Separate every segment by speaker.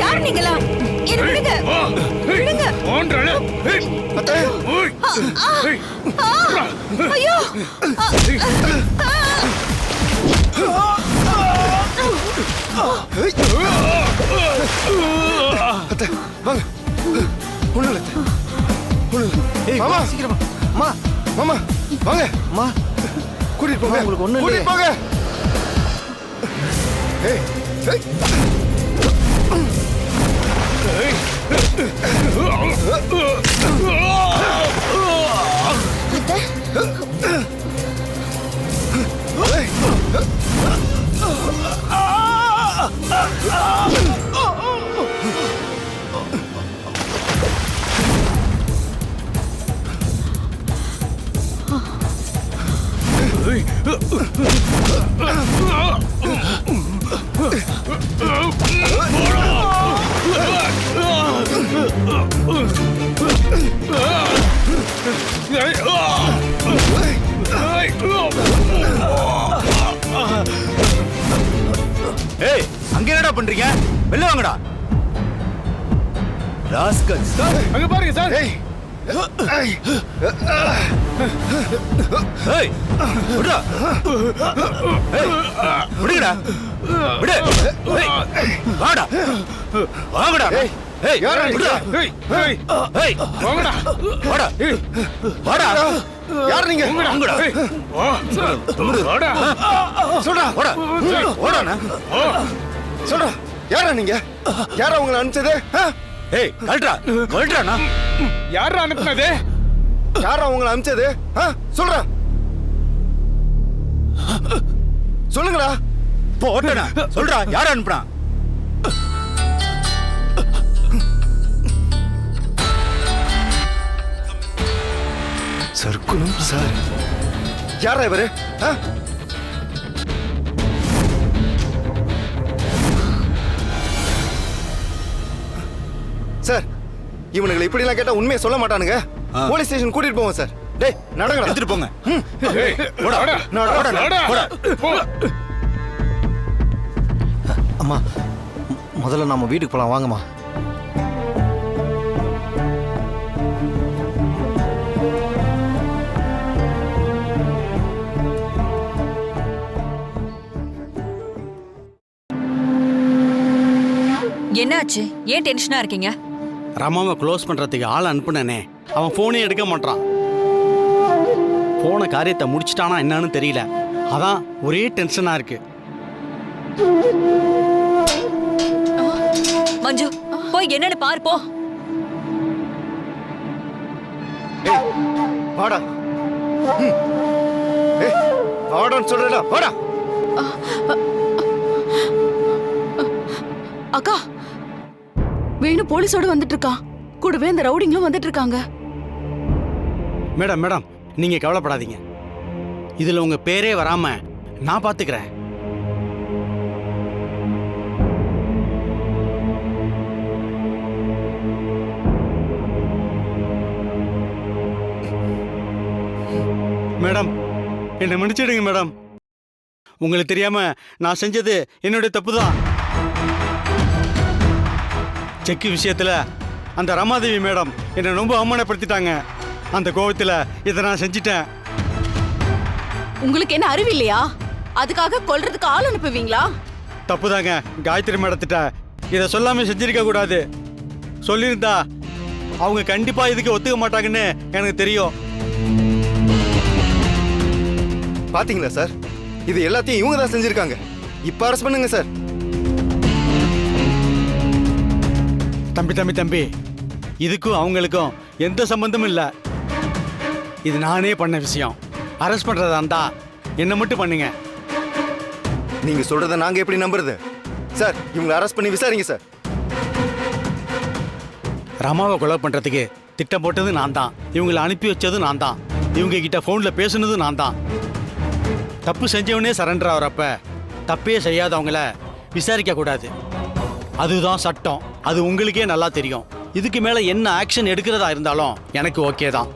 Speaker 1: யார் நீங்களா? என்ன விடுங்க. விடுங்க.
Speaker 2: அத்தை
Speaker 1: ஐயோ.
Speaker 2: அத்தை வாங்க. ஒண்ணும் இல்ல. மாமா
Speaker 3: சீக்கிரமா அம்மா
Speaker 2: மாமா வாங்க.
Speaker 3: அம்மா
Speaker 2: கூட்டிட்டு போங்க.
Speaker 3: உங்களுக்கு ஒண்ணும் இல்லையே.
Speaker 2: கூட்டிட்டு போங்க. ஏய் ஏய்
Speaker 3: ஏய் அங்க என்னடா பண்றீங்க? வெளில வாங்கடா. ராஸ்கல்ஸ்.
Speaker 4: அங்க பாருங்க சார்.
Speaker 2: ஏய் ஏய்
Speaker 3: ஏய் விடுடா. ஏய் விடுடா. விடு. ஏய் வாடா. வாங்கடா.
Speaker 2: ஏய்
Speaker 3: ஏய்
Speaker 2: யாரா நீ?
Speaker 3: விடுடா.
Speaker 4: ஏய் ஏய்
Speaker 3: ஏய்
Speaker 4: வாங்கடா.
Speaker 3: வாடா.
Speaker 4: ஏய்
Speaker 3: வாடா.
Speaker 2: யார் நீங்க?
Speaker 3: வாங்கடா.
Speaker 4: ஏய் வா. வாடா.
Speaker 2: சொல்றா.
Speaker 3: வாடா. வாடாண்ணா.
Speaker 2: சொல்றா. யாரா நீங்க? யாரா உங்களை அனுப்பிச்சது?
Speaker 3: ஏய் கழட்றா. கழட்றாண்ணா.
Speaker 4: யாரா அனுப்புனது?
Speaker 2: யாரா உங்களை அனுப்பிச்சது? சொல்றா. சொல்லுங்கடா.
Speaker 3: போட்டனா. சொல்றா யார அனுப்புனா?
Speaker 2: சர்க்குணம் சார். யாரா இவரு? சார் இவனுங்களை இப்படி எல்லாம் கேட்டா உண்மையை சொல்ல மாட்டானுங்க. போலீஸ் ஸ்டேஷன் கூட்டிட்டு போவோம் சார். டேய் நடங்கடா.
Speaker 3: எடுத்துட்டு போங்க.
Speaker 4: ஏய் வாடா. வாடா.
Speaker 3: போடா.
Speaker 4: போ.
Speaker 5: அம்மா முதல்ல நம்ம வீட்டுக்கு போலாம் வாங்கம்மா.
Speaker 1: என்னாச்சு? ஏன் டென்ஷனா இருக்கீங்க?
Speaker 6: ரமாவை க்ளோஸ் பண்றதுக்கு ஆள் அனுப்புனே. அவன் போனே எடுக்க மாட்டான். போன காரியத்தை முடிச்சிட்டானா என்னன்னு தெரியல. அதான் ஒரே டென்ஷனா இருக்கு.
Speaker 1: மஞ்சு போய் என்னன்னு பாரு போ.
Speaker 2: ஏய் வாடா. ஏய் வாடான்னு சொல்றேடா. வாடா.
Speaker 7: அக்கா வேணு போலீஸோட வந்துட்டு இருக்கா. கூடவே இந்த ரவுடிங்களும் வந்துட்டு இருக்காங்க.
Speaker 6: மேடம் மேடம் நீங்க கவலைப்படாதீங்க. இதுல உங்க பேரே வராம நான் பாத்துக்கிறேன். மேடம் என்னை மன்னிச்சிடுங்க மேடம். உங்களுக்கு தெரியாம நான் செஞ்சது என்னுடைய தப்பு தான். செக்கு விஷயத்துல அந்த ரமாதேவி மேடம் என்னை ரொம்ப அவமானப்படுத்திட்டாங்க. அந்த கோவத்துல இதை நான் செஞ்சிட்டேன்.
Speaker 7: உங்களுக்கு என்ன அறிவு இல்லையா? அதுக்காக கொல்றதுக்கு ஆள் அனுப்புவீங்களா?
Speaker 6: தப்புதாங்க. காயத்ரி மேடத்திட்ட இதை சொல்லாம செஞ்சிருக்க கூடாது. சொல்லியிருந்தா அவங்க கண்டிப்பா இதுக்கு ஒத்துக்க மாட்டாங்கன்னு எனக்கு தெரியும்.
Speaker 2: பாத்தீங்களா சார்? இது எல்லாத்தையும் இவங்க தான் செஞ்சிருக்காங்க. இப்ப அரெஸ்ட் பண்ணுங்க சார்.
Speaker 6: தம்பி தம்பி தம்பி இதுக்கும் அவங்களுக்கும் எந்த சம்பந்தமும் இல்லை. இது நானே பண்ண விஷயம். அரெஸ்ட் பண்றதா இருந்தா என்ன மட்டும் பண்ணுங்க.
Speaker 2: நீங்க சொல்றத நாங்க எப்படி நம்புறது சார்? இவங்களை அரெஸ்ட் பண்ணி விசாரிங்க சார்.
Speaker 6: ரமாவை கொலை பண்றதுக்கு திட்டம் போட்டது நான் தான். இவங்களை அனுப்பி வச்சது நான் தான். இவங்க கிட்ட போன்ல பேசுனது நான் தான். தப்பு செஞ்சவனே சரண்டர் ஆகிறப்ப தப்பே செய்யாதவங்கள விசாரிக்க கூடாது. அதுதான் சட்டம். அது உங்களுக்கே நல்லா தெரியும். இதுக்கு மேல என்ன ஆக்ஷன் எடுக்கிறதா இருந்தாலும் எனக்கு ஓகே தான்.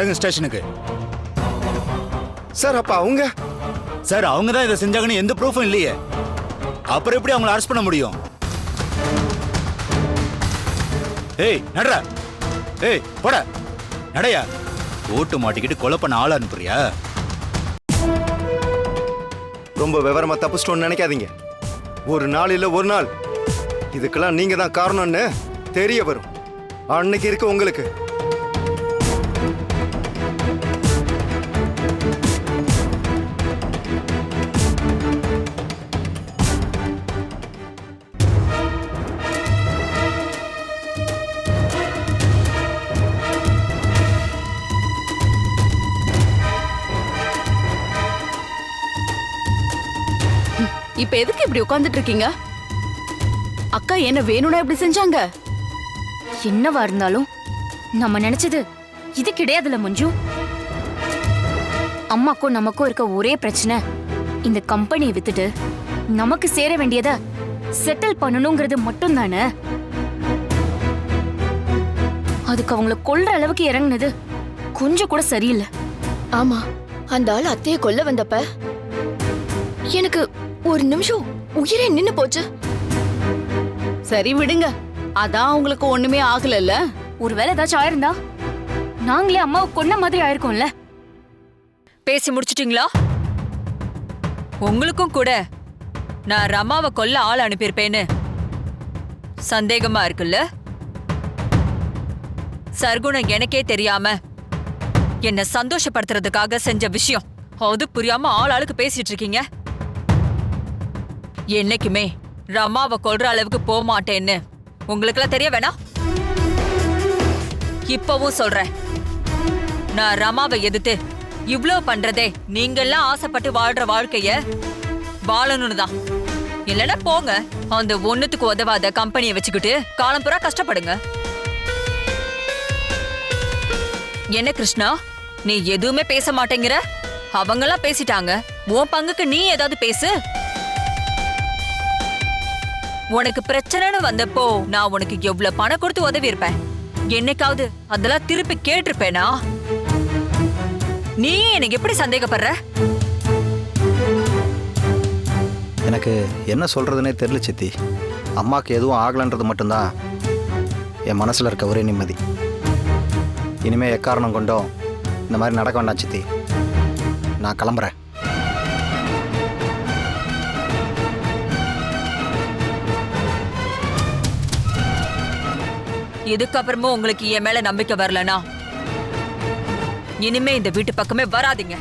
Speaker 3: நடங்க ஸ்டேஷனுக்கு.
Speaker 2: சார் அப்ப அவங்க
Speaker 3: சார் அவங்க தான் இதை செஞ்சாங்கன்னு எந்த ப்ரூஃபும் இல்லையே. அப்புறம் எப்படி அவங்கள அரெஸ்ட் பண்ண முடியும்? ஏய் நடரா, ஏய் போட நடையா. ஓட்டு மாட்டிக்கிட்டு கொலை பண்ண ஆள் அனுப்புறியா?
Speaker 2: ரொம்ப விவரமா தப்பிச்சிட்டோன்னு நினைக்காதீங்க. ஒரு நாள் இல்ல ஒரு நாள் இதுக்கெல்லாம் நீங்க தான் காரணம்னு தெரிய வரும். அன்னைக்கு இருக்கு உங்களுக்கு.
Speaker 7: இப்ப எதுக்கு இப்படி உட்கார்ந்துட்டு இருக்கீங்க? அக்கா என்ன வேணும்னா இப்படி செஞ்சாங்க?
Speaker 8: என்னவா இருந்தாலும் நம்ம நினைச்சது இது கிடையாதுல மஞ்சு. அம்மாக்கும் நமக்கும் இருக்க ஒரே பிரச்சனை இந்த கம்பெனியை வித்துட்டு நமக்கு சேர வேண்டியத செட்டில் பண்ணணுங்கிறது மட்டும் தானே. அதுக்கு அவங்கள கொல்ற அளவுக்கு இறங்குனது கொஞ்சம் கூட சரியில்லை.
Speaker 9: ஆமா, அந்த ஆள் அத்தைய கொல்ல வந்தப்ப எனக்கு ஒரு நிமிஷம் உயிரே நின்னு போச்சு.
Speaker 7: சரி விடுங்க, அதான் உங்களுக்கு ஒண்ணுமே ஆகலல்ல.
Speaker 8: ஒருவேளை ஏதாச்சும் ஆயிருந்தா நாங்களே அம்மாவை கொன்ன மாதிரி ஆயிருக்கோம்ல.
Speaker 1: பேசி முடிச்சிட்டீங்களா? உங்களுக்கும் கூட நான் ரமாவை கொல்ல ஆள் அனுப்பியிருப்பேன்னு சந்தேகமா இருக்குல்ல? சர்க்குணம் எனக்கே தெரியாம என்ன சந்தோஷப்படுத்துறதுக்காக செஞ்ச விஷயம் அது புரியாம ஆளுக்கு பேசிட்டு இருக்கீங்க. என்னைக்குமே ரமாவை கொல்ற அளவுக்கு போக மாட்டேன்னு உங்களுக்கெல்லாம் தெரிய வேணாம். இப்பவும் சொல்றேன், நான் ரமாவை எதிர்த்து இவ்ளோ பண்றதே நீங்கெல்லாம் ஆசைப்பட்டு வாழ்ற வாழ்க்கைய வாழணும்னு தான். இல்லைன்னா போங்க, அந்த ஒண்ணுத்துக்கு உதவாத கம்பெனியை வச்சுக்கிட்டு காலம் பூரா கஷ்டப்படுங்க. என்ன கிருஷ்ணா, நீ எதுவுமே பேச மாட்டேங்கிற? அவங்கெல்லாம் பேசிட்டாங்க, உன் பங்குக்கு நீ ஏதாவது பேசு. உனக்கு பிரச்சனைன்னு வந்தப்போ நான் உனக்கு எவ்வளவு பணம் கொடுத்து உதவி இருப்பேன். என்னைக்காவது அதெல்லாம் திருப்பி கேட்டிருப்பேனா? நீ எனக்கு எப்படி சந்தேகப்படுற?
Speaker 5: எனக்கு என்ன சொல்கிறதுனே தெரியல சித்தி. அம்மாவுக்கு எதுவும் ஆகலைன்றது மட்டும்தான் என் மனசில் இருக்க ஒரே நிம்மதி. இனிமேல் எக்காரணம் கொண்டோம் இந்த மாதிரி நடக்க வேண்டாம் சித்தி. நான் கிளம்புறேன்.
Speaker 1: இதுக்கப்புறமும் உங்களுக்கு என் மேல நம்பிக்கை வரலனா இனிமே இந்த வீட்டு பக்கமே வராதீங்க,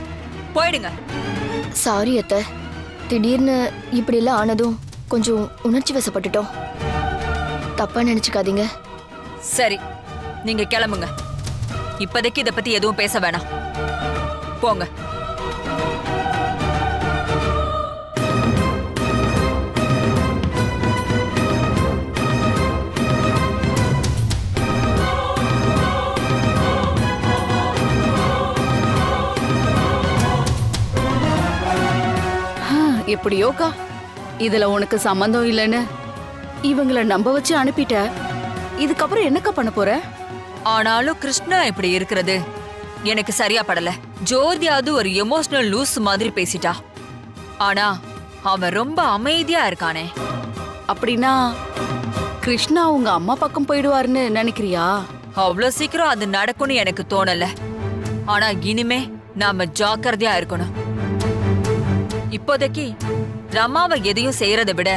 Speaker 1: போயிடுங்க.
Speaker 9: சாரி அத்தை, திடீர்னு இப்படி எல்லாம் ஆனதும் கொஞ்சம் உணர்ச்சி வசப்பட்டுட்டோம். தப்பா நினைச்சுக்காதீங்க.
Speaker 1: சரி, நீங்க கிளம்புங்க. இப்போதைக்கு இதை பத்தி எதுவும் பேச வேணாம், போங்க.
Speaker 7: எப்படியோக்கா, இதுல உனக்கு சம்பந்தம் இல்லைன்னு இவங்கள நம்ப வச்சு அனுப்பிட்ட. இதுக்கப்புறம் என்னக்கா பண்ண போற?
Speaker 1: ஆனாலும் கிருஷ்ணா இப்படி இருக்கிறது எனக்கு சரியா படல. ஜோதியாவது ஒரு எமோஷனல் லூஸ் மாதிரி பேசிட்டா. ஆனா அவன் ரொம்ப அமைதியா இருக்கானே.
Speaker 7: அப்படின்னா கிருஷ்ணா உங்க அம்மா பக்கம் போயிடுவாருன்னு நினைக்கிறியா?
Speaker 1: அவ்வளவு சீக்கிரம் அது நடக்கும்னு எனக்கு தோணல. ஆனா இனிமே நாம ஜாக்கிரதையா இருக்கணும். இப்போதைக்கு ரமாவை எதையும் செய்யறதை விட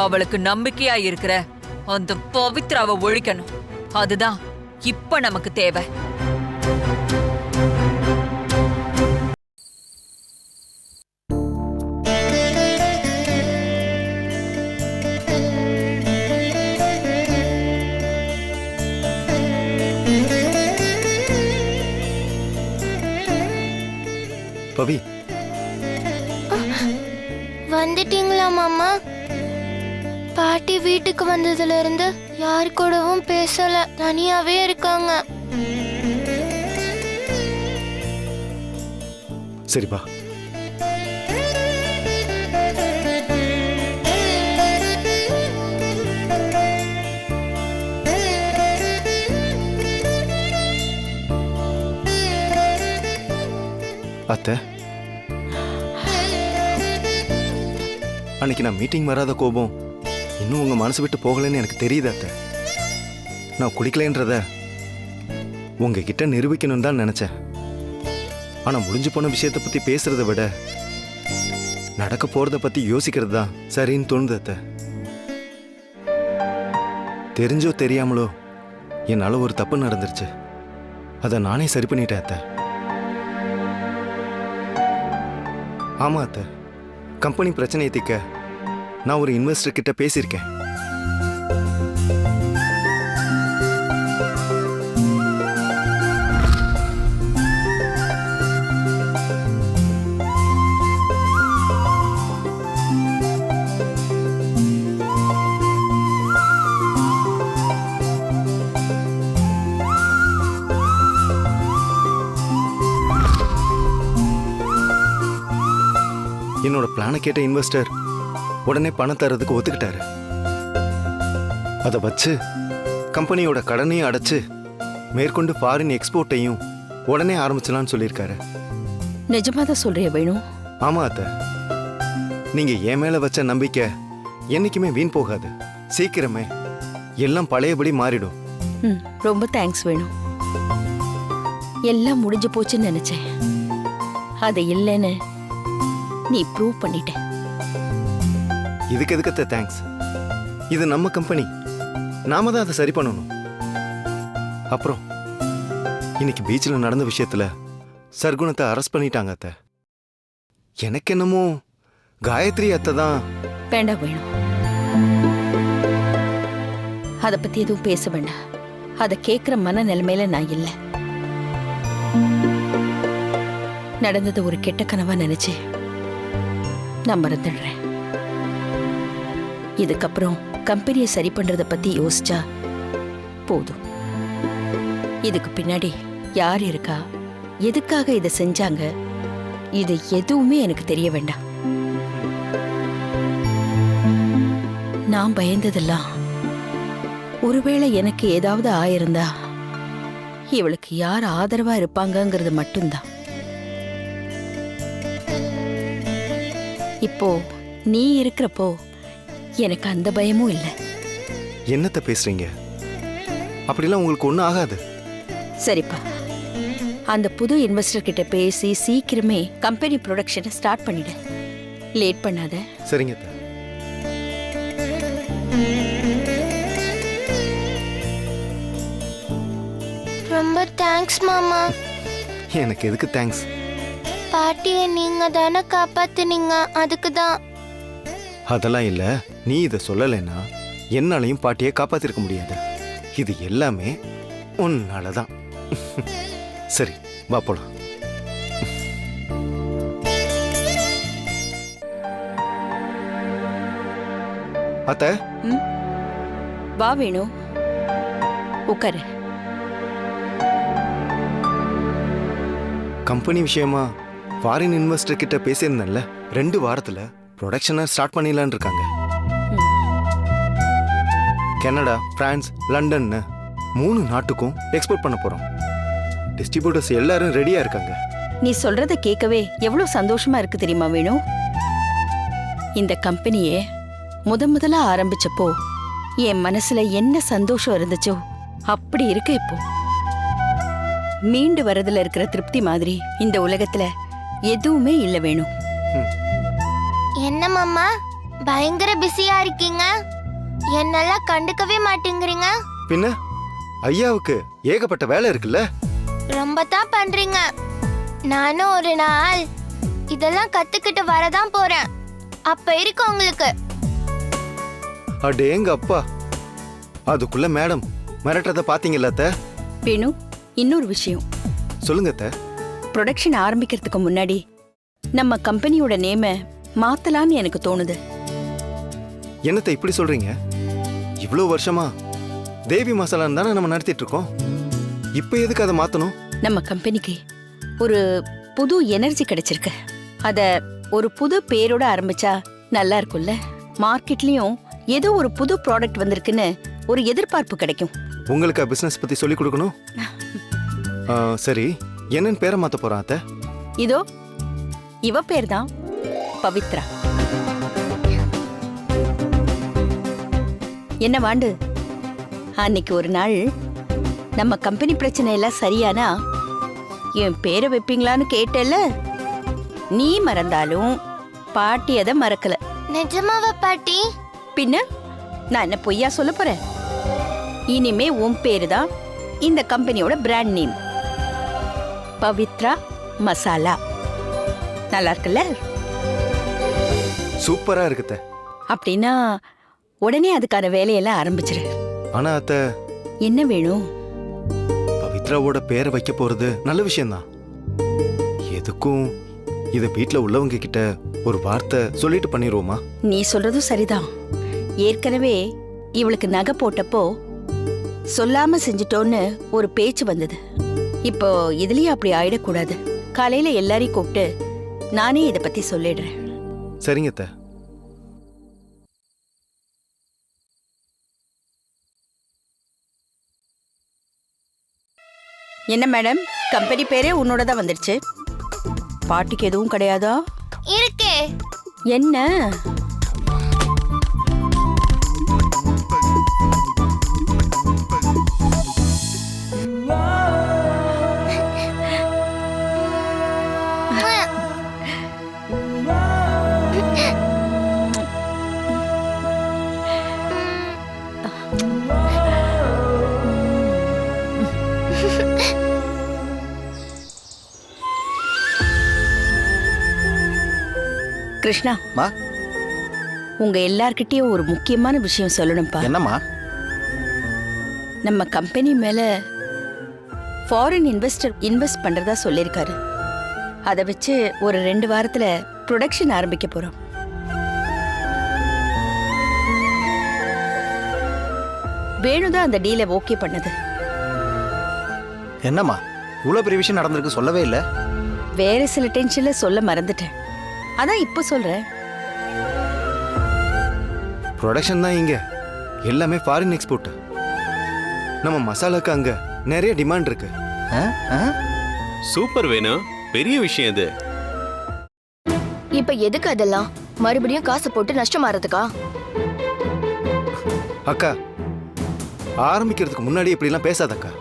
Speaker 1: அவளுக்கு நம்பிக்கையா இருக்கிற அந்த பவித்ராவை ஒழிக்கணும். அதுதான் இப்ப நமக்கு தேவை.
Speaker 2: பவி,
Speaker 10: வந்துட்டீங்களா மாமா? பாட்டி வீட்டுக்கு வந்ததுல இருந்து யாரு கூடவும் பேசல, தனியாவே இருக்காங்க.
Speaker 2: சரிப்பா. அத்தை, அன்னைக்கு நான் மீட்டிங் வராத கோபம் இன்னும் உங்க மனசு விட்டு போகலைன்னு எனக்கு தெரியுது அத்தை. நான் குடிக்கலைன்றத உங்ககிட்ட நிரூபிக்கணும்னு தான் நினைச்சேன். ஆனா முடிஞ்சு போன விஷயத்தை பத்தி பேசுறதை விட நடக்க போறத பத்தி யோசிக்கிறது தான் சரின்னு தோணுது அத்தை. தெரிஞ்சோ தெரியாமலோ என்னால ஒரு தப்பு நடந்துருச்சு. அதை நானே சரி பண்ணிட்டேன் அத்தை. ஆமா அத்தை, கம்பெனி பிரச்சனையை தீர்க்க நான் ஒரு இன்வெஸ்டர் கிட்ட பேசியிருக்கேன். என்னோட பிளானை கேட்ட இன்வெஸ்டர் உடனே பணம் தரதுக்கு ஒத்துக்கிட்டாரு. அதை வச்சு கம்பெனியோட கடனையும் அடைச்சு மேற்கொண்டு ஃபாரின் எக்ஸ்போர்ட்டையும் உடனே ஆரம்பிச்சலாம்னு சொல்லியிருக்காரு.
Speaker 7: நிஜமா தான் சொல்றிய வேணும்?
Speaker 2: ஆமா அத்தை, நீங்க என் மேல வச்ச நம்பிக்கை என்னைக்குமே வீண் போகாது. சீக்கிரமே எல்லாம் பழையபடி மாறிடும்.
Speaker 7: ரொம்ப தேங்க்ஸ் வேணும். எல்லாம் முடிஞ்சு போச்சுன்னு நினைச்சேன். அது இல்லைன்னு நீ ப்ரூவ் பண்ணிட்ட.
Speaker 2: இதுக்கு எதுக்கத்த தேங்க்ஸ்? இது நம்ம கம்பெனி, நாம தான் அதை சரி பண்ணணும். அப்புறம் இன்னைக்கு பீச்சில் நடந்த விஷயத்துல சர்க்குணத்தை அரெஸ்ட் பண்ணிட்டாங்க அத்தை. எனக்கு என்னமோ காயத்ரி அத்தை தான்.
Speaker 7: வேண்டாம் வேணும், அதை பத்தி எதுவும் பேச வேண்டாம். அதை கேட்கிற மன நிலைமையில நான் இல்லை. நடந்தது ஒரு கெட்ட கனவா நினைச்சு நான் மறந்துடுறேன். இதுக்கப்புறம் கம்பெனியை சரி பண்றத பத்தி யோசிச்சா போதும். இதுக்கு பின்னாடி யார் இருக்கா, எதுக்காக இதை செஞ்சாங்க, இது எதுவுமே எனக்கு தெரிய வேண்டாம். நான் பயந்ததெல்லாம் ஒருவேளை எனக்கு ஏதாவது ஆயிருந்தா இவளுக்கு யார் ஆதரவா இருப்பாங்கங்கிறது மட்டும்தான். இப்போ நீ இருக்கிறப்போ எனக்கு அந்த பயமும் இல்லை.
Speaker 2: என்னத்த பேசுறீங்க? அப்படிலாம் உங்களுக்கு ஒன்றும் ஆகாது.
Speaker 7: சரிப்பா, அந்த புது இன்வெஸ்டர் கிட்ட பேசி சீக்கிரமே கம்பெனி ப்ரொடக்ஷனை ஸ்டார்ட் பண்ணிடு. லேட் பண்ணாத.
Speaker 2: சரிங்க அத்தை.
Speaker 10: ரொம்ப தேங்க்ஸ் மாமா.
Speaker 2: எனக்கு எதுக்கு தேங்க்ஸ்?
Speaker 10: பாட்டியை நீங்க தானே காப்பாத்துனீங்க, அதுக்கு தான்.
Speaker 2: அதெல்லாம் இல்ல, நீ இதை சொல்லலைன்னா என்னாலையும் பாட்டியை காப்பாத்திருக்க முடியாது. இது எல்லாமே உன்னாலதான். சரி வா போலாம். அத்தை,
Speaker 7: வா வேணும், உட்காரு.
Speaker 2: கம்பெனி விஷயமா ஃபாரின் இன்வெஸ்டர் கிட்ட பேசியிருந்தேன்ல, 2 வாரத்துல ப்ரொடக்ஷனை ஸ்டார்ட் பண்ணிடலான்னு இருக்காங்க. கனடா, பிரான்ஸ், லண்டன்னு 3 நாட்டுக்கும் எக்ஸ்போர்ட் பண்ண போறோம். டிஸ்ட்ரிபியூட்டர்ஸ் எல்லாரும் ரெடியா இருக்காங்க.
Speaker 7: நீ சொல்றத கேட்கவே எவ்வளவு சந்தோஷமா இருக்கு தெரியுமா வேணும்? இந்த கம்பெனியே முதலா ஆரம்பிச்சப்போ என் மனசுல என்ன சந்தோஷம் இருந்துச்சோ அப்படி இருக்கு இப்போ. மீண்டு வரதுல இருக்கிற திருப்தி மாதிரி இந்த உலகத்துல எதுவுமே இல்ல வேணும்.
Speaker 10: என்ன மாமா பயங்கர பிஸியா இருக்கீங்க, என்னெல்லாம் கண்டுக்கவே மாட்டேங்கிறீங்க.
Speaker 2: பின்ன ஐயாவுக்கு ஏகப்பட்ட வேலை இருக்குல்ல.
Speaker 10: ரொம்ப தான் பண்றீங்க. நானும் ஒரு நாள் இதெல்லாம் கத்துக்கிட்டு வரதான் போறேன். அப்ப இருக்கு உங்களுக்கு.
Speaker 2: அடேங்க அப்பா, அதுக்குள்ள மேடம் மிரட்டுறத பாத்தீங்கல்ல அத்தை?
Speaker 7: வேணு, இன்னொரு விஷயம்
Speaker 2: சொல்லுங்க அத்தை.
Speaker 7: ப்ரொடக்ஷன் ஆரம்பிக்கிறதுக்கு முன்னாடி நம்ம கம்பெனியோட நேமை மாத்தலான்னு எனக்கு தோணுது.
Speaker 2: என்னத்தை இப்படி சொல்றீங்க? இவ்வளவு வருஷமா தேவி மசாலான்னு தானே நம்ம நடத்திட்டு இருக்கோம். இப்ப எதுக்கு அதை மாத்தணும்?
Speaker 7: நம்ம கம்பெனிக்கு ஒரு புது எனர்ஜி கிடைச்சிருக்கு. அத ஒரு புது பேரோட ஆரம்பிச்சா நல்லா இருக்கும்ல. மார்க்கெட்லயும் ஏதோ ஒரு புது ப்ராடக்ட் வந்திருக்குன்னு ஒரு எதிர்பார்ப்பு கிடைக்கும்.
Speaker 2: உங்களுக்கு பிசினஸ் பத்தி சொல்லி கொடுக்கணும். சரி, என்னன்னு பேரை மாத்த போறான் அத்தை?
Speaker 7: இதோ இவ பேர் தான் பவித்ரா. என்ன வாண்டு, அன்னைக்கு ஒரு நாள் நம்ம கம்பெனி பிரச்சனை எல்லாம் சரியானா என் பேரை வைப்பீங்களான்னு கேட்டல, நீ மறந்தாலும் பாட்டி அதை மறக்கல.
Speaker 10: நிஜமாவா பாட்டி?
Speaker 7: பின்ன நான் என்ன பொய்யா சொல்ல போறேன்? இனிமே உன் பேரு தான் இந்த கம்பெனியோட பிராண்ட் நேம், பவித்ரா மசாலா. நல்லா இருக்குல்ல?
Speaker 2: சூப்பரா இருக்குத்த.
Speaker 7: அப்படின்னா உடனே அதுக்கான வேலையெல்லாம் ஆரம்பிச்சிரு.
Speaker 2: ஆனா அத்தை,
Speaker 7: என்ன வேணும்?
Speaker 2: பவித்ராவோட பேரை வைக்க போறது நல்ல விஷயம்தான். எதுக்கும் இத வீட்ல உள்ளவங்க கிட்ட ஒரு வார்த்தை சொல்லிட்டு பண்ணிடுவோமா?
Speaker 7: நீ சொல்றதும் சரிதான். ஏற்கனவே இவளுக்கு நகை போட்டப்போ சொல்லாம செஞ்சிட்டோன்னு ஒரு பேச்சு வந்தது. இப்போ இதுலயும் அப்படி ஆயிடக்கூடாது. காலையில எல்லாரையும் கூப்பிட்டு நானே இத பத்தி சொல்லிடுறேன்.
Speaker 2: சரிங்க அத்தை.
Speaker 7: என்ன மேடம், கம்பெனி பேரே உன்னோட தான் வந்துருச்சு. பாட்டிக்கு எதுவும் கிடையாதா?
Speaker 10: இருக்கே.
Speaker 7: என்ன? கிருஷ்ணா,
Speaker 5: மா,
Speaker 7: உங்க எல்லார்கிட்டயும் ஒரு முக்கியமான விஷயம் சொல்லணும்ப்பா.
Speaker 5: என்னம்மா?
Speaker 7: நம்ம கம்பெனி மேல ஃபாரின் இன்வெஸ்டர் இன்வெஸ்ட் பண்றதா சொல்லியிருக்காரு. அதை வச்சு ஒரு 2 வாரத்துல ப்ரொடக்ஷன் ஆரம்பிக்க போறோம். வேணுதான் அந்த டீலை ஓகே பண்ணது.
Speaker 5: என்னம்மா இவ்வளோ பெரிய விஷயம் நடந்திருக்கு, சொல்லவே இல்லை.
Speaker 7: வேற சில டென்ஷன்ல சொல்ல மறந்துட்டேன், அதான் இப்போ சொல்றேன்.
Speaker 2: ப்ரொடக்ஷன் தான் இங்க எல்லாமே ஃபாரின் எக்ஸ்போர்ட். நம்ம மசாலாக்கு அங்க நிறைய டிமாண்ட் இருக்கு.
Speaker 11: சூப்பர் வேணு, பெரிய விஷயம் இது.
Speaker 9: இப்ப எதுக்கு அதெல்லாம்? மறுபடியும் காசு போட்டு நஷ்டமாறதுக்கா?
Speaker 2: அக்கா, ஆரம்பிக்கிறதுக்கு முன்னாடி இப்படி எல்லாம் பேசாதக்கா.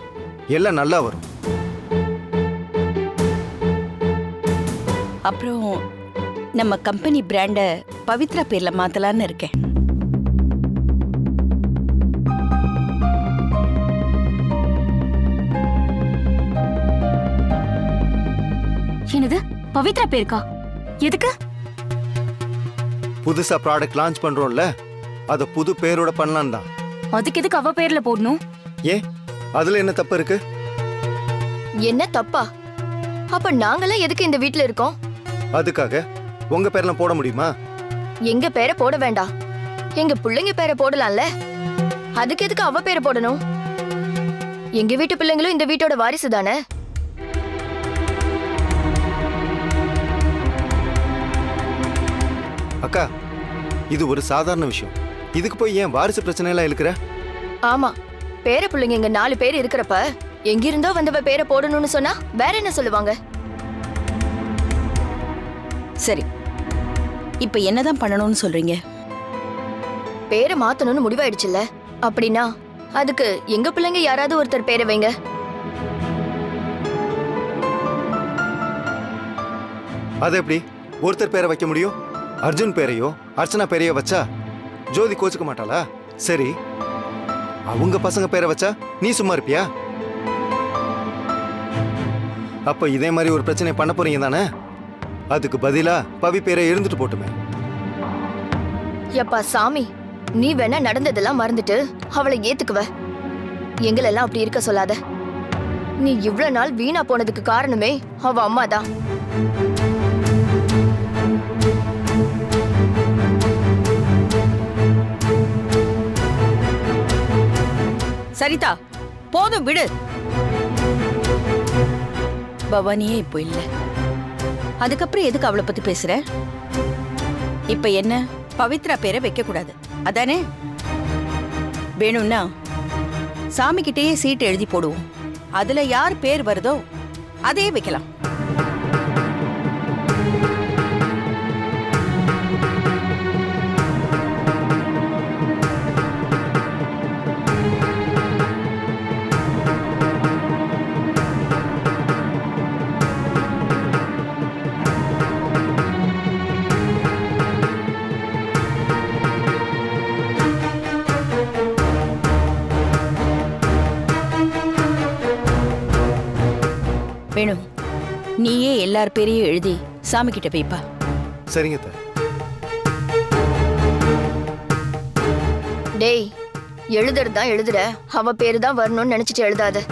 Speaker 2: எல்லாம் நல்லா வரும்.
Speaker 7: அப்புறம் நம்ம கம்பெனி பிராண்ட பவித்ரா பேர்ல மாத்தலான்னு இருக்கேன்.
Speaker 8: என்னது, பவித்ரா பேருக்கா? எதுக்கு?
Speaker 2: புதுசா ப்ராடக்ட் லான்ச் பண்றோம்ல, அத புது பேரோட பண்ணலாம் தான்.
Speaker 8: அதுக்கு எதுக்கு அவ பேர்ல போடணும்?
Speaker 2: ஏன், அதுல என்ன தப்பு இருக்கு?
Speaker 9: என்ன தப்பா? அப்ப நாங்களாம் எதுக்கு இந்த வீட்ல இருக்கோம்?
Speaker 2: அதுக்காக உங்க பேர்லாம் போட முடியுமா?
Speaker 9: எங்க பேரை போட வேண்டாம், எங்க பிள்ளைங்க பேரை போடலாம்ல. அதுக்கு எதுக்கு அவ பேரை போடணும்? எங்க வீட்டு பிள்ளைங்களும் இந்த வீட்டோட வாரிசு தானே.
Speaker 2: அக்கா, இது ஒரு சாதாரண விஷயம். இதுக்கு போய் ஏன் வாரிசு பிரச்சனை எல்லாம் இழுக்கிற?
Speaker 9: ஆமா, பேர பிள்ளைங்க இங்க 4 பேர் இருக்கிறப்ப எங்கிருந்தோ வந்தவ பேரை போடணும்னு சொன்னா வேற என்ன சொல்லுவாங்க?
Speaker 7: சரி, இப்ப என்னதான் பண்ணணும்னு சொல்றீங்க?
Speaker 9: பேரை மாத்தணும்னு முடிவாயிடுச்சுல்ல, அப்படின்னா அதுக்கு எங்க பிள்ளைங்க யாராவது ஒருத்தர் பேரை வைங்க.
Speaker 2: அது எப்படி ஒருத்தர் பேரை வைக்க முடியும்? அர்ஜுன் பேரையோ அர்ச்சனா பேரையோ வச்சா ஜோதி கோச்சுக்க மாட்டாளா? சரி, அவங்க பசங்க பேரை வச்சா நீ சும்மா இருப்பியா? அப்ப இதே மாதிரி ஒரு பிரச்சனை பண்ண போறீங்க தானே? அதுக்கு பதிலா பவி பேரை இருந்துட்டு போட்டுமே.
Speaker 9: எப்பா சாமி, நீ வேணா நடந்ததெல்லாம் மறந்துட்டு அவளை ஏத்துக்குவ, எங்களெல்லாம் அப்படி இருக்க சொல்லாத. நீ இவ்வளவு நாள் வீணா போனதுக்கு காரணமே அவ அம்மா தான்.
Speaker 7: சரிதா, போதும் விடு. பவானியே இப்போ இல்ல, அதுக்கப்புறம் எதுக்கு அவளை பத்தி பேசுற? இப்ப என்ன, பவித்ரா பேரை வைக்க கூடாது அதானே? வேணும்னா சாமி கிட்டேயே சீட்டு எழுதி போடுவோம். அதுல யார் பேர் வருதோ அதையே வைக்கலாம். நீயே எல்லார் பேரையும் எழுதி சாமி கிட்ட போய்ப்பா.
Speaker 2: சரிங்க அத்தை.
Speaker 9: டேய், எழுதுறது தான் எழுதுற, அவ பேரு தான் வரணும்னு நினைச்சிட்டு எழுதாத.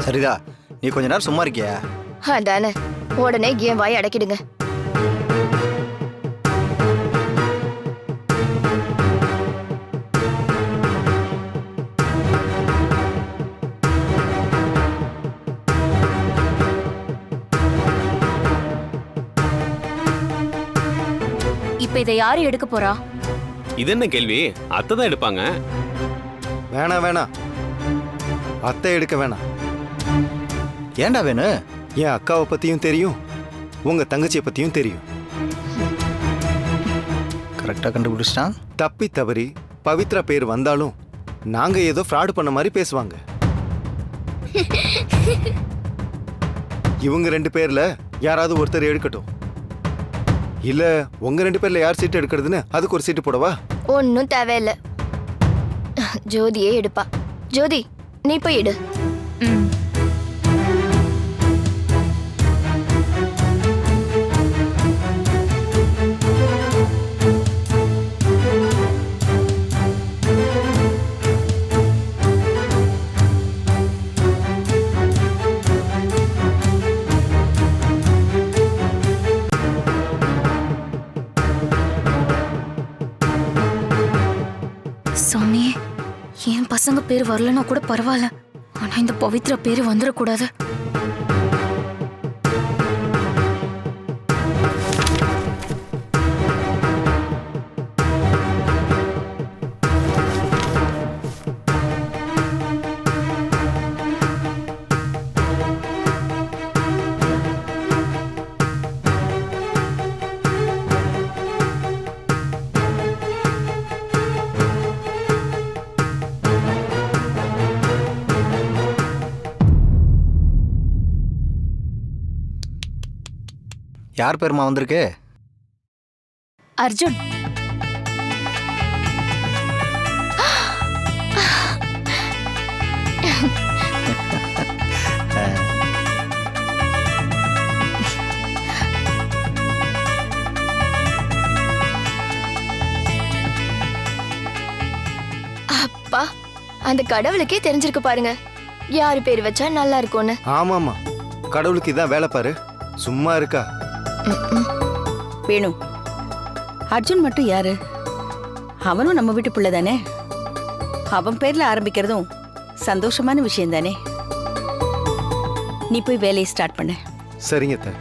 Speaker 5: சரிதா, நீ கொஞ்ச நேரம் சும்மா இருக்கியா?
Speaker 9: அதானே, உடனே ஏன் வாயை அடக்கிடுங்க.
Speaker 8: இப்ப இதை யாரு எடுக்க போறா?
Speaker 11: இது என்ன கேள்வி? அத்தை தான் எடுப்பாங்க.
Speaker 2: வேணாம் வேணாம், அத்தை எடுக்க வேணாம்.
Speaker 5: ஏன்டா வேணும்?
Speaker 2: என் அக்காவை பத்தியும் தெரியும், உங்க தங்கச்சியை பத்தியும் தெரியும்.
Speaker 5: கரெக்டாக கண்டுபிடிச்சிட்டான்.
Speaker 2: தப்பி தவறி பவித்ரா பேர் வந்தாலும் நாங்க ஏதோ ஃப்ராட் பண்ண மாதிரி பேசுவாங்க. இவங்க 2 பேர்ல யாராவது ஒருத்தர் எடுக்கட்டும். இல்ல உங்க 2 பேர்ல யார் சீட்டு எடுக்கிறதுன்னு அதுக்கு ஒரு சீட்டு போடவா?
Speaker 9: ஒன்னும் தேவையில்ல, ஜோதியே எடுப்பா. ஜோதி, நீ போய் எடு.
Speaker 8: சாமி, என் பசங்க பேர் வரலன்னா கூட பரவாயில்ல, ஆனா இந்த பவித்ரா பேரு வந்துடக்கூடாது.
Speaker 5: யார் பேருமா வந்திருக்கு?
Speaker 8: அர்ஜுன்.
Speaker 9: அப்பா, அந்த கடவுளுக்கே தெரிஞ்சிருக்கு பாருங்க யாரு பேர் வச்சா நல்லா இருக்கும்னு.
Speaker 2: ஆமாமா, கடவுளுக்கு இதான் வேலை பாரு, சும்மா இருக்கா?
Speaker 7: வேணும், அர்ஜுன் மட்டும் யாரு? அவனும் நம்ம வீட்டு பிள்ளை தானே. அவன் பேர்ல ஆரம்பிக்கிறதும் சந்தோஷமான விஷயம் தானே. நீ போய் வேலையை ஸ்டார்ட் பண்ண.
Speaker 2: சரிங்க அத்தை.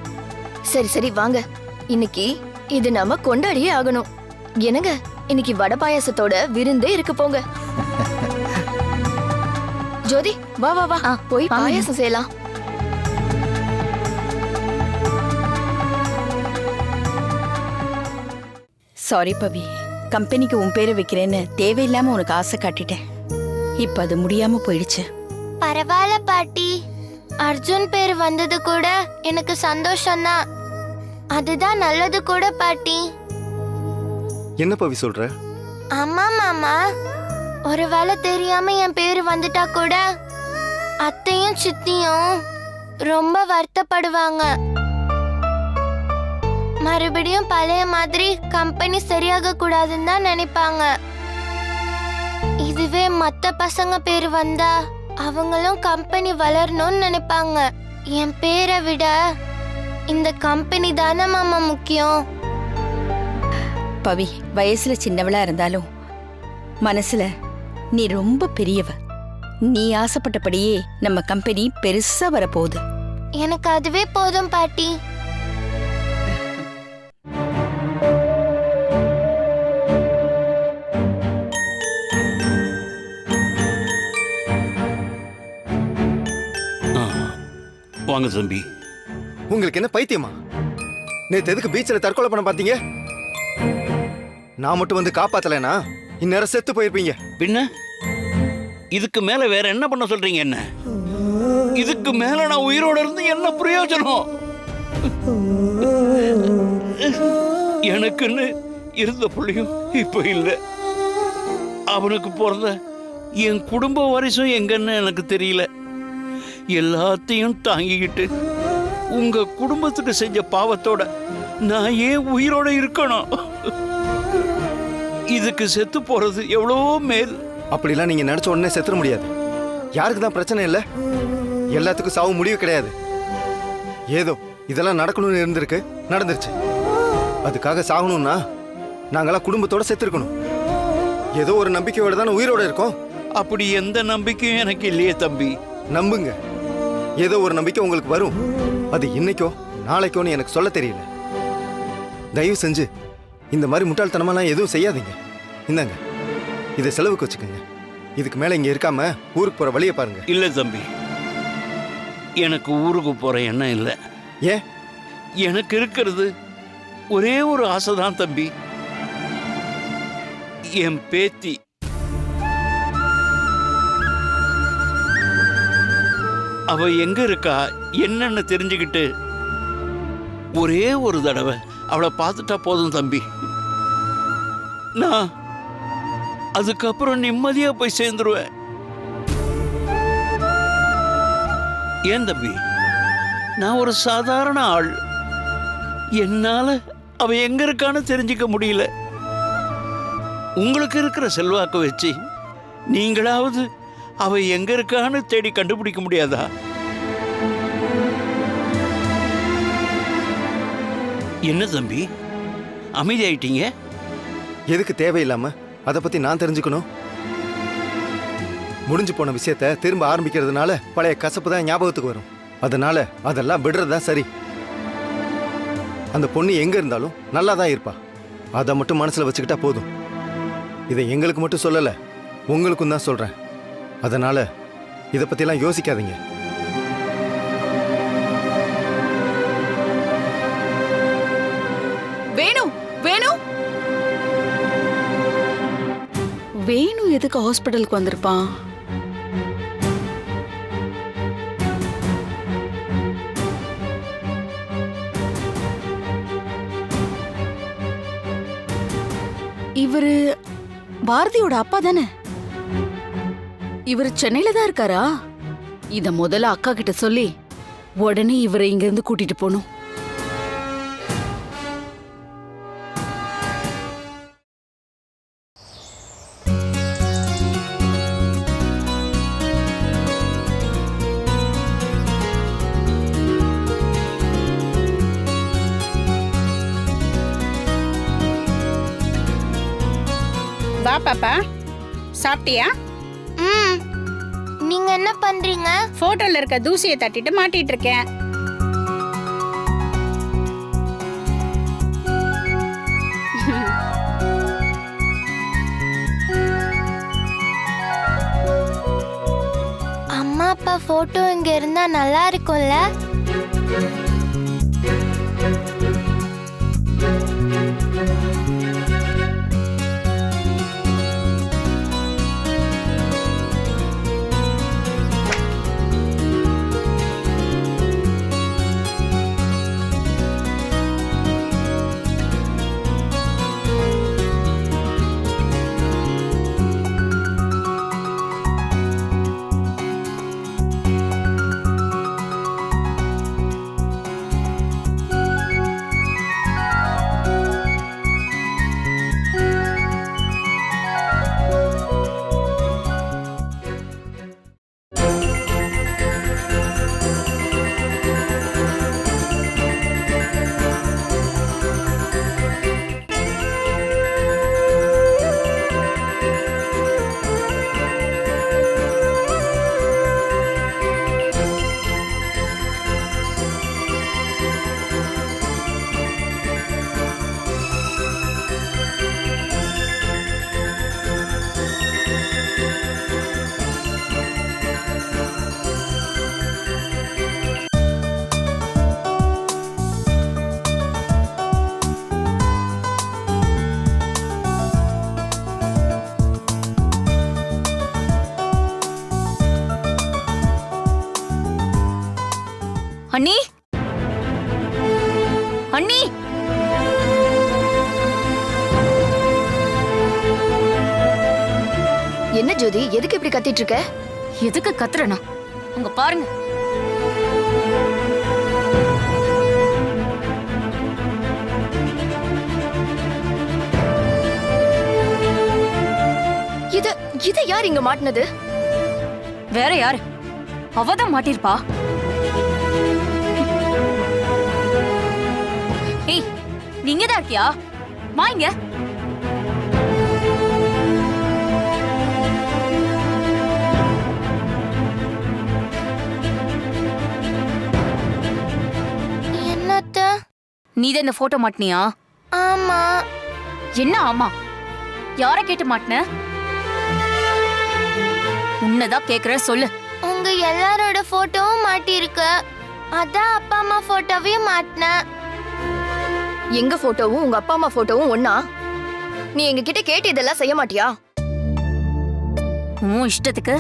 Speaker 9: சரி சரி வாங்க, இன்னைக்கு இது நாம கொண்டாடியே ஆகணும். என்னங்க, இன்னைக்கு வடை பாயாசத்தோட விருந்தே இருக்கு போங்க. ஜோதி, வா வா வா, போய் பாயாசம் செய்யலாம்.
Speaker 7: சாரி பவி, கம்பெனிக்கு உன் பேரை வைக்கிறேன்னு தேவையில்லாம உனக்கு ஆசை காட்டிட்டேன். இப்ப அது முடியாம போயிடுச்சு.
Speaker 10: பரவாயில்ல பாட்டி, அர்ஜுன் பேர் வந்தது கூட எனக்கு சந்தோஷம்தான். அதுதான் நல்லது கூட பாட்டி.
Speaker 2: என்ன பவி சொல்ற?
Speaker 10: ஆமா மாமா, ஒருவேளை தெரியாம என் பேரு வந்துட்டா கூட அத்தையும் சித்தியும் ரொம்ப வருத்தப்படுவாங்க. மறுபடியும் பழைய மாதிரி கம்பெனி சரியாக கூடாதுன்னு தான் நினைப்பாங்க. இதுவே மத்த பசங்க பேர் வந்தா அவங்களும் கம்பெனி வளரணும்னு நினைப்பாங்க. என் பேரை விட இந்த கம்பெனி தானே மாமா முக்கியம்.
Speaker 7: பவி, வயசுல சின்னவளா இருந்தாலும் மனசுல நீ ரொம்ப பெரியவ. நீ ஆசைப்பட்டபடியே நம்ம கம்பெனி பெருசா வரப்போகுது.
Speaker 10: எனக்கு அதுவே போதும் பாட்டி.
Speaker 12: வாங்க தம்பி.
Speaker 2: உங்களுக்கு என்ன பைத்தியமா? நேத்து எதுக்கு பீச்சில் தற்கொலை பண்ண பார்த்தீங்க? நான் மட்டும் வந்து காப்பாத்தலைனா இந்நேரம் செத்து போயிருப்பீங்க.
Speaker 12: பின்ன இதுக்கு மேல வேற என்ன பண்ண சொல்றீங்க? என்ன இதுக்கு மேல நான் உயிரோட இருந்து என்ன பிரயோஜனம்? எனக்குன்னு இருந்த புள்ளையும் இப்ப இல்ல. அவனுக்கு பிறந்த என் குடும்ப வாரிசும் எங்கன்னு எனக்கு தெரியல. எல்லாத்தையும் தாங்கிக்கிட்டு உங்க குடும்பத்துக்கு செஞ்ச பாவத்தோட நான் ஏன் உயிரோட இருக்கணும்? இதுக்கு செத்து போறது எவ்வளவோ மேல்.
Speaker 2: அப்படிலாம் நீங்க நினைச்ச உடனே செத்துற முடியாது. யாருக்கு தான் பிரச்சனை இல்லை, எல்லாத்துக்கும் சாவு முடிவு கிடையாது. ஏதோ இதெல்லாம் நடக்கணும்னு இருந்திருக்கு, நடந்துருச்சு. அதுக்காக சாகணும்னா நாங்களாம் குடும்பத்தோட செத்துருக்கணும். ஏதோ ஒரு நம்பிக்கையோட தானே உயிரோட இருக்கோம்.
Speaker 12: அப்படி எந்த நம்பிக்கையும் எனக்கு இல்லையே தம்பி.
Speaker 2: நம்புங்க, ஏதோ ஒரு நம்பிக்கை உங்களுக்கு வரும். அது இன்னைக்கோ நாளைக்கோன்னு எனக்கு சொல்ல தெரியல. தயவு செஞ்சு இந்த மாதிரி முட்டாள்தனமெல்லாம் எதுவும் செய்யாதீங்க. இந்தாங்க, இதை செலவுக்கு வச்சுக்கோங்க. இதுக்கு மேல இங்க இருக்காம ஊருக்கு போற வழியை பாருங்க.
Speaker 12: இல்ல தம்பி, எனக்கு ஊருக்கு போற எண்ணம் இல்லை.
Speaker 2: ஏன்?
Speaker 12: எனக்கு இருக்கிறது ஒரே ஒரு ஆசைதான் தம்பி. என் பேத்தி அவ எங்க இருக்கா என்னன்னு தெரிஞ்சுக்கிட்டு ஒரே ஒரு தடவை அவளை பார்த்துட்டா போதும் தம்பி. நான் அதுக்கப்புறம் நிம்மதியா போய் சேர்ந்துருவேன். ஏன் தம்பி, நான் ஒரு சாதாரண ஆள். என்னால அவ எங்க இருக்கான்னு தெரிஞ்சுக்க முடியல. உங்களுக்கு இருக்கிற செல்வாக்கு வச்சு நீங்களாவது அவ எங்க இருக்கான்னு தேடி கண்டுபிடிக்க முடியாதா? என்ன தம்பி அமைதியாயிட்டீங்க?
Speaker 2: எதுக்கு தேவையில்லாம அதை பத்தி நான் தெரிஞ்சுக்கணும்? முடிஞ்சு போன விஷயத்த திரும்ப ஆரம்பிக்கிறதுனால பழைய கசப்பு தான் ஞாபகத்துக்கு வரும். அதனால அதெல்லாம் விடுறதுதான் சரி. அந்த பொண்ணு எங்க இருந்தாலும் நல்லா தான் இருப்பா. அதை மட்டும் மனசுல வச்சுக்கிட்டா போதும். இதை எங்களுக்கு மட்டும் சொல்லல, உங்களுக்கும் தான் சொல்றேன். அதனால இதை பத்திலாம் யோசிக்காதீங்க.
Speaker 7: வேணு வேணு வேணு எதுக்கு ஹாஸ்பிட்டலுக்கு வந்திருப்பான்? இவரு பாரதியோட அப்பா தானே? இவர் சென்னையில தான் இருக்காரா? இத முதல்ல அக்கா கிட்ட சொல்லி உடனே இவரை இங்க இருந்து கூட்டிட்டு போகணும்.
Speaker 13: வா பாப்பா, சாப்பிட்டியா?
Speaker 10: நீங்க என்ன பண்றீங்க?
Speaker 13: போட்டோல இருக்க தூசியை தட்டிட்டு மாட்டிட்டு இருக்கேன்.
Speaker 10: அம்மா அப்பா போட்டோ இங்க இருந்தா நல்லா இருக்கும்ல?
Speaker 8: அண்ணி, அண்ணி,
Speaker 9: என்ன ஜோதி, எதுக்கு இப்படி கத்திட்டு இருக்க?
Speaker 8: எதுக்கு கத்துறனா? அங்க பாருங்க,
Speaker 9: யார் இங்க மாட்டினது?
Speaker 8: வேற யாரு? அவதான் மாட்டிருப்பா. ஏய், நீங்க தான் இருக்கியா? வாங்க.
Speaker 10: என்னத்த?
Speaker 8: நீதான் இந்த போட்டோ மாட்டினியா?
Speaker 10: ஆமா.
Speaker 8: என்ன ஆமா? யார கேட்டு மாட்டின? உன்னதான் கேக்குற, சொல்லு.
Speaker 10: உங்க எல்லாரோட போட்டோவும் மாட்டிருக்கு. அதான் அப்பா அம்மா போட்டோவையும் மாட்டினேன்.
Speaker 9: எங்க போட்டோவும் உங்க அப்பா அம்மா போட்டோவும் ஒண்ணா? நீ எங்க கிட்ட கேட்டு இதெல்லாம் செய்ய மாட்டியா?
Speaker 8: உன் இஷ்டத்துக்கு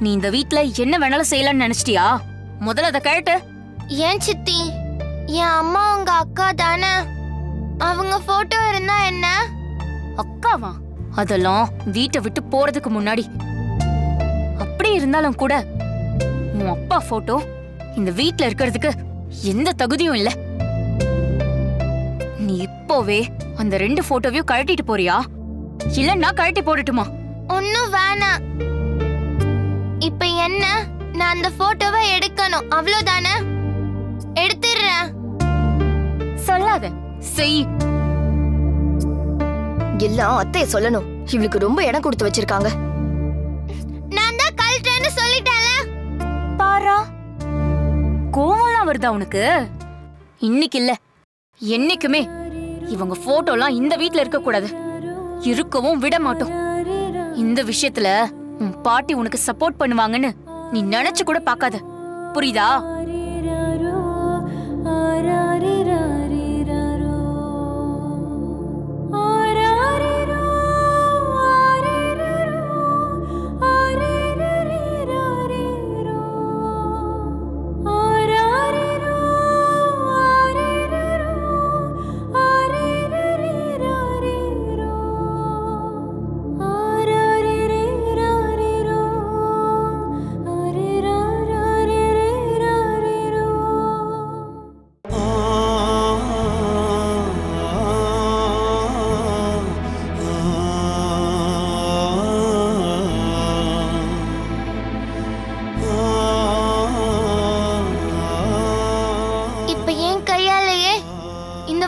Speaker 8: நீ இந்த வீட்ல என்ன வேணாலும் செய்யலாம்னு நினைச்சிட்டியா? முதல்ல அதை கேட்டு.
Speaker 10: ஏன் சித்தி? என் அம்மா உங்க அக்கா தானே. அவங்க போட்டோ இருந்தா என்ன?
Speaker 8: அக்காவா? அதெல்லாம் வீட்டை விட்டு போறதுக்கு முன்னாடி. அப்படி இருந்தாலும் கூட உன் அப்பா போட்டோ இந்த வீட்ல இருக்கிறதுக்கு எந்த தகுதியும் இல்ல. நீ இப்போவே அந்த 2 போட்டோவையும் கழட்டிட்டு போறியா? இல்ல நான் கழட்டி போடட்டுமா?
Speaker 10: ஒன்னும் வேணாம். இப்ப என்ன? நான் அந்த போட்டோவை எடுக்கணும், அவ்வளவுதானே? எடுத்துடுறேன்.
Speaker 8: சொல்லாத, செய்.
Speaker 9: எல்லாம் அத்தைய சொல்லணும். இவளுக்கு ரொம்ப இடம் கொடுத்து வச்சிருக்காங்க.
Speaker 10: நான் தான் கழட்டேன்னு சொல்லிட்டேன்ல.
Speaker 8: பாரா, கோவம்லாம் வருதா உனக்கு? இன்னைக்கு இல்ல, என்னைக்குமே இவங்க போட்டோலாம் இந்த வீட்ல இருக்க கூடாது. இருக்கவும் விட மாட்டோம். இந்த விஷயத்துல உன் பாட்டி உனக்கு சப்போர்ட் பண்ணுவாங்கன்னு நீ நினைச்சு கூட பார்க்காத. புரியுதா?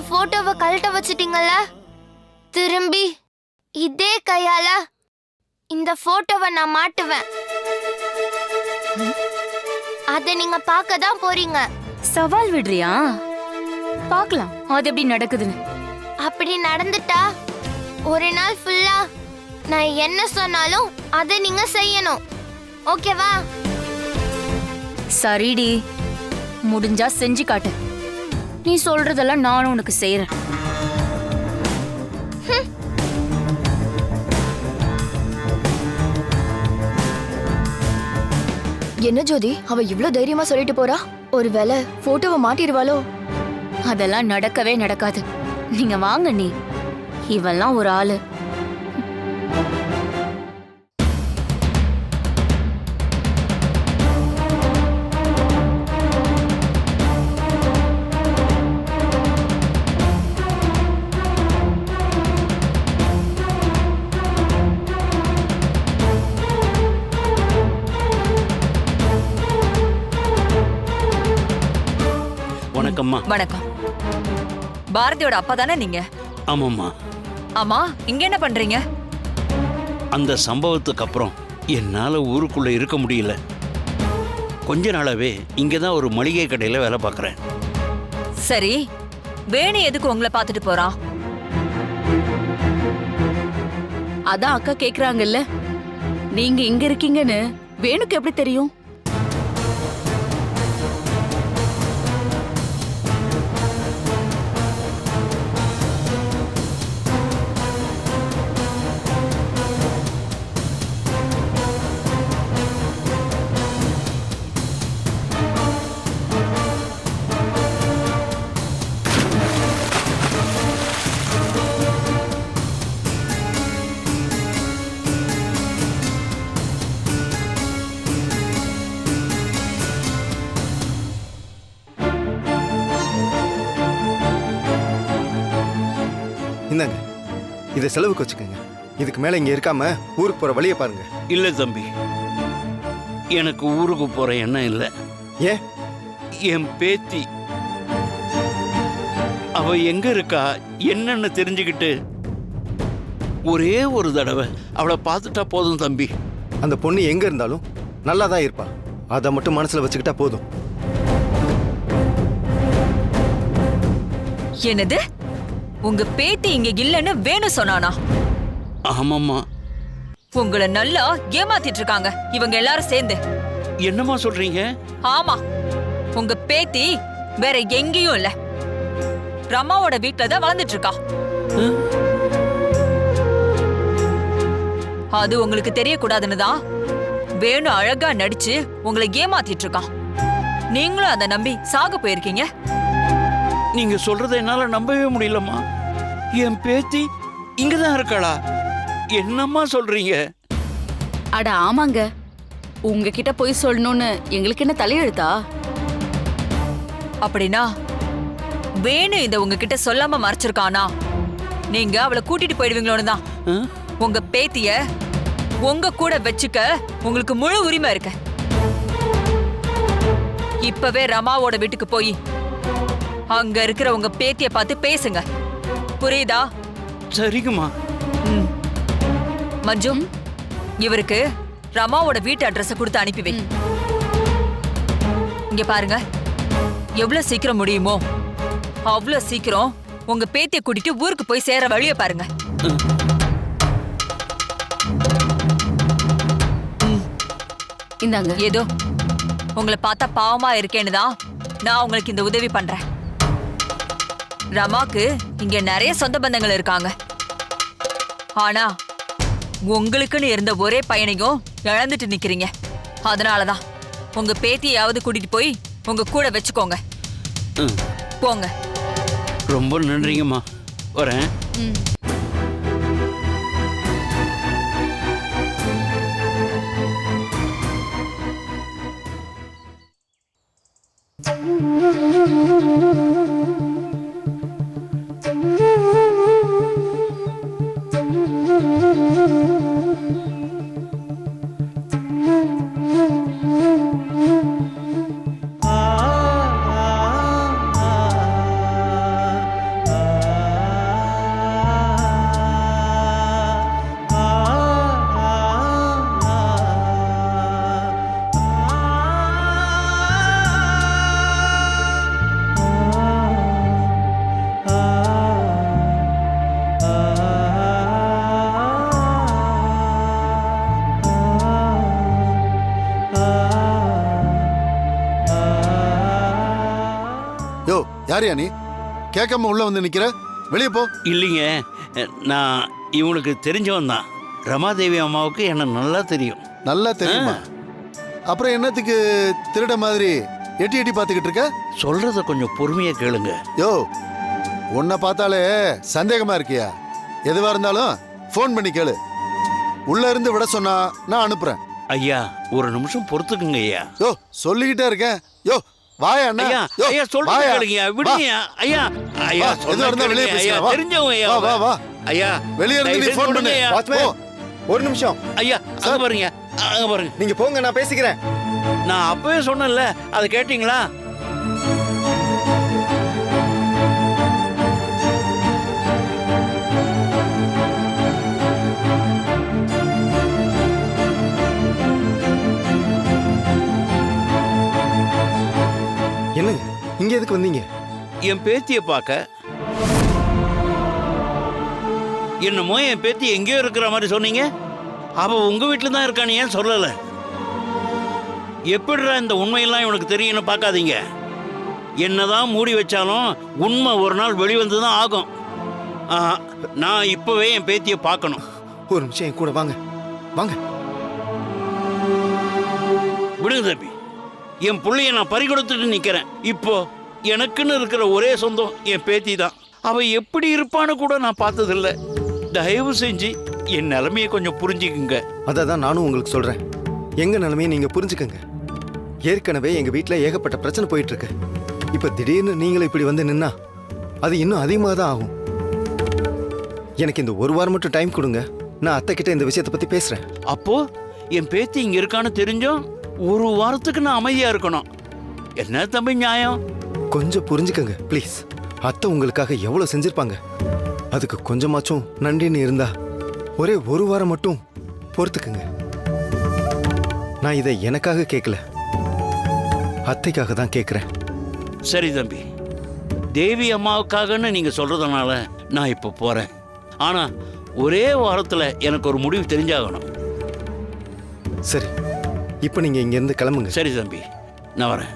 Speaker 10: போட்டோவை கழட்ட வச்சிட்டீங்கல்ல, திரும்பி இதே கையால இந்த போட்டோவை நான் மாட்டுவேன். அத நீங்க பார்க்க தான் போறீங்க.
Speaker 8: சவால் விடுறியா? பார்க்கலாம் அது எப்படி நடக்குதுன்னு.
Speaker 10: அப்படி நடந்துட்டா ஒரு நாள் ஃபுல்லா நான் என்ன சொன்னாலும் அதை நீங்க செய்யணும். ஓகேவா?
Speaker 8: சரிடி, முடிஞ்சா செஞ்சு காட்டு. நீ சொல்றதெல்லாம் நானும் உனக்கு செய்யறேன்.
Speaker 9: என்ன ஜோதி, அவ இவ்ளோ தைரியமா சொல்லிட்டு போறா? ஒருவேளை போட்டோவை மாட்டிடுவாளோ?
Speaker 8: அதெல்லாம் நடக்கவே நடக்காது. நீங்க வாங்க. நீ இவெல்லாம் ஒரு ஆளு.
Speaker 12: வணக்கம்மா.
Speaker 1: வணக்கம். பாரதியோட அப்பா தானே நீங்க?
Speaker 12: ஆமாம்மா.
Speaker 1: ஆமா, இங்க என்ன பண்றீங்க?
Speaker 12: அந்த சம்பவத்துக்கு அப்புறம் என்னால ஊருக்குள்ள இருக்க முடியல. கொஞ்ச நாளாவே இங்கதான் ஒரு மளிகை கடையில வேலை பார்க்கறேன்.
Speaker 1: சரி, வேணு எதுக்கு உங்களை பார்த்துட்டு போறான்?
Speaker 14: அதான் அக்கா கேக்குறாங்கல்ல, நீங்க இங்க இருக்கீங்கன்னு வேணுக்கு எப்படி தெரியும்?
Speaker 2: இந்தாங்க, இதை செலவுக்கு வச்சுக்கோங்க. இதுக்கு மேல இங்க இருக்காம ஊருக்கு போற வழியை பாருங்க.
Speaker 12: இல்லை தம்பி, எனக்கு ஊருக்கு போற எண்ணம் இல்லை.
Speaker 2: ஏன்?
Speaker 12: என் பேத்தி அவ எங்க இருக்கா என்னன்னு தெரிஞ்சுக்கிட்டு ஒரே ஒரு தடவை அவளை பார்த்துட்டா போதும் தம்பி.
Speaker 2: அந்த பொண்ணு எங்க இருந்தாலும் நல்லா தான் இருப்பா. அதை மட்டும் மனசுல வச்சுக்கிட்டா போதும்.
Speaker 1: என்னது? உங்க பேத்தி இங்க இல்லைன்னு வேணு சொன்னானா?
Speaker 12: ஆமாம்மா.
Speaker 1: உங்களை நல்லா ஏமாத்திட்டு இருக்காங்க இவங்க எல்லாரும் சேர்ந்து.
Speaker 12: என்னம்மா சொல்றீங்க?
Speaker 1: ஆமா, உங்க பேத்தி வேற எங்கேயும் இல்ல, ரமாவோட வீட்டுல தான் வளர்ந்துட்டு இருக்கா. அது உங்களுக்கு தெரியக்கூடாதுன்னு தான் வேணு அழகா நடிச்சு உங்களை ஏமாத்திட்டு இருக்கான். நீங்களும் அதை நம்பி சாக போயிருக்கீங்க.
Speaker 12: நீங்க சொல்றதை என்னால நம்பவே முடியலம்மா. என் பேத்தி இங்கதான் இருக்காளா? என்னம்மா சொல்றீங்க?
Speaker 14: அட ஆமாங்க, உங்ககிட்ட போய் சொல்லணும்னு எங்களுக்கு என்ன தலையெழுத்தா?
Speaker 1: அப்படின்னா வேணு இத உங்ககிட்ட சொல்லாம மறைச்சிருக்கானா? நீங்க அவளை கூட்டிட்டு போயிடுவீங்களோன்னு தான். உங்க பேத்திய உங்க கூட வச்சுக்க உங்களுக்கு முழு உரிமை இருக்கு. இப்பவே ரமாவோட வீட்டுக்கு போய் அங்க இருக்கிற உங்க பேத்திய பார்த்து பேசுங்க, புரியுதா?
Speaker 12: சரிங்கம்மா.
Speaker 1: மஞ்சு, இவருக்கு ரமாவோட வீட்டு அட்ரஸ் கொடுத்து அனுப்பி வை. இங்க பாருங்க, எவ்வளவு சீக்கிரம் முடியுமோ அவ்வளவு சீக்கிரம் உங்க பேத்திய கூட்டிட்டு ஊருக்கு போய் சேர வழிய பாருங்க.
Speaker 14: இந்தாங்க.
Speaker 1: ஏதோ உங்களை பார்த்தா பாவமா இருக்கேன்னு தான் நான் உங்களுக்கு இந்த உதவி பண்றேன். ரமாக்கு இங்க நிறைய சொந்த பந்தங்கள் இருக்காங்க. ஆனா உங்களுக்குன்னு இருந்த ஒரே பையனையும் இழந்துட்டு நிக்கிறீங்க. அதனாலதான் உங்க பேத்தியாவது கூட்டிட்டு போய் உங்க கூட வச்சுக்கோங்க. போங்க.
Speaker 12: ரொம்ப நன்றிங்கம்மா, வரேன்.
Speaker 15: யாரியா நீ? கேட்காம உள்ள வந்து நிக்கிற, வெளியே போ.
Speaker 12: இல்லைங்க, நான் இவனுக்கு தெரிஞ்சவன் தான். ரமாதேவி அம்மாவுக்கு என்ன நல்லா தெரியும்.
Speaker 15: நல்லா தெரியுமா? அப்புறம் என்னத்துக்கு திருட மாதிரி எட்டி எட்டி பார்த்துக்கிட்டு இருக்க?
Speaker 12: சொல்றத கொஞ்சம் பொறுமையா கேளுங்க.
Speaker 15: யோ, உன்னை பார்த்தாலே சந்தேகமா இருக்கியா? எதுவா இருந்தாலும் ஃபோன் பண்ணி கேளு. உள்ள இருந்து விட சொன்னா நான் அனுப்புறேன்.
Speaker 12: ஐயா, ஒரு நிமிஷம் பொறுத்துக்குங்க ஐயா.
Speaker 15: யோ, சொல்லிக்கிட்டே இருக்கேன். யோ, வாயா அண்ணா.
Speaker 12: ஐயா சொல்லுங்க கேளுங்க. விடுங்க ஐயா. ஐயா
Speaker 15: எதுவா இருந்தா வெளியே பேசலாம்.
Speaker 12: தெரிஞ்சவங்க ஐயா.
Speaker 15: வா வா.
Speaker 12: ஐயா
Speaker 15: வெளியே இருந்து நீ ஃபோன் பண்ணு.
Speaker 2: ஒரு நிமிஷம்
Speaker 12: ஐயா. அங்க பாருங்க, அங்க பாருங்க.
Speaker 2: நீங்க போங்க, நான் பேசிக்கிறேன்.
Speaker 12: நான் அப்பவே சொன்னேன்ல, அதை கேட்டீங்களா?
Speaker 2: என்னங்க இங்க எதுக்கு வந்தீங்க?
Speaker 12: என் பேத்திய பார்க்க. என்னமோ என் பேத்தி எங்கேயோ இருக்கிற மாதிரி சொன்னீங்க. அவ உங்க வீட்டுல தான் இருக்கான்னு ஏன் சொல்லல? எப்படிடா இந்த உண்மையெல்லாம் இவனுக்கு தெரியும்னு பார்க்காதீங்க. என்னதான் மூடி வச்சாலும் உண்மை ஒரு நாள் வெளிவந்து தான் ஆகும். நான் இப்பவே என் பேத்திய பார்க்கணும்.
Speaker 2: ஒரு நிமிஷம் என் கூட வாங்க. வாங்க.
Speaker 12: விடுங்க தம்பி, என் பிள்ளைய நான் பறி கொடுத்துட்டு நிக்கிறேன். இப்போ எனக்குன்னு இருக்கிற ஒரே சொந்தம் என் பேத்தி தான். அவ எப்படி இருப்பான்னு கூட நான் பார்த்ததில்ல. தயவு செஞ்சு என் நிலைமையை கொஞ்சம் புரிஞ்சுக்குங்க.
Speaker 2: அதான் நானும் உங்களுக்கு சொல்றேன். எங்க நிலைமையை நீங்க புரிஞ்சுக்கங்க. ஏற்கனவே எங்க வீட்டுல ஏகப்பட்ட பிரச்சனை போயிட்டு இருக்கு. இப்ப திடீர்னு நீங்களும் இப்படி வந்து நின்னா அது இன்னும் அதிகமாக தான் ஆகும். எனக்கு இந்த ஒரு வாரம் மட்டும் டைம் கொடுங்க. நான் அத்தை கிட்ட இந்த விஷயத்தை பத்தி பேசுறேன்.
Speaker 12: அப்போ என் பேத்தி இங்க இருக்கான்னு தெரிஞ்சும் ஒரு வாரத்துக்கு நான் அமைதியா இருக்கணும். என்ன தம்பி நியாயம்?
Speaker 2: கொஞ்சம் புரிஞ்சுக்கங்க ப்ளீஸ். அத்தை உங்களுக்காக எவ்வளவு செஞ்சிருப்பாங்க. அதுக்கு கொஞ்சமாச்சும் நன்றின்னு இருந்தா ஒரே ஒரு வாரம் மட்டும் பொறுத்துக்குங்க. நான் இதை எனக்காக கேட்கல, அத்தைக்காக தான் கேட்கிறேன்.
Speaker 12: சரி தம்பி, தேவி அம்மாவுக்காகன்னு நீங்க சொல்றதுனால நான் இப்போ போறேன். ஆனா ஒரே வாரத்துல எனக்கு ஒரு முடிவு தெரிஞ்சாகணும்.
Speaker 2: சரி, இப்போ நீங்க இங்க இருந்து கிளம்புங்க.
Speaker 12: சரி தம்பி, நான் வரேன்.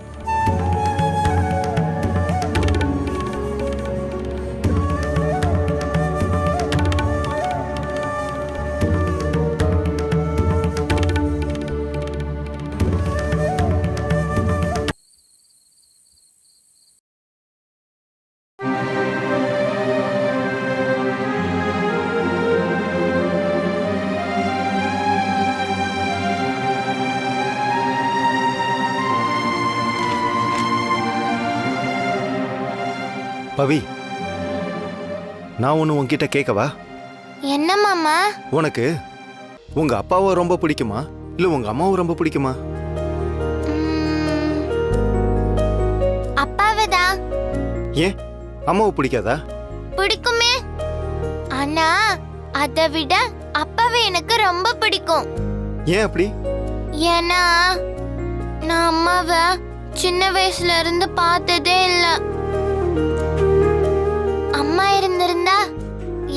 Speaker 2: பவி, நான் ஒன்று உன்கிட்ட கேட்கவா?
Speaker 10: என்ன மாமா?
Speaker 2: உனக்கு உங்க அப்பாவை ரொம்ப பிடிக்குமா இல்ல உங்க அம்மாவை ரொம்ப பிடிக்குமா?
Speaker 10: அப்பாவைதான்.
Speaker 2: ஏன் அம்மாவை பிடிக்காதா?
Speaker 10: பிடிக்குமே, ஆனா அதை விட அப்பாவை எனக்கு ரொம்ப பிடிக்கும்.
Speaker 2: ஏன் அப்படி?
Speaker 10: ஏன்னா நான் அம்மாவை சின்ன வயசுல இருந்து பார்த்ததே இல்லை. அம்மா இருந்திருந்தா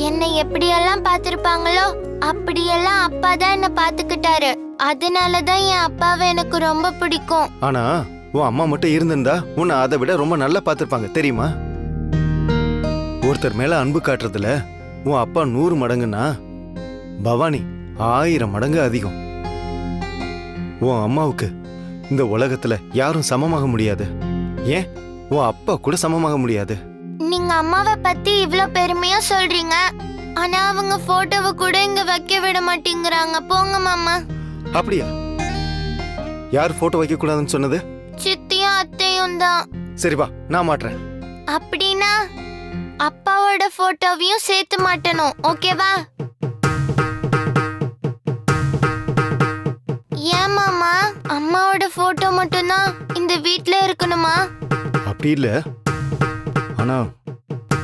Speaker 10: என்னை எப்படியெல்லாம் பார்த்திருப்பாங்களோ அப்படியெல்லாம் அப்பா தான் என்ன பார்த்துக்கிட்டாரு. அதனாலதான் என் அப்பாவை எனக்கு ரொம்ப பிடிக்கும்.
Speaker 2: ஆனா உன் அம்மா மட்டும் இருந்திருந்தா உன்னை அதை விட ரொம்ப நல்லா பார்த்திருப்பாங்க தெரியுமா? ஒருத்தர் மேல அன்பு காட்டுறதுல உன் அப்பா 100 மடங்குன்னா பவானி 1000 மடங்கு அதிகம். உன் அம்மாவுக்கு இந்த உலகத்துல யாரும் சமமாக முடியாது. ஏன் உன் அப்பா கூட சமமாக முடியாது.
Speaker 10: நீங்க அம்மாவை பத்தி இவ்ளோ பெருமையா சொல்றீங்க, ஆனா அவங்க போட்டோவை கூட இங்க வைக்க விட மாட்டேங்கிறாங்க. போங்க மாமா.
Speaker 2: அப்படியா? யார் போட்டோ வைக்க கூடாதுன்னு சொன்னது?
Speaker 10: சித்தியும் அத்தையும் தான்.
Speaker 2: சரி வா, நான் மாட்டுறேன்.
Speaker 10: அப்படின்னா அப்பாவோட போட்டோவையும் சேர்த்து மாட்டணும், ஓகேவா? ஏன் மாமா, அம்மாவோட போட்டோ மட்டும்தான் இந்த வீட்ல இருக்கணுமா?
Speaker 2: அப்படி இல்ல, ஆனா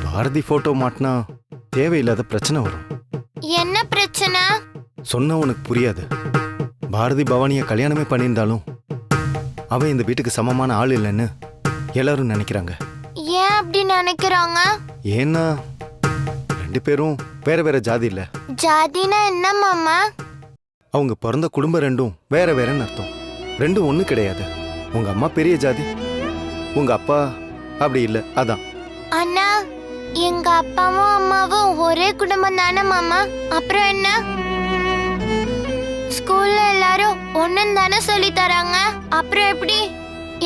Speaker 2: பாரதி போட்டோ மாட்டினா தேவையில்லாத பிரச்சனை வரும்.
Speaker 10: என்ன பிரச்சனை?
Speaker 2: சொன்னா உனக்கு புரியாது. பாரதி பவானிய கல்யாணமே பண்ணியிருந்தாலும் அவன் இந்த வீட்டுக்கு சமமான ஆள் இல்லைன்னு எல்லாரும் நினைக்கிறாங்க.
Speaker 10: ஏன் அப்படி நினைக்கிறாங்க?
Speaker 2: ஏன்னா 2 பேரும் வேற வேற ஜாதி இல்ல.
Speaker 10: ஜாதினா என்ன மாமா?
Speaker 2: அவங்க பிறந்த குடும்பம் 2ம் வேற வேறன்னு அர்த்தம். 2ம் ஒண்ணு கிடையாது. உங்க அம்மா பெரிய ஜாதி, உங்க அப்பா அப்படி இல்ல, அதான்.
Speaker 10: அண்ணா, எங்க அப்பாவும் அம்மாவும் ஒரே குடும்பம் தானே மாமா? அப்புறம் என்ன? ஸ்கூல்ல எல்லாரும் ஒண்ணுன்னு தானே சொல்லி தராங்க. அப்புறம் எப்படி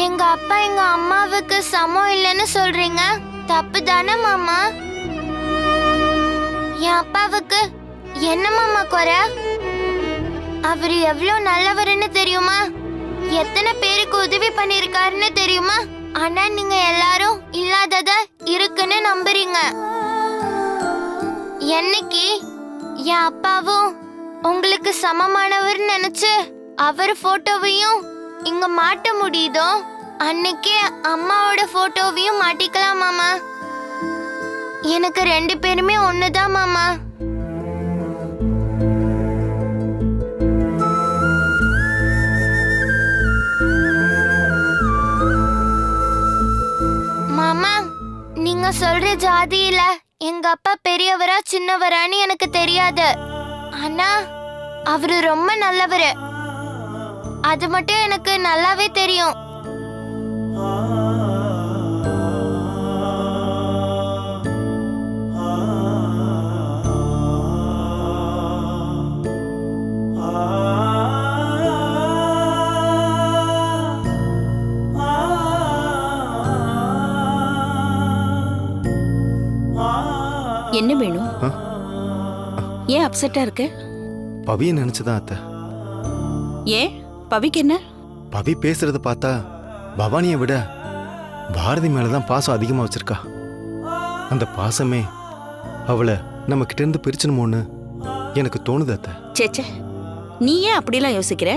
Speaker 10: எங்க அப்பா எங்க அம்மாவுக்கு சமம் இல்லைன்னு சொல்றீங்க? தப்பு தானே மாமா? என் அப்பாவுக்கு என்ன மாமா குறை? அவரு எவ்வளவு நல்லவருன்னு தெரியுமா? எத்தனை பேருக்கு உதவி பண்ணிருக்காருன்னு தெரியுமா? ஆனா நீங்க எல்லாரும் இல்லாதத இருக்குன்னு நம்புறீங்க. என்னைக்கு என் அப்பாவும் உங்களுக்கு சமமானவர் நினைச்சு அவர் போட்டோவையும் இங்க மாட்ட முடியுதோ அன்னைக்கே அம்மாவோட போட்டோவையும் மாட்டிக்கலாம் மாமா. எனக்கு 2 பேருமே ஒண்ணுதான் மாமா. மாமா, நீங்க சொல்ற ஜாதியில எங்க அப்பா பெரியவரா சின்னவரான்னு எனக்கு தெரியாது. ஆனா அவரு ரொம்ப நல்லவரு, அது மட்டும் எனக்கு நல்லாவே தெரியும்.
Speaker 7: என்ன வேணும்? ஏன் அப்செட்டா இருக்க?
Speaker 2: பவியை நினைச்சுதான் அத்தை.
Speaker 7: ஏன் பவிக்கு என்ன?
Speaker 2: பவி பேசுறத பார்த்தா பவானியை விட பாரதி மேலதான் பாசம் அதிகமா வச்சிருக்கா. அந்த பாசமே அவளை நம்ம கிட்ட இருந்து பிரிச்சணுமோன்னு எனக்கு தோணுது அத்தை.
Speaker 7: சேச்சே, நீ ஏன் அப்படிலாம் யோசிக்கிற?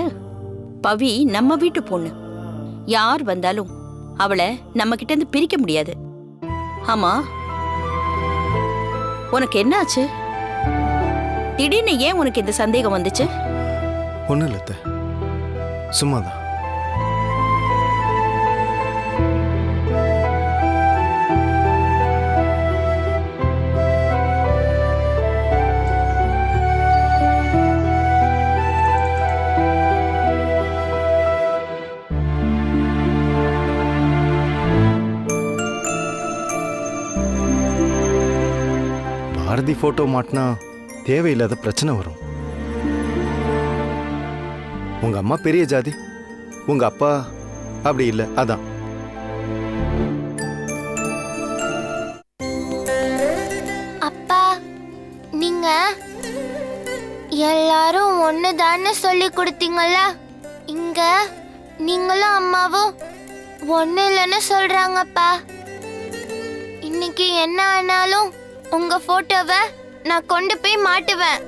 Speaker 7: பவி நம்ம வீட்டு பொண்ணு. யார் வந்தாலும் அவளை நம்ம கிட்ட இருந்து பிரிக்க முடியாது. ஆமா, உனக்கு என்ன ஆச்சு? திடீர்னு ஏன் உனக்கு இந்த சந்தேகம் வந்துச்சு?
Speaker 2: ஒன்றும் இல்லை அத்தை, சும்மாதான். பாரதி போட்டோ மாட்டினா தேவையில்லாத பிரச்சனை வரும். உங்க அம்மா பெரிய ஜாதி, உங்க அப்பா அப்படி இல்லை, அதான்.
Speaker 10: அப்பா, நீங்க எல்லாரும் ஒண்ணுதான்னு சொல்லி கொடுத்தீங்கல்ல, இங்க நீங்களும் அம்மாவும் ஒண்ணு இல்லைன்னு சொல்றாங்கப்பா. இன்னைக்கு என்ன ஆனாலும் உங்க போட்டோவை நான் கொண்டு போய் மாட்டுவேன்.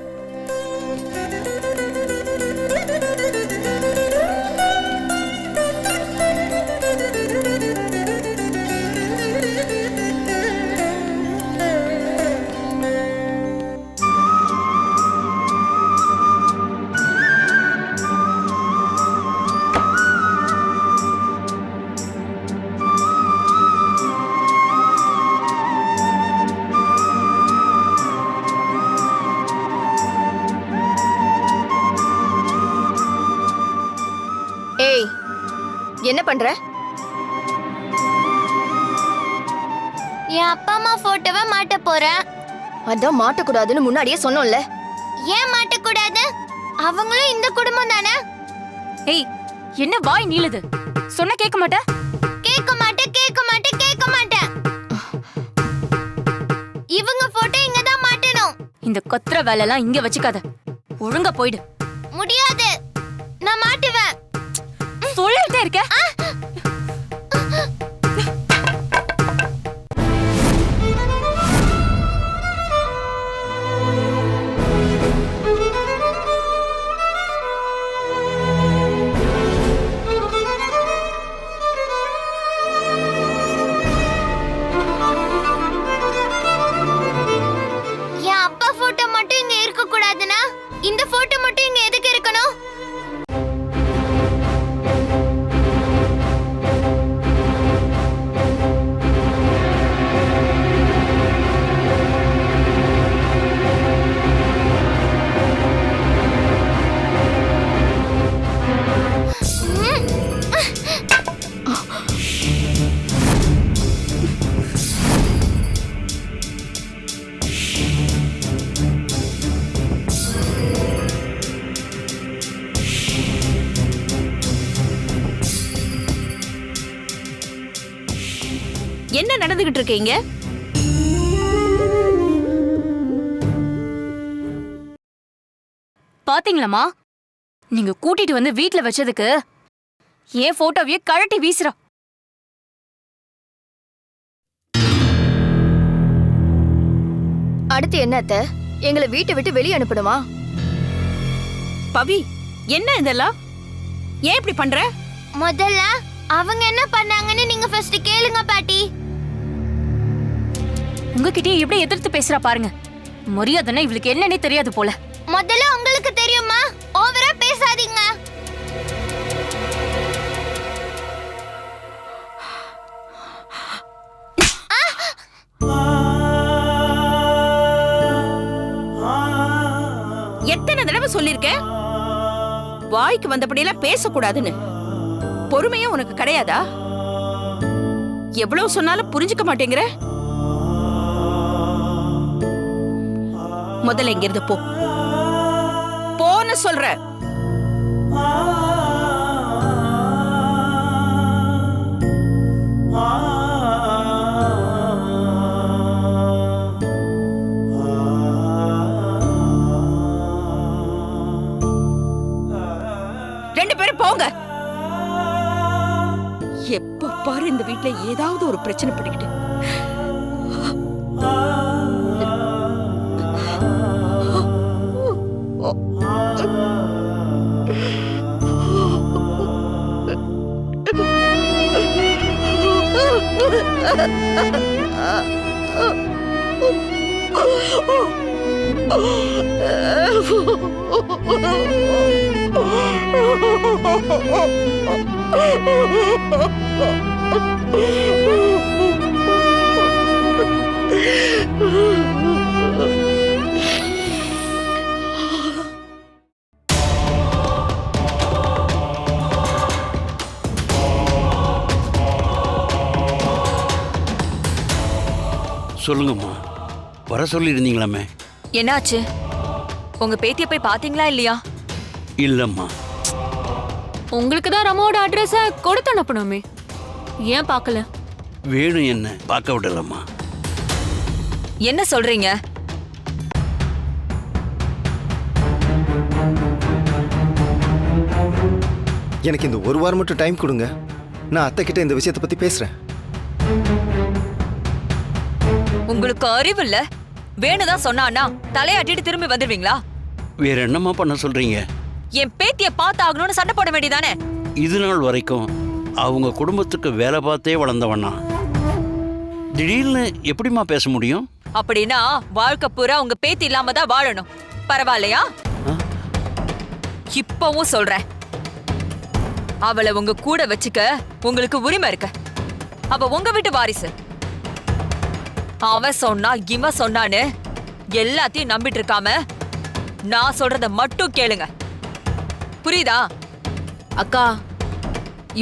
Speaker 9: ஏய், என்ன பண்ற?
Speaker 10: என் அப்பா அம்மா போட்டோவை மாட்ட போறேன்.
Speaker 9: அதான் மாட்டக்கூடாதுன்னு முன்னாடியே சொன்னோம்ல.
Speaker 10: ஏன் மாட்டக்கூடாது? அவங்களும் இந்த குடும்பம் தானே.
Speaker 8: ஏய், என்ன வாய் நீளுது? சொன்ன கேட்க மாட்ட?
Speaker 10: கேட்க மாட்டேன், கேட்க மாட்டேன், கேட்க மாட்டேன். இவங்க போட்டோ இங்க தான் மாட்டணும்.
Speaker 8: இந்த கொத்துற வேலைலாம் இங்க வச்சுக்காத, ஒழுங்கா போயிடு.
Speaker 10: முடியாது, நான் மாட்டுவேன்.
Speaker 8: சொல்லிட்டே இருக்க.
Speaker 10: என் அப்பா போட்டோ மட்டும் இங்க இருக்க கூடாதுன்னா இந்த போட்டோ மட்டும் இங்க எதுக்கு இருக்கணும்?
Speaker 7: என்ன நடந்துகிட்டு இருக்கீங்க?
Speaker 8: பாத்தீங்களாமா, நீங்க கூட்டிட்டு வந்து வீட்ல வச்சதுக்கு ஏன் போட்டோவையே கழட்டி வீசுறா.
Speaker 9: அடுத்து என்ன அத்தை? எங்களை வீட்டை விட்டு வெளியே அனுப்பணுமா?
Speaker 7: பவி, என்ன இதெல்லாம்? ஏன் இப்படி பண்ற?
Speaker 10: முதல்ல அவங்க என்ன பண்ணாங்கன்னு நீங்க ஃபர்ஸ்ட் கேளுங்க பாட்டி.
Speaker 8: உங்ககிட்டயே எப்படி எதிர்த்து பேசுறா பாருங்க. மரியாதைன்னா இவளுக்கு என்னன்னே தெரியாது போல.
Speaker 10: முதல்ல உங்களுக்கு தெரியுமா? ஓவரா பேசாதீங்க.
Speaker 7: எத்தனை தடவை சொல்லிருக்கேன் வாய்க்கு வந்தபடியெல்லாம் பேசக்கூடாதுன்னு? பொறுமையும் உனக்கு கிடையாதா? எவ்வளவு சொன்னாலும் புரிஞ்சுக்க மாட்டேங்கிற. முதல்ல இங்கிருந்து போ, போன்னு சொல்ற. ரெண்டு பேரும் போங்க. எப்ப பாரு இந்த வீட்ல ஏதாவது ஒரு பிரச்சனை பண்ணிக்கிட்டு.
Speaker 12: சொல்லுங்கம்மா, வர சொல்லியிருந்தீங்களாமே.
Speaker 1: என்னாச்சு? உங்க பேத்திய போய் பாத்தீங்களா இல்லையா?
Speaker 12: இல்லம்மா.
Speaker 8: உங்களுக்கு தான் ரமாவோட அட்ரஸ கொடுத்து அனுப்பணுமே, ஏன் பார்க்கல?
Speaker 12: வேணு என்ன பார்க்க விடலம்மா.
Speaker 1: என்ன சொல்றீங்க?
Speaker 2: எனக்கு இந்த ஒரு வாரம் மட்டும் டைம் கொடுங்க. நான் அத்தை கிட்ட இந்த விஷயத்தை பத்தி பேசுறேன்.
Speaker 1: உங்களுக்கு அறிவு இல்ல? வேணுதான் சொன்னானா தலையாட்டிட்டு திரும்பி வந்துருவீங்களா?
Speaker 12: வேற என்னம்மா பண்ண சொல்றீங்க?
Speaker 1: என் பேத்திய பார்த்தாகணும்னு சண்டை போட வேண்டியதானே?
Speaker 12: இது நாள் வரைக்கும் அவங்க குடும்பத்துக்கு வேலை பார்த்தே வளர்ந்தவனா, திடீர்னு எப்படிம்மா பேச முடியும்?
Speaker 1: அப்படின்னா வாழ்க்கை பூரா உங்க பேத்தி இல்லாம தான் வாழணும். பரவாயில்லையா? இப்பவும் சொல்றேன், அவளை உங்க கூட வச்சுக்க உங்களுக்கு உரிமை இருக்கு. அவ உங்க வீட்டு வாரிசு. அவன் சொன்னா இவன் சொன்னான்னு எல்லாத்தையும் நம்பிட்டு இருக்காம நான் சொல்றத மட்டும் கேளுங்க. புரியுதா?
Speaker 14: அக்கா,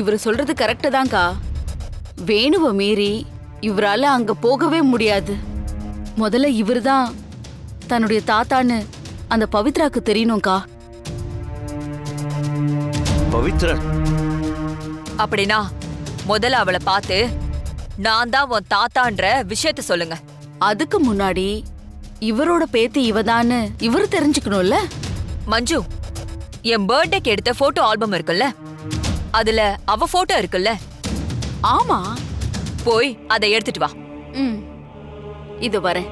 Speaker 14: இவர் சொல்றது கரெக்டு தான்க்கா. வேணுவ மீறி இவரால அங்க போகவே முடியாது. முதல்ல இவர்தான் தன்னுடைய தாத்தான்னு அந்த பவித்ராக்கு தெரியணும்க்கா.
Speaker 12: பவித்ரா?
Speaker 1: அப்படின்னா முதல்ல அவளை பார்த்து நான் தான் உன் தாத்தான்ற விஷயத்த சொல்லுங்க.
Speaker 14: அதுக்கு முன்னாடி இவரோட பேத்தி இவதான்னு இவர் தெரிஞ்சுக்கணும்ல.
Speaker 1: மஞ்சு, என் பர்த்டேக்கு எடுத்த போட்டோ ஆல்பம் இருக்குல்ல, அதுல அவ போட்டோ இருக்குல்ல?
Speaker 14: ஆமா.
Speaker 1: போய் அதை எடுத்துட்டு வா.
Speaker 14: இது வரேன்.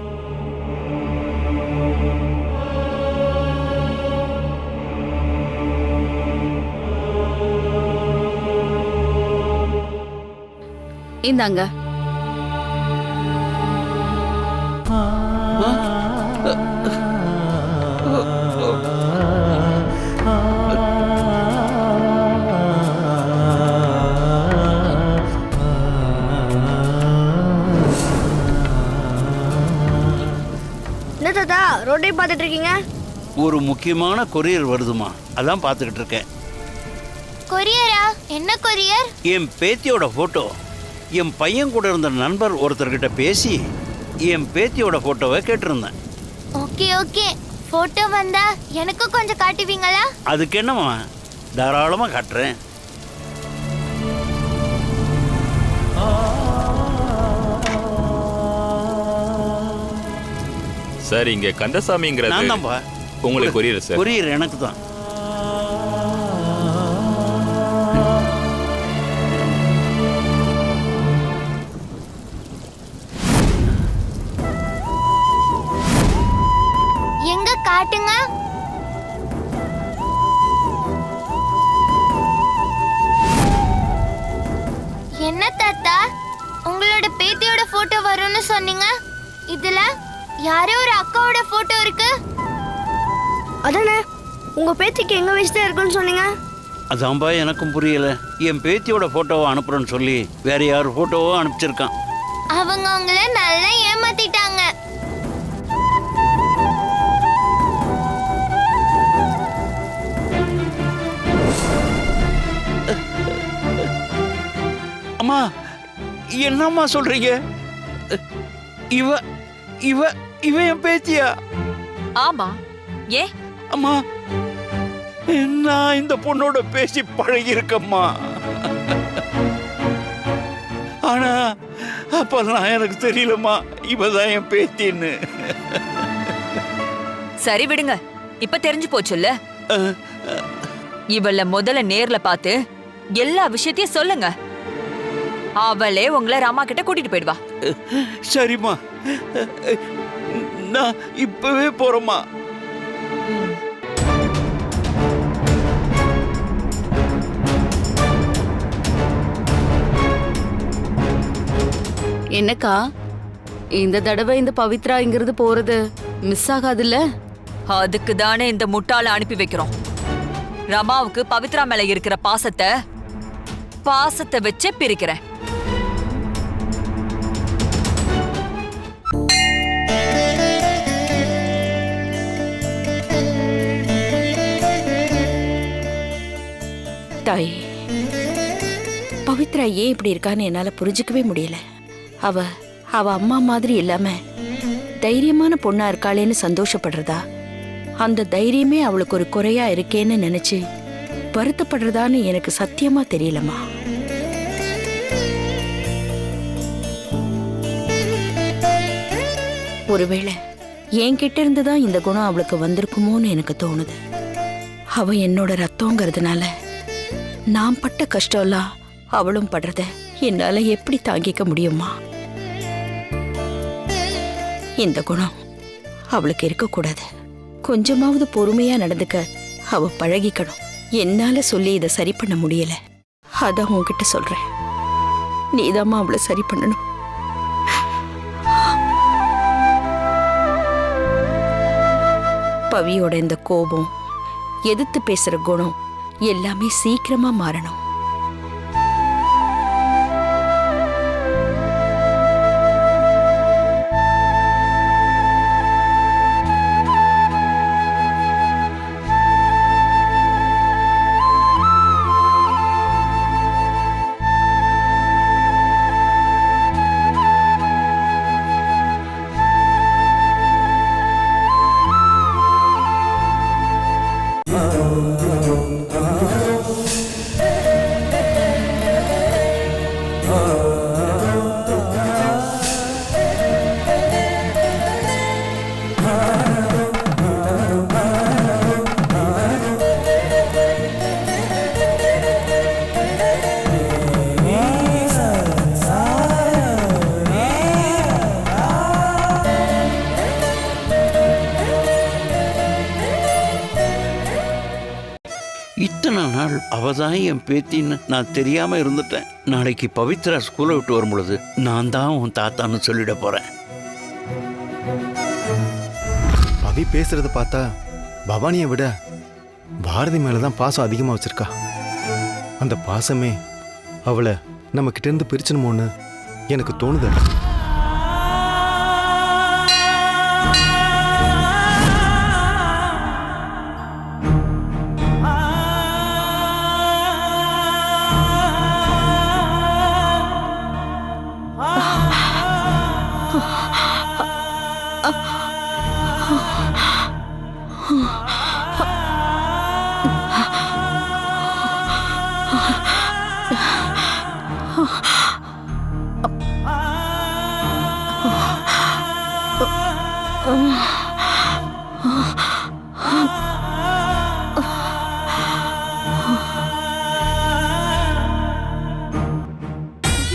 Speaker 14: இந்தாங்க.
Speaker 9: என்ன தாத்தா ரோட்டை பார்த்துட்டு இருக்கீங்க?
Speaker 12: ஒரு முக்கியமான கொரியர் வருதுமா, அதான் பார்த்துக்கிட்டு இருக்கேன்.
Speaker 10: கொரியரா? என்ன கொரியர்?
Speaker 12: என் பேத்தியோட போட்டோ என் பையன் கூட இருந்த நண்பர் ஒருத்தர்கிட்ட பேசி என் பேத்தியோட போட்டோவை கேட்டிருந்தேன்.
Speaker 10: ஓகே ஓகே, போட்டோ வந்தா எனக்கு கொஞ்சம் காட்டுவீங்களா?
Speaker 12: அதுக்கு என்னம்மா, தாராளமா காட்டுறேன்.
Speaker 11: சார், இங்க கந்தசாமிங்கிறது
Speaker 12: நான் தான்ப்பா.
Speaker 11: உங்களுக்கு கொரியர் சார்?
Speaker 12: கொரியர் எனக்கு தான்.
Speaker 10: எங்க காட்டுங்க. என்ன தாத்தா, உங்களோட பேத்தியோட போட்டோ வரும்னு சொன்னீங்க, இதுல யாரோ ஒரு அக்காவோட போட்டோ இருக்கு.
Speaker 9: அதானே, உங்க பேத்திக்கு எங்க வயசு தான் இருக்குன்னு சொன்னீங்க.
Speaker 12: அதான்பா எனக்கும் புரியல. என் பேத்தியோட போட்டோவை அனுப்புறேன்னு சொல்லி வேற யார் போட்டோவோ அனுப்பிச்சிருக்கான்.
Speaker 10: அவங்க உங்களை நல்லா ஏமாத்திட்டாங்க.
Speaker 12: அம்மா, என்னம்மா சொல்றீங்க? இவ இவ இவ என் பேத்தியா?
Speaker 1: ஆமா. ஏ
Speaker 12: அம்மா, நான் இந்த பொண்ணோட பேசி பழகி இருக்கம்மா. ஆனா அப்பதான் எனக்கு தெரியலம்மா இவதான் என் பேத்தின்னு.
Speaker 1: சரி விடுங்க, இப்ப தெரிஞ்சு போச்சுல்ல. இவள முதல்ல நேர்ல பார்த்து எல்லா விஷயத்தையும் சொல்லுங்க. அவளே உங்களை ராமா கிட்ட கூட்டிட்டு போயிடுவா.
Speaker 12: சரிம்மா, நான் இப்பவே போறேம்மா.
Speaker 14: என்னக்கா இந்த தடவை இந்த பவித்ராங்கிறது போறது மிஸ் ஆகாதுல்ல?
Speaker 1: அதுக்கு தானே இந்த முட்டாளை அனுப்பி வைக்கிறோம். ரமாவுக்கு பவித்ரா மேல இருக்கிற பாசத்தை வச்சே பிரிக்கிறேன்.
Speaker 7: தாய், பவித்ரா ஏன் இப்படி இருக்கான்னு என்னால புரிஞ்சுக்கவே முடியல. அவ அம்மா மாதிரி இல்லாம தைரியமான பொண்ணா இருக்காளேன்னு சந்தோஷப்படுறதா, அந்த தைரியமே அவளுக்கு ஒரு குறையா இருக்கேன்னு நினைச்சு வருத்தப்படுறதான்னு எனக்கு சத்தியமா தெரியலம்மா. ஒருவேளை என்கிட்ட இருந்துதான் இந்த குணம் அவளுக்கு வந்திருக்குமோன்னு எனக்கு தோணுது. அவ என்னோட ரத்தங்கிறதுனால நான் பட்ட கஷ்டம்லாம் அவளும் படுறத என்னால எப்படி தாங்கிக்க முடியுமா? இந்த குணம் அவளுக்கு இருக்கக்கூடாது. கொஞ்சமாவது பொறுமையா நடந்துக்க அவ பழகிக்கணும். என்னால சொல்லி இதை சரி பண்ண முடியல. அதான் உன்கிட்ட சொல்றேன், நீதாம்மா அவளை சரி பண்ணணும். பவியோட இந்த கோபம், எதிர்த்து பேசுற குணம் எல்லாமே சீக்கிரமா மாறணும்.
Speaker 12: இத்தனை நாள் அவதான் என் பேத்தின்னு நான் தெரியாம இருந்துட்டேன். நாளைக்கு பவித்ரா ஸ்கூலை விட்டு வரும் பொழுது நான் தான் உன் தாத்தான்னு சொல்லிட போறேன்.
Speaker 2: பவி பேசுறத பார்த்தா பவானியை விட பாரதி மேலதான் பாசம் அதிகமா வச்சிருக்கா. அந்த பாசமே அவளை நம்ம கிட்ட இருந்து பிரிச்சணுமோன்னு எனக்கு தோணுது.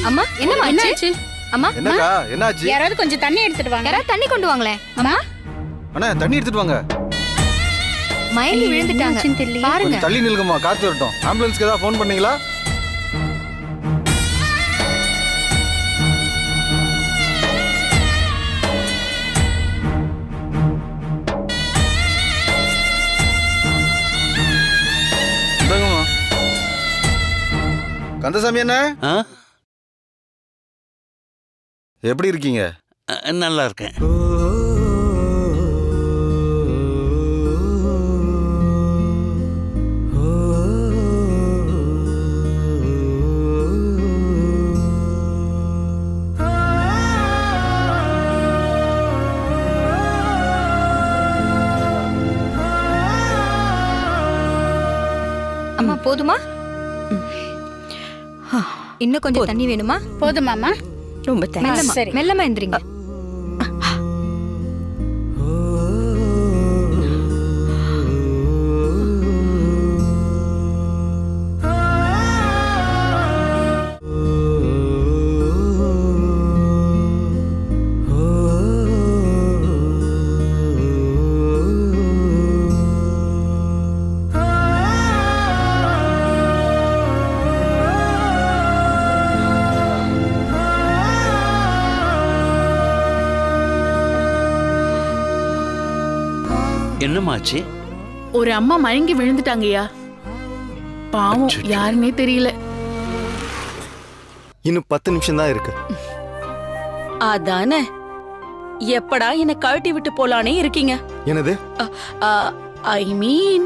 Speaker 8: அம்மா என்னாச்சு? அம்மா
Speaker 5: என்னக்கா என்னாச்சு?
Speaker 13: யாராவது கொஞ்சம் தண்ணி எடுத்துட்டு வாங்க.
Speaker 8: யாராவது தண்ணி கொண்டு வாங்களேன். அம்மா
Speaker 5: அண்ணா தண்ணி எடுத்துட்டு வாங்க.
Speaker 8: மயங்கி விழுந்துட்டாங்க பாருங்க.
Speaker 5: கொஞ்சம் தள்ளி நில்லுங்கம்மா, காத்து வரட்டும். ஆம்புலன்ஸ்க்கு ஏதாவது ஃபோன் பண்ணீங்களா? கந்தசாமி என்ன எப்படி இருக்கீங்க?
Speaker 12: நல்லா இருக்கேன்.
Speaker 8: அம்மா போதுமா? இன்னும் கொஞ்சம் தண்ணி வேணுமா?
Speaker 13: போதுமாமா?
Speaker 7: ரொம்ப தேங்க்ஸ்.
Speaker 13: சரி,
Speaker 8: மெல்லமா எந்திரிங்க.
Speaker 12: என்னமாச்சு?
Speaker 14: ஒரு அம்மா மயங்கி விழுந்துட்டாங்கய்யா. பாவம், யாருன்னே தெரியல.
Speaker 2: இன்னும் 10 நிமிஷம் தான் இருக்கு.
Speaker 14: அதானே, எப்படா என்ன கழட்டி விட்டு போலானே இருக்கீங்க.
Speaker 2: என்னது?
Speaker 14: ஐ மீன்,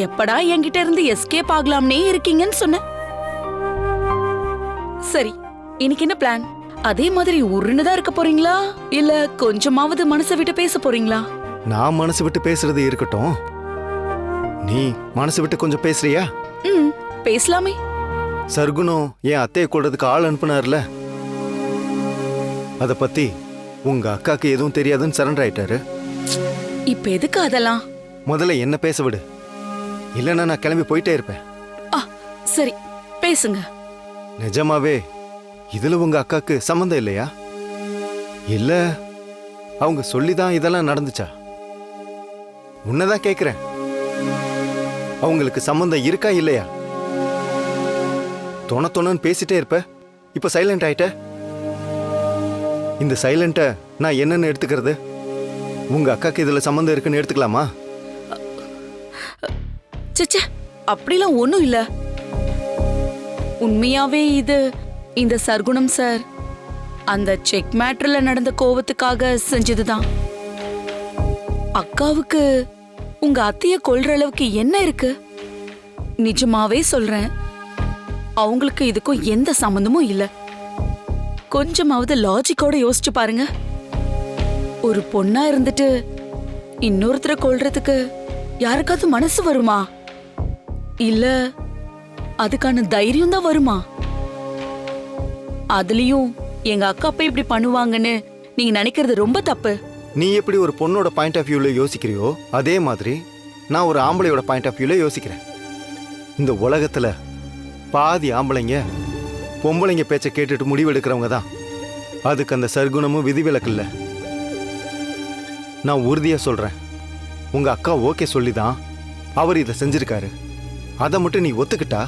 Speaker 14: எப்படா என்கிட்ட இருந்து எஸ்கேப் ஆகலாம்னே இருக்கீங்கன்னு சொன்ன. சரி, இன்னைக்கு என்ன பிளான்? அதே மாதிரி உருணுதான் இருக்க போறீங்களா, இல்ல கொஞ்சமாவது மனசை விட்டு பேச போறீங்களா?
Speaker 2: நான் மனசு விட்டு பேசுறது இருக்கட்டும், நீ மனசு விட்டு கொஞ்சம் பேசுறியா?
Speaker 14: பேசலாமே.
Speaker 2: சர்க்குணம் என் அத்தையை கொள்றதுக்கு ஆள் அனுப்புனார்ல, அத பத்தி உங்க அக்காக்கு எதுவும் தெரியாதுன்னு சரண்டர் ஆயிட்டாரு.
Speaker 14: இப்ப எதுக்கு அதெல்லாம்?
Speaker 2: முதல்ல என்ன பேச விடு, இல்லைன்னா நான் கிளம்பி போயிட்டே இருப்பேன்.
Speaker 14: சரி, பேசுங்க.
Speaker 2: நிஜமாவே இதுல உங்க அக்காக்கு சம்மந்தம் இல்லையா, இல்ல அவங்க சொல்லிதான் இதெல்லாம் நடந்துச்சா? உன்னதான் கேக்குறேன், அவங்களுக்கு சம்மந்தம் இருக்கா இல்லையா? தொணன்னு பேசிட்டே இருப்ப, இப்ப சைலண்ட் ஆயிட்ட. இந்த சைலண்ட நான் என்னன்னு எடுத்துக்கிறது? உங்க அக்காக்கு இதுல சம்மந்தம் இருக்குன்னு எடுத்துக்கலாமா?
Speaker 14: சச்சே, அப்படிலாம் ஒண்ணும் இல்ல. உண்மையாவே இது இந்த சர்க்குணம் சார் அந்த செக் மேட்டர்ல நடந்த கோவத்துக்காக செஞ்சதுதான். அக்காவுக்கு உங்க அத்தைய கொல்ற அளவுக்கு என்ன இருக்கு? நிஜமாவே சொல்றேன், அவங்களுக்கு இதுக்கும் எந்த சம்பந்தமும் இல்ல. கொஞ்சமாவது லாஜிக்கோட யோசிச்சு பாருங்க. ஒரு பொண்ணா இருந்துட்டு இன்னொருத்தரை கொல்றதுக்கு யாருக்காவது மனசு வருமா? இல்ல அதுக்கான தைரியம் தான் வருமா? அதுலயும் எங்க அக்கா அப்பா இப்படி பண்ணுவாங்கன்னு நீங்க நினைக்கிறது ரொம்ப தப்பு.
Speaker 2: நீ எப்படி ஒரு பொண்ணோட பாயிண்ட் ஆஃப் வியூல யோசிக்கிறியோ, அதே மாதிரி நான் ஒரு ஆம்பளையோட பாயிண்ட் ஆஃப் வியூல யோசிக்கிறேன். இந்த உலகத்துல பாதி ஆம்பளைங்க பொம்பளைங்க பேச்ச கேட்டுட்டு முடிவு எடுக்கிறவங்க தான். அதுக்கு அந்த சர்க்குணமும் விதிவிலக்கு இல்ல. நான் உறுதியா சொல்றேன், உங்க அக்கா ஓகே சொல்லிதான் அவர் இதை செஞ்சிருக்காரு. அதை மட்டும் நீ ஒத்துக்கிட்டா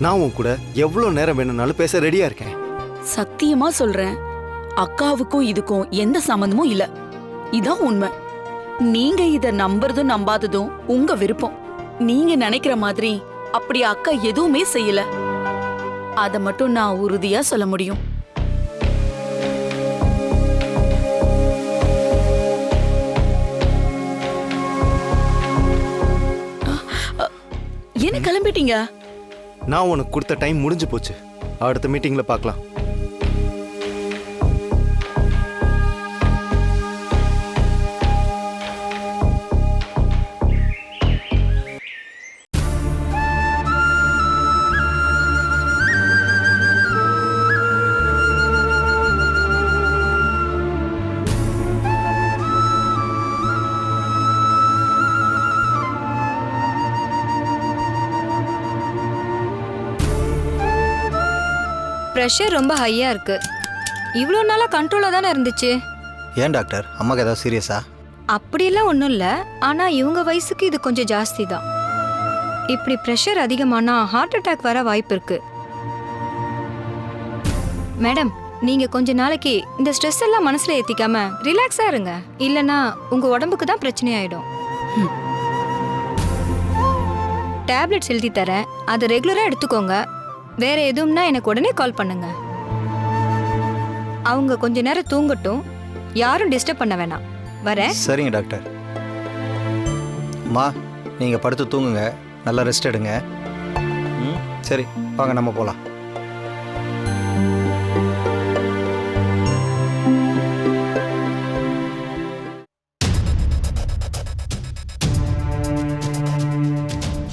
Speaker 2: நான் உன் கூட எவ்வளவு நேரம் வேணும்னாலும் பேச ரெடியா இருக்கேன்.
Speaker 14: சத்தியமா சொல்றேன், அக்காவுக்கும் இதுக்கும் எந்த சம்பந்தமும் இல்ல. இதான் உண்மை. நீங்க இத நம்புறதும் நம்பாததும் உங்க விருப்பம். நீங்க நினைக்கிற மாதிரி அப்படி அக்கா எதுவுமே செய்யல. அத மட்டும் நான் உறுதியா சொல்ல முடியும். என்ன கிளம்பிட்டீங்க?
Speaker 2: நான் உனக்கு கொடுத்த டைம் முடிஞ்சு போச்சு. அடுத்த மீட்டிங்ல பார்க்கலாம்.
Speaker 9: ப்ரெஷர் ரொம்ப ஹையா இருக்கு. இவ்வளோ நாளா கண்ட்ரோலா தானே இருந்துச்சு.
Speaker 5: ஏன் டாக்டர், அம்மாக்கு ஏதாவது சீரியஸா?
Speaker 9: அப்படியெல்லாம் ஒன்றும் இல்லை, ஆனால் இவங்க வயசுக்கு இது கொஞ்சம் ஜாஸ்தி தான். இப்படி ப்ரெஷர் அதிகமானா ஹார்ட் அட்டாக் வர வாய்ப்பு இருக்கு. மேடம், நீங்க கொஞ்ச நாளைக்கு இந்த ஸ்ட்ரெஸ் எல்லாம் மனசுல ஏத்திக்காம ரிலாக்ஸா இருங்க. இல்லனா உங்க உடம்புக்கு தான் பிரச்சனை ஆயிடும். டேப்லெட்ஸ் எழுதி தரேன், அதை ரெகுலரா எடுத்துக்கோங்க. வேற எதுவும்னா எனக்கு உடனே கால் பண்ணுங்க. அவங்க கொஞ்ச நேரம் தூங்கட்டும், யாரும் டிஸ்டர்ப் பண்ண வேணாம். வரேன்.
Speaker 5: சரிங்க டாக்டர். அம்மா, நீங்கள் படுத்து தூங்குங்க, நல்லா ரெஸ்ட் எடுங்க. சரி, வாங்க நம்ம போகலாம்.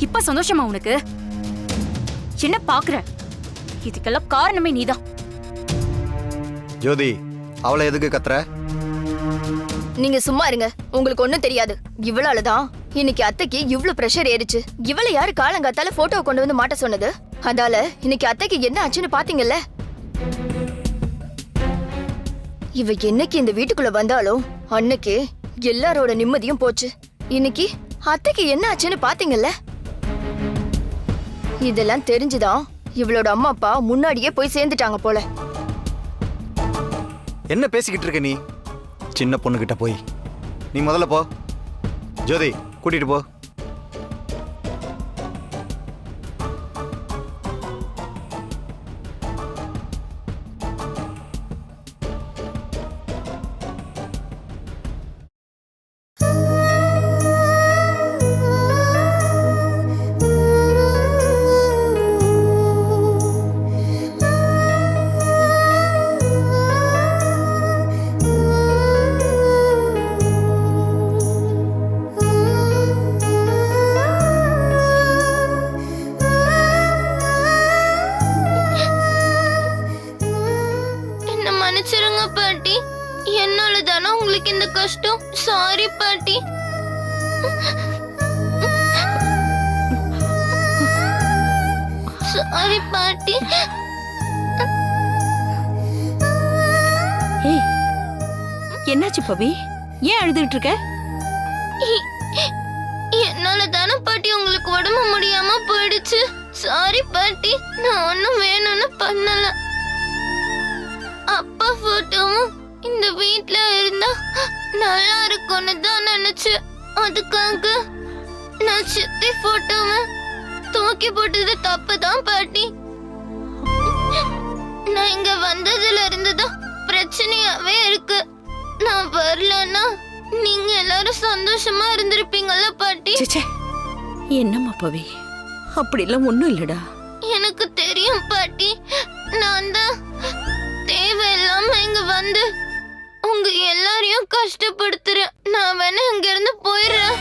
Speaker 8: இப்ப சந்தோஷமா உனக்கு? என்ன பாக்குற? இதுக்கெல்லாம் காரணமே நீதான்.
Speaker 5: ஜோதி, அவளை எதுக்கு கத்துற?
Speaker 9: நீங்க சும்மா இருங்க, உங்களுக்கு ஒண்ணும் தெரியாது. இவளாலதான் இன்னைக்கு அத்தைக்கு இவ்வளவு பிரஷர் ஏறிச்சு. இவளை யாரு காலங்காத்தால போட்டோ கொண்டு வந்து மாட்ட சொன்னது? அதால இன்னைக்கு அத்தைக்கு என்ன ஆச்சுன்னு பாத்தீங்கல்ல. இவ என்னைக்கு இந்த வீட்டுக்குள்ள வந்தாலும் அன்னைக்கு எல்லாரோட நிம்மதியும் போச்சு. இன்னைக்கு அத்தைக்கு என்ன ஆச்சுன்னு பாத்தீங்கல்ல. இதெல்லாம் தெரிஞ்சுதான் இவளோட அம்மா அப்பா முன்னாடியே போய் சேர்ந்துட்டாங்க போல.
Speaker 5: என்ன பேசிக்கிட்டு இருக்க நீ? சின்ன பொண்ணுகிட்ட போய் நீ முதல்ல போ. ஜோதி கூட்டிட்டு போ.
Speaker 10: மன்னிச்சிருங்க பாட்டி, என்னால தானே உங்களுக்கு இந்த கஷ்டம். சாரி பாட்டி. சாரி பாட்டி.
Speaker 7: ஏய், என்னாச்சு பவி? ஏன் அழுதுட்டு இருக்க?
Speaker 10: என்னால தானே பாட்டி உங்களுக்கு உடம்பு முடியாம போயிடுச்சு. சாரி பாட்டி, நான் ஒன்னும் வேணும்னு பண்ணல. அப்பா போட்டோவும் இந்த வீட்ல இருந்தா நல்லா இருக்கும்னு தான் நினைச்சு, அதுக்காக நான் சித்தி போட்டோவை தூக்கி போட்டது தப்பு தான் பாட்டி. நான் இங்க வந்ததுல இருந்துதான் பிரச்சனையாவே இருக்கு. நான் வரலன்னா நீங்க எல்லாரும் சந்தோஷமா இருந்திருப்பீங்கல்ல பாட்டி.
Speaker 7: என்னம்மா பவி, அப்படிலாம் ஒண்ணும் இல்லடா.
Speaker 10: எனக்கு தெரியும் பாட்டி, நான் தான் தேவையில்லாம இங்க வந்து உங்க எல்லாரையும் கஷ்டப்படுத்துறேன். நான் வேணா இங்க இருந்து போயிடுறேன்.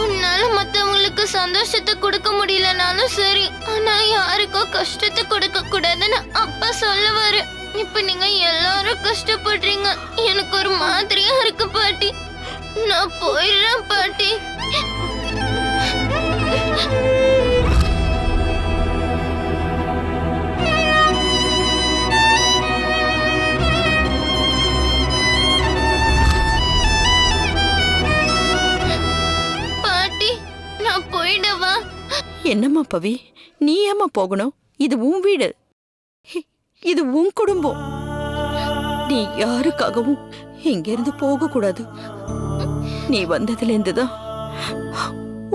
Speaker 10: உன்னால மத்தவங்களுக்கு சந்தோஷத்தை கொடுக்க முடியலனாலும் சரி, ஆனா யாருக்கோ கஷ்டத்தை கொடுக்க கூடாதுன்னு அப்பா சொல்லுவாரு. இப்ப நீங்க எல்லாரும் கஷ்டப்படுறீங்க, எனக்கு ஒரு மாதிரியா இருக்கு பாட்டி. நான் போயிடுறேன் பாட்டி. பாட்டி, நான் போயிடவா?
Speaker 7: என்னம்மா பவி, நீ ஏம்மா போகணும்? இது உன் வீடு, இது உன் குடும்பம். நீ யாருக்காகவும் இங்க இருந்து போக கூடாது. நீ வந்ததுல இருந்துதான்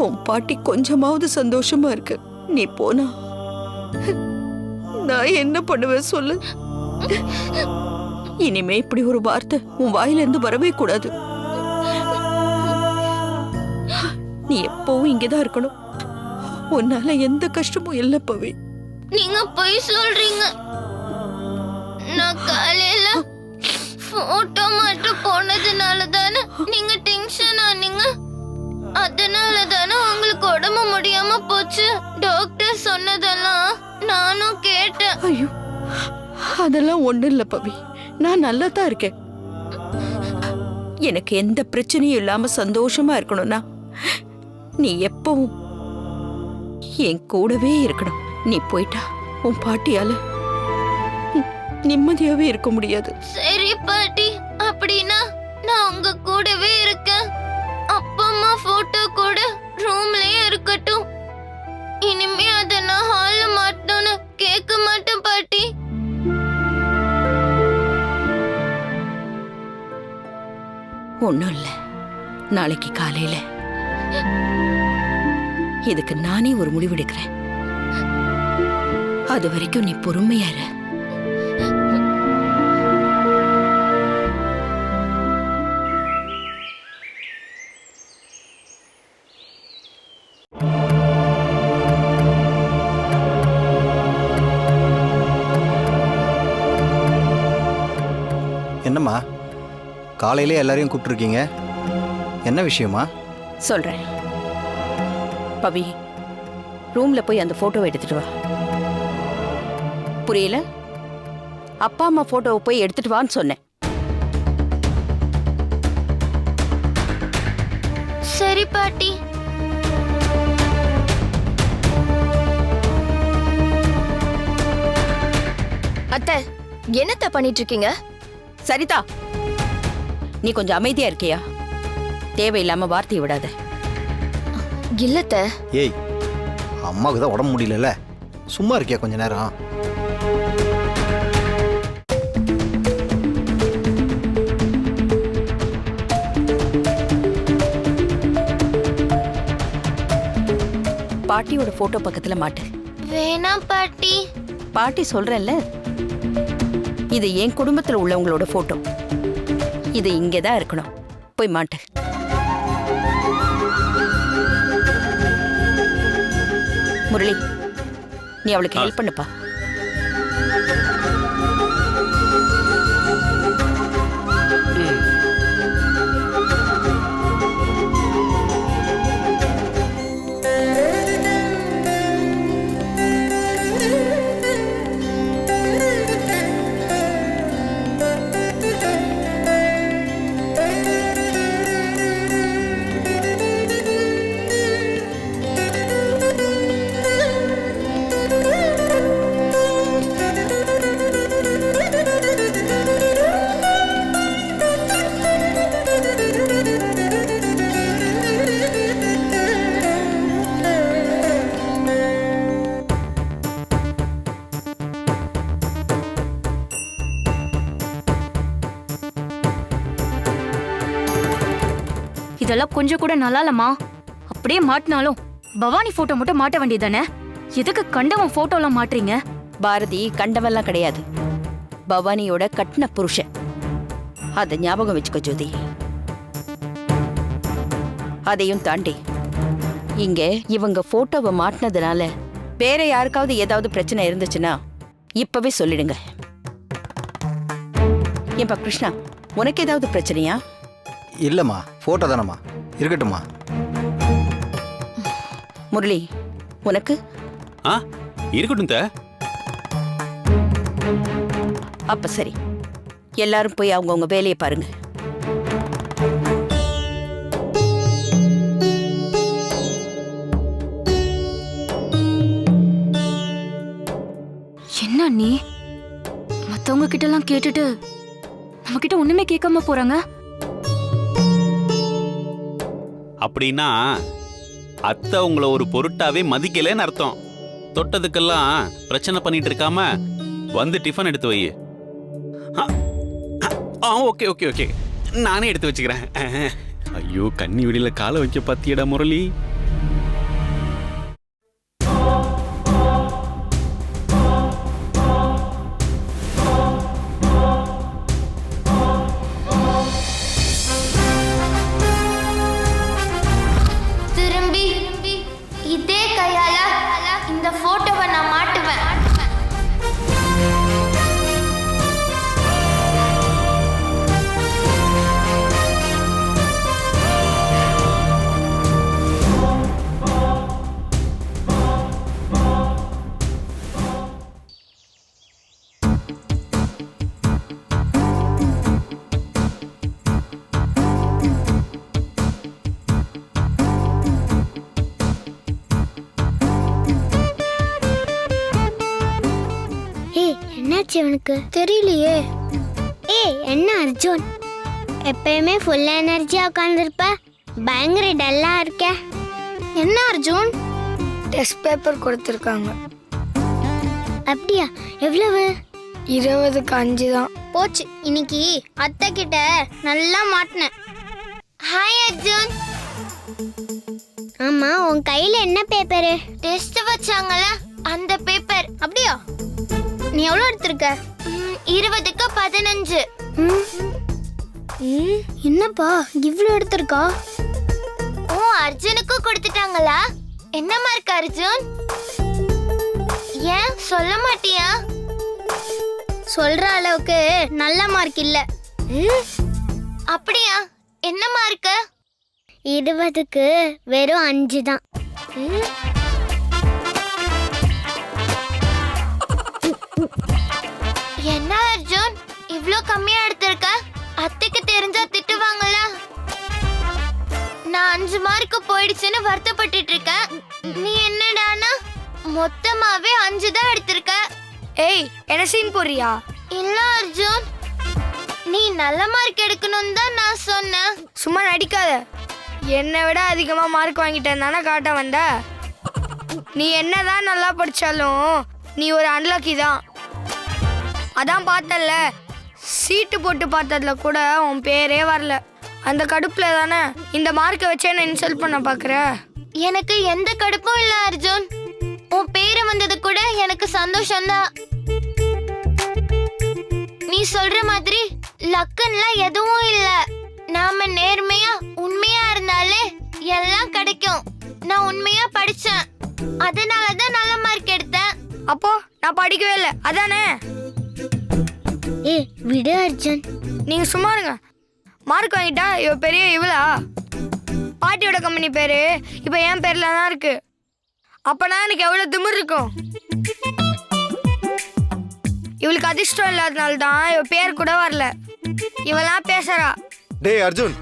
Speaker 7: உன் பாட்டி கொஞ்சமாவது சந்தோஷமா இருக்கு. நீ போனா நான் என்ன பண்ணுவேன் சொல்லு? இனிமே இப்படி ஒரு வார்த்தை உன் வாயில இருந்து வரவே கூடாது. நீ எப்பவும் இங்கதான் இருக்கணும். உன்னால எந்த கஷ்டமும் இல்ல பவி.
Speaker 10: நீங்க போய் சொல்றீங்க. நான் காலையில போட்டோ மட்டும் போனதுனால தானே நீங்க டென்ஷன் ஆனீங்க. அதனால தானே உங்களுக்கு உடம்பு முடியாம போச்சு. டாக்டர் சொன்னதெல்லாம் நானும் கேட்டேன்.
Speaker 7: ஐயோ, அதெல்லாம் ஒண்ணு இல்ல பவி, நான் நல்லா தான் இருக்கேன். எனக்கு எந்த பிரச்சனையும் இல்லாம சந்தோஷமா இருக்கணும்னா நீ எப்பவும் என் கூடவே இருக்கணும். நீ போயிட்டா உன் பாட்டியால நிம்மதியாவே இருக்க முடியாது.
Speaker 10: சரி பாட்டி, அப்படின்னா நான் உங்க கூடவே இருக்கேன். அப்பா அம்மா போட்டோ கூட ரூம்லயே இருக்கட்டும். இனிமே அத நான் ஹால்ல மாட்டணும்னு கேட்க மாட்டேன் பாட்டி.
Speaker 7: ஒண்ணும் இல்ல, நாளைக்கு காலையில இதுக்கு நானே ஒரு முடிவெடுக்கிறேன். அது வரைக்கும் நீ பொறுமையா இரு.
Speaker 5: என்னம்மா காலையிலே எல்லாரையும் கூப்பிட்டுருக்கீங்க? என்ன விஷயமா?
Speaker 7: சொல்றேன். பவி, ரூம்ல போய் அந்த போட்டோவை எடுத்துட்டு வா. புரியல? அப்பா அம்மா போட்டோவை போய் எடுத்துட்டு வான்னு சொன்னேன்.
Speaker 10: சரி பாட்டி.
Speaker 9: அத்தை, என்னத்த பண்ணிட்டு இருக்கீங்க?
Speaker 7: சரிதா, நீ கொஞ்சம் அமைதியா இருக்கியா? தேவையில்லாம வார்த்தையை விடாத.
Speaker 9: இல்லத்த.
Speaker 5: ஏய், அம்மாவுக்கு தான் உடம்பு முடியல, சும்மா இருக்கியா கொஞ்ச நேரம்?
Speaker 7: பாட்டியோட போட்டோ பக்கத்துல மாட்டு.
Speaker 10: வேணாம் பாட்டி.
Speaker 7: பாட்டி சொல்றேன்ல, இது என் குடும்பத்துல உள்ளவங்களோட போட்டோ. இது இங்கதான் இருக்கணும். போய் மாட்டு. முரளி, நீ அவளுக்கு ஹெல்ப் பண்ணுப்பா.
Speaker 8: இதெல்லாம் கொஞ்சம் கூட நல்லா இல்லம்மா. அப்படியே மாட்டினாலும் பவானி போட்டோ மட்டும் மாட்ட வேண்டியதானே? எதுக்கு கண்டவன் போட்டோலாம் மாட்டுறீங்க?
Speaker 7: பாரதி கண்டவெல்லாம் கிடையாது, பவானியோட கட்டின புருஷன். அத ஞாபகம் வச்சுக்கோ ஜோதி. அதையும் தாண்டி இங்க இவங்க போட்டோவை மாட்டினதுனால வேற யாருக்காவது ஏதாவது பிரச்சனை இருந்துச்சுன்னா இப்பவே சொல்லிடுங்க. ஏன்பா கிருஷ்ணா, உனக்கு ஏதாவது பிரச்சனையா?
Speaker 5: இல்லைம்மா, ஃபோட்டோ தானம்மா, இருக்கட்டும்மா.
Speaker 7: முரளி, உனக்கு?
Speaker 11: இருக்கட்டும்.
Speaker 7: அப்ப சரி, எல்லாரும் போய் அவங்கவுங்க வேலையை பாருங்க.
Speaker 8: என்ன நீ மத்தவங்க கிட்ட எல்லாம் கேட்டுட்டு நம்ம கிட்ட ஒண்ணுமே கேட்காம போறாங்க?
Speaker 11: அப்படின்னா அத்தை உங்களை ஒரு பொருட்டாவே மதிக்கலன்னு அர்த்தம். தொட்டதுக்கெல்லாம் பிரச்சனை பண்ணிட்டு இருக்காம வந்து டிஃபன் எடுத்து வை. ஓகே ஓகே ஓகே, நானே எடுத்து வச்சுக்கிறேன். ஐயோ, கன்னி வெளியில காலை வைக்க பாத்தியடா முரளி.
Speaker 10: இதே கையால இந்த போட்டோவை நான் மாட்டுவேன். என்னாச்சு அவனுக்கு தெரியலையே. என்ன அர்ஜுன், எப்பயுமே ஃபுல் எனர்ஜியா உட்காந்துருப்ப, பயங்கர டல்லா இருக்க. என்ன அர்ஜுன்?
Speaker 9: டெஸ்ட் பேப்பர் கொடுத்துருக்காங்க.
Speaker 10: அப்படியா? எவ்வளவு?
Speaker 9: 20க்கு 5 தான்.
Speaker 10: போச்சு, இன்னைக்கு அத்தை கிட்ட நல்லா மாட்டினேன். ஹாய் அர்ஜுன். ஆமா, உன் கையில என்ன பேப்பரு? டெஸ்ட் வச்சாங்கல அந்த பேப்பர். அப்படியா? நீ எவ்வளவு எடுத்திருக்க? 20க்கு 15. என்னப்பா இவ்வளவு எடுத்திருக்கா? ஓ, அர்ஜுனுக்கு கொடுத்துட்டாங்களா? என்ன மார்க் அர்ஜுன்? ஏன் சொல்ல மாட்டியா? சொல்ற அளவுக்கு நல்ல மார்க் இல்ல. அப்படியா? என்ன மார்க்? 20க்கு வெறும் 5 தான். என்ன அர்ஜுன், இவ்ளோ கம்மியா எடுத்திருக்க? அத்தைக்கு தெரிஞ்சா திட்டுவாங்கல. நான் 5 மார்க் போயிடுச்சுன்னு வருத்தப்பட்டுட்டு இருக்கேன். நீ என்னடானா மொத்தமாவே 5 தான் எடுத்திருக்க.
Speaker 9: ஏய், என்ன சீன் போறியா?
Speaker 10: இல்ல அர்ஜுன், நீ நல்ல மார்க் எடுக்கணும் தான் நான் சொன்னேன்.
Speaker 9: சும்மா நடிக்காத. என்னை விட அதிகமா மார்க் வாங்கிட்டேன் தானே காட்ட வந்த. நீ என்னதான் நல்லா படிச்சாலும் நீ ஒரு அன்லக்கி தான். அதான் பார்த்தல, சீட்டு போட்டு பார்த்ததுல கூட உன் பேரே வரல. அந்த கடுப்புல தானே இந்த மார்க்கை வச்சு என்ன இன்சல்ட் பண்ண பாக்குற.
Speaker 10: எனக்கு எந்த கடுப்பும் இல்ல அர்ஜுன். உன் பேரு வந்தது கூட எனக்கு சந்தோஷம்தான். நீ சொல்ற மாதிரி லக்குன்னுலாம் எதுவும் இல்ல. நாம நேர்மையா உண்மையா இருந்தாலே எல்லாம் கிடைக்கும். நான் உண்மையா படிச்சேன், அதனாலதான் நல்ல மார்க் எடுத்தேன்.
Speaker 16: அப்போ நான் படிக்கவே இல்லை அதானே?
Speaker 10: விடு அர்ஜுன்.
Speaker 16: நீங்க சும்மா இருங்க. மார்க் வாங்கிட்டா இவ பெரிய இவளா? பாட்டியோட கம்பெனி பேரு இப்ப என் பேர்ல தான் இருக்கு. அப்பனா எனக்கு எவ்வளவு திமிர் இருக்கும். இவளுக்கு அதிர்ஷ்டம் இல்லாதனால தான் இவ பேர் கூட வரல. இவெல்லாம் பேசுறா.
Speaker 2: டேய் அர்ஜுன்,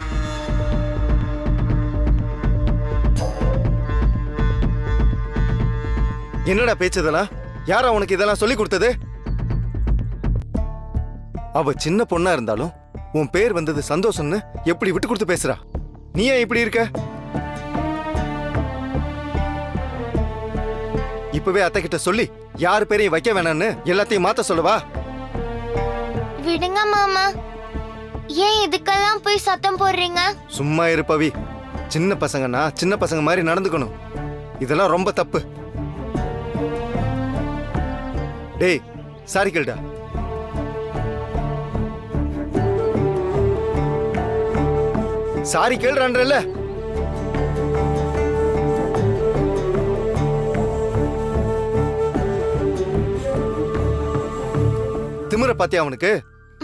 Speaker 2: என்னடா பேச்சதெல்லாம்? யாரா உனக்கு இதெல்லாம் சொல்லி கொடுத்தது? அவ சின்ன பொண்ணா இருந்தாலும் உன் பேர் வந்தது சந்தோஷம்னு எப்படி விட்டு கொடுத்து பேசுறா? நீ ஏன் இப்படி இருக்க? இப்பவே அத்தை கிட்ட சொல்லி யார் பேரையும் வைக்க வேணான்னு எல்லாத்தையும் மாத்த சொல்லவா?
Speaker 10: விடுங்க மாமா. ஏன் இதுக்கெல்லாம் போய் சத்தம் போடுறீங்க?
Speaker 2: சும்மா இரு பவி. சின்ன பசங்கன்னா சின்ன பசங்க மாதிரி நடந்துக்கணும். இதெல்லாம் ரொம்ப தப்பு. டேய் சாரி கேளுடா. சாரி கேள்றான்றல்ல. திமிர பாத்தியா அவனுக்கு?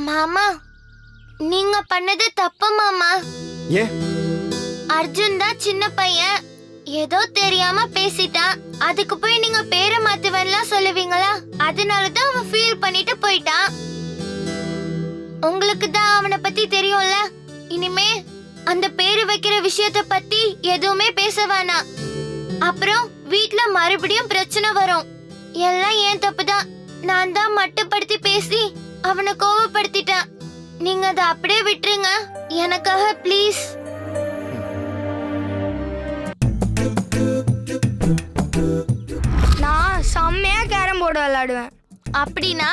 Speaker 10: மாமா, நீங்க பண்ணது தப்பு மாமா.
Speaker 2: ஏன்?
Speaker 10: அர்ஜுன் தான் சின்ன பையன், ஏதோ தெரியாம பேசிட்டான். அதுக்கு போய் நீங்க பேரை மாத்துவேன்லாம் சொல்லுவீங்களா? அதனாலதான் அவன் ஃபீல் பண்ணிட்டு போயிட்டான். உங்களுக்கு தான் அவனை பத்தி தெரியும்ல. இனிமே அந்த பேரு வைக்கிற விஷயத்த பத்தி எதுவுமே பேச வேணாம். அப்புறம் வீட்ல மறுபடியும் பிரச்சனை வரும். எல்லாம் ஏன் தப்புதான். நான் தான் மட்டுப்படுத்தி பேசி அவனை கோவப்படுத்திட்டேன். நீங்க அதை அப்படியே விட்டுருங்க எனக்காக ப்ளீஸ்.
Speaker 16: நான் செம்மையா கேரம் போர்டு விளையாடுவேன்.
Speaker 10: அப்படின்னா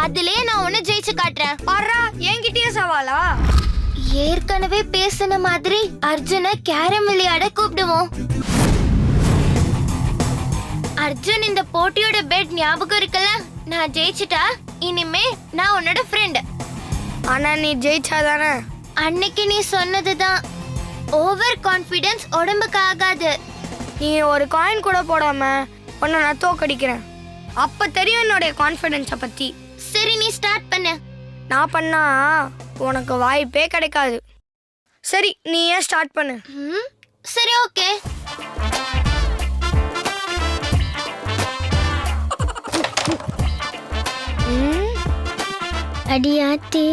Speaker 10: அதுலயே நான் உன்னை ஜெயிச்சு காட்டுறேன்.
Speaker 16: பாரா, என்கிட்டயே சவாலா?
Speaker 10: ஏற்கனவே பேசின மாதிரி அர்ஜுனை கேரம் விளையாட கூப்பிடுவோம். அர்ஜுன், இந்த போட்டியோட பெட் ஞாபகம் இருக்குல்ல? நான் ஜெயிச்சுட்டா இனிமே நான் உன்னோட ஃப்ரெண்ட்.
Speaker 16: ஆனா நீ ஜெயிச்சாதானே?
Speaker 10: அன்னைக்கு நீ சொன்னதுதான். ஓவர் கான்ஃபிடன்ஸ் உடம்புக்கு ஆகாது.
Speaker 16: நீ ஒரு காயின் கூட போடாம உன்னை நான் தோக்கடிக்கிறேன். அப்ப தெரியும் என்னுடைய கான்ஃபிடன்ஸை பத்தி.
Speaker 10: சரி, நீ ஸ்டார்ட் பண்ணு.
Speaker 16: நான் பண்ணா உனக்கு வாய்ப்பே கிடைக்காது. சரி, நீ ஏன் ஸ்டார்ட் பண்ணு.
Speaker 10: சரி, ஓகே. அடியாத்தி.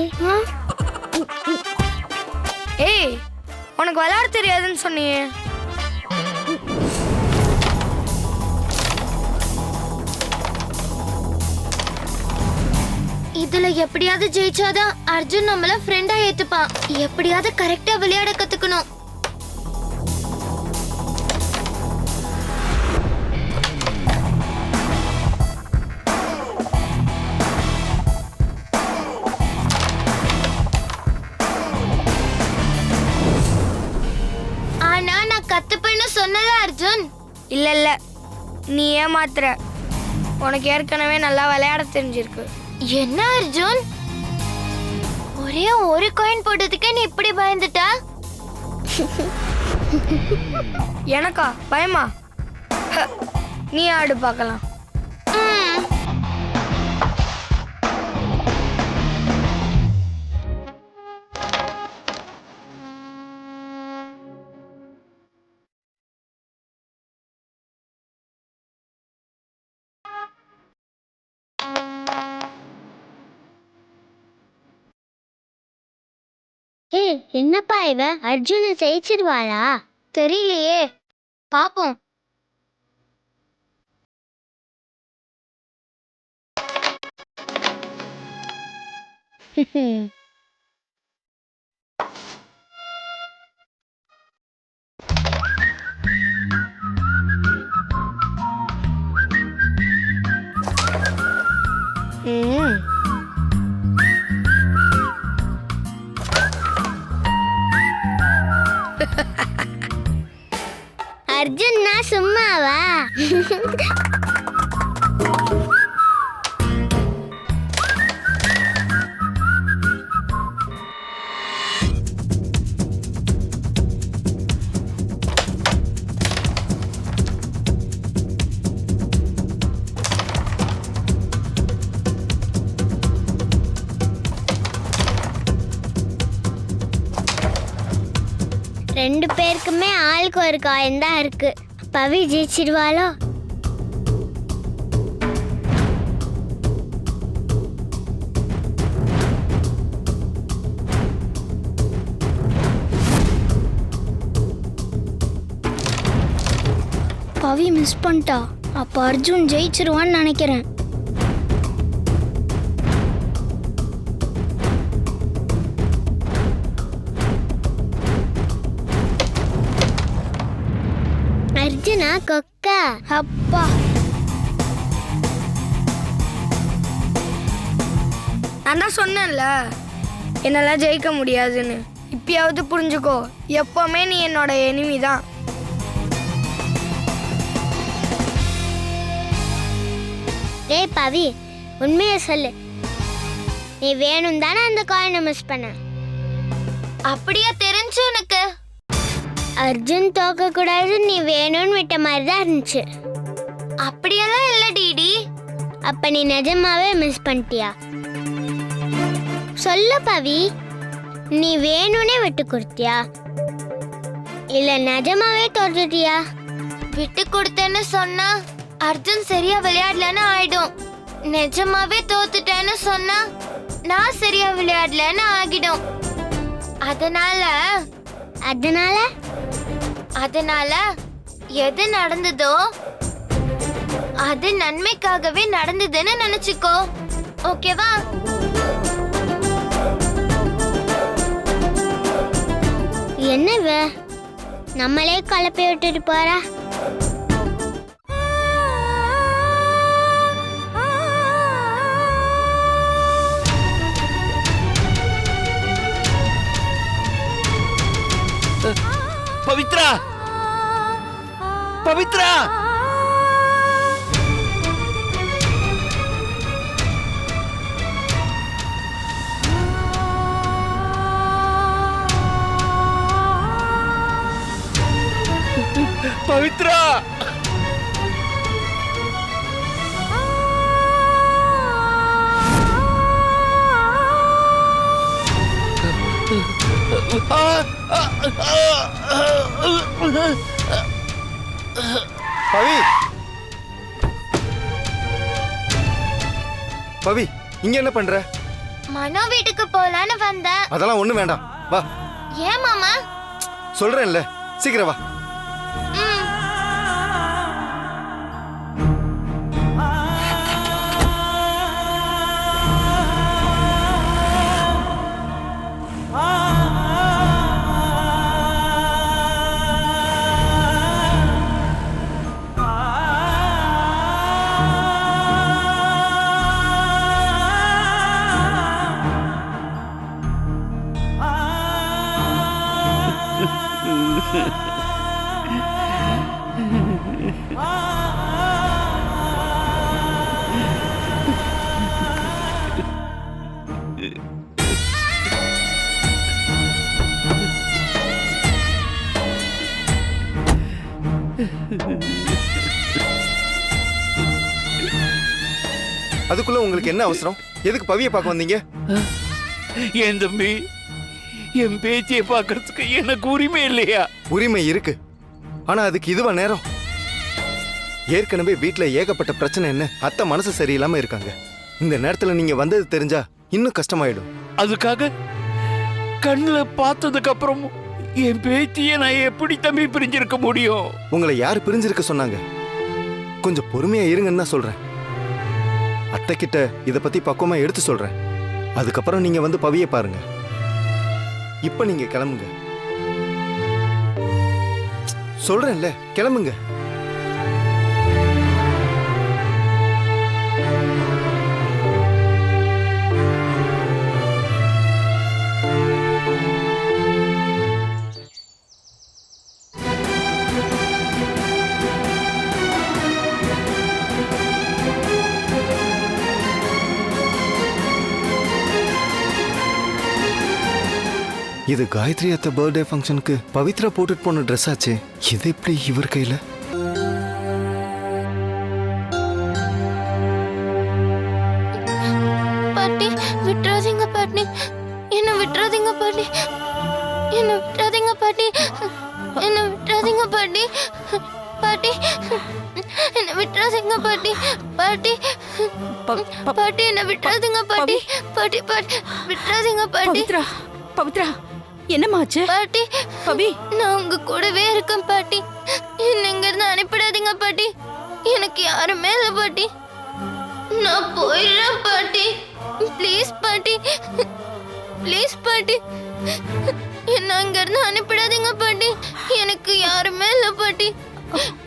Speaker 16: ஏய், உனக்கு விளையாட தெரியாதுன்னு சொன்னியே.
Speaker 10: இதுல எப்படியாவது ஜெயிச்சாதான் அர்ஜுன் நம்மள ஃப்ரெண்டா ஏத்துப்பான். எப்படியாவது கரெக்டா விளையாட கத்துக்கணும். ஆனா நான் கத்துப்பேன்னு சொன்னல அர்ஜுன்.
Speaker 16: இல்ல இல்ல, நீ ஏமாத்துற. உனக்கு ஏற்கனவே நல்லா விளையாட தெரிஞ்சிருக்கு.
Speaker 10: என்ன அர்ஜுன், ஒரே ஒரு காயின் போட்டதுக்கே நீ இப்படி பயந்துட்டா?
Speaker 16: எனக்கா பயமா? நீ ஆடு பார்க்கலாம்.
Speaker 10: என்னப்பா இவ அர்ஜுனை ஜெயிச்சிருவாளா? தெரியலையே, பாப்போம். ரெண்டு பேருக்குமே ஆளுக்கு ஒரு காயம் தான் இருக்கு. பவி ஜெயிச்சிடுவாளோ? பவி மிஸ் பண்ணிட்டா. அப்ப அர்ஜுன் ஜெயிச்சிருவான்னு நினைக்கிறேன். அர்ஜுனா கொக்கா. அப்பா
Speaker 16: நான் தான் சொன்னேன்ல என்னால ஜெயிக்க முடியாதுன்னு. இப்பயாவது புரிஞ்சுக்கோ, எப்பவுமே நீ என்னோட எனிமி தான்.
Speaker 10: டேய் பவி, உண்மையை சொல்லு. நீ வேணும் தானே அந்த காயினை மிஸ் பண்ண? அப்படியா தெரிஞ்சு உனக்கு? அர்ஜுன் தோக்க கூடாது, நீ வேணும்னு விட்ட மாதிரி தான் இருந்துச்சு. அப்படியெல்லாம் இல்ல டிடி. அப்ப நீ நிஜமாவே மிஸ் பண்ணிட்டியா? சொல்லு பவி, நீ வேணும்னே விட்டு கொடுத்தியா இல்ல நிஜமாவே தோத்துட்டியா? விட்டு கொடுத்தேன்னு சொன்னா அர்ஜுன் சரியா விளையாடலன்னு ஆயிடும். நிஜமாவே தோத்துட்டேன்னு சொன்னா நான் சரியா விளையாடலன்னு ஆகிடும். அதனால அதனால அதனால எது நடந்ததோ அது நன்மைக்காகவே நடந்ததுன்னு நினைச்சுக்கோ. ஓகேவா? என்னவ நம்மளே கலப்பை விட்டுட்டு போறா?
Speaker 12: பவித்ரா, பவித்ரா, பவித்ரா,
Speaker 2: பவி, பவி, இங்க என்ன பண்ற?
Speaker 10: மனோ வீட்டுக்கு போலான்னு வந்தேன்.
Speaker 2: அதெல்லாம் ஒண்ணு வேண்டாம், வா.
Speaker 10: ஏன் மாமா?
Speaker 2: சொல்றேன்ல, சீக்கிரம் வா. அதுக்குள்ள உங்களுக்கு என்ன அவசரம்? எதுக்கு பவியை பார்க்க வந்தீங்க?
Speaker 12: என் தம்பி, என் பேச்சியை பார்க்கறதுக்கு எனக்கு உரிமை இல்லையா?
Speaker 2: உரிமை இருக்கு, ஆனா அதுக்கு இதுவா நேரம்? ஏற்கனவே வீட்டுல ஏகப்பட்ட பிரச்சனை. என்ன அத்தை மனசு சரியில்லாம இருக்காங்க. இந்த நேரத்துல நீங்க வந்தது தெரிஞ்சா இன்னும் கஷ்டமாயிடும்.
Speaker 12: அதுக்காக கண்ணுல பார்த்ததுக்கு அப்புறம் என் பேத்தியை நான் எப்படி தம்பி பிரிஞ்சிருக்க முடியும்?
Speaker 2: உங்களை யாரு பிரிஞ்சிருக்க சொன்னாங்க? கொஞ்சம் பொறுமையா இருங்கன்னு தான் சொல்றேன். அத்தை கிட்ட இத பத்தி பக்குவமா எடுத்து சொல்றேன். அதுக்கப்புறம் நீங்க வந்து பவியை பாருங்க. இப்ப நீங்க கிளம்புங்க. சொல்றேன்ல, கிளம்புங்க. இது காயத்ரி அத்தை பர்த்டே ஃபங்க்ஷனுக்கு பவித்ரா போட்டுட்டு போன ட்ரெஸ் ஆச்சே. இது எப்படி இவர் கையில?
Speaker 10: பாட்டி விட்டுறாதீங்க பாட்டி, என்ன விட்டுறாதீங்க பாட்டி, என்ன விட்டுறாதீங்க பாட்டி, என்ன விட்டுறாதீங்க பாட்டி, பாட்டி என்ன விட்டுறாதீங்க பாட்டி, பாட்டி பாட்டி என்ன விட்டுறாதீங்க பாட்டி, பாட்டி பாட்டி விட்டுறாதீங்க பாட்டி.
Speaker 14: பவித்ரா, பவித்ரா என்னமாச்சு?
Speaker 10: பாட்டி
Speaker 14: பவி,
Speaker 10: நான் உங்க கூடவே இருக்கேன் பாட்டி, என்ன இங்க இருந்து அனுப்பிடாதீங்க பாட்டி, எனக்கு யாருமே இல்லை பாட்டி, நான் போயிடுறேன் பாட்டி, ப்ளீஸ் பாட்டி, ப்ளீஸ் பாட்டி, என்ன அங்க இருந்து அனுப்பிடாதீங்க பாட்டி, எனக்கு யாருமே இல்லை பாட்டி,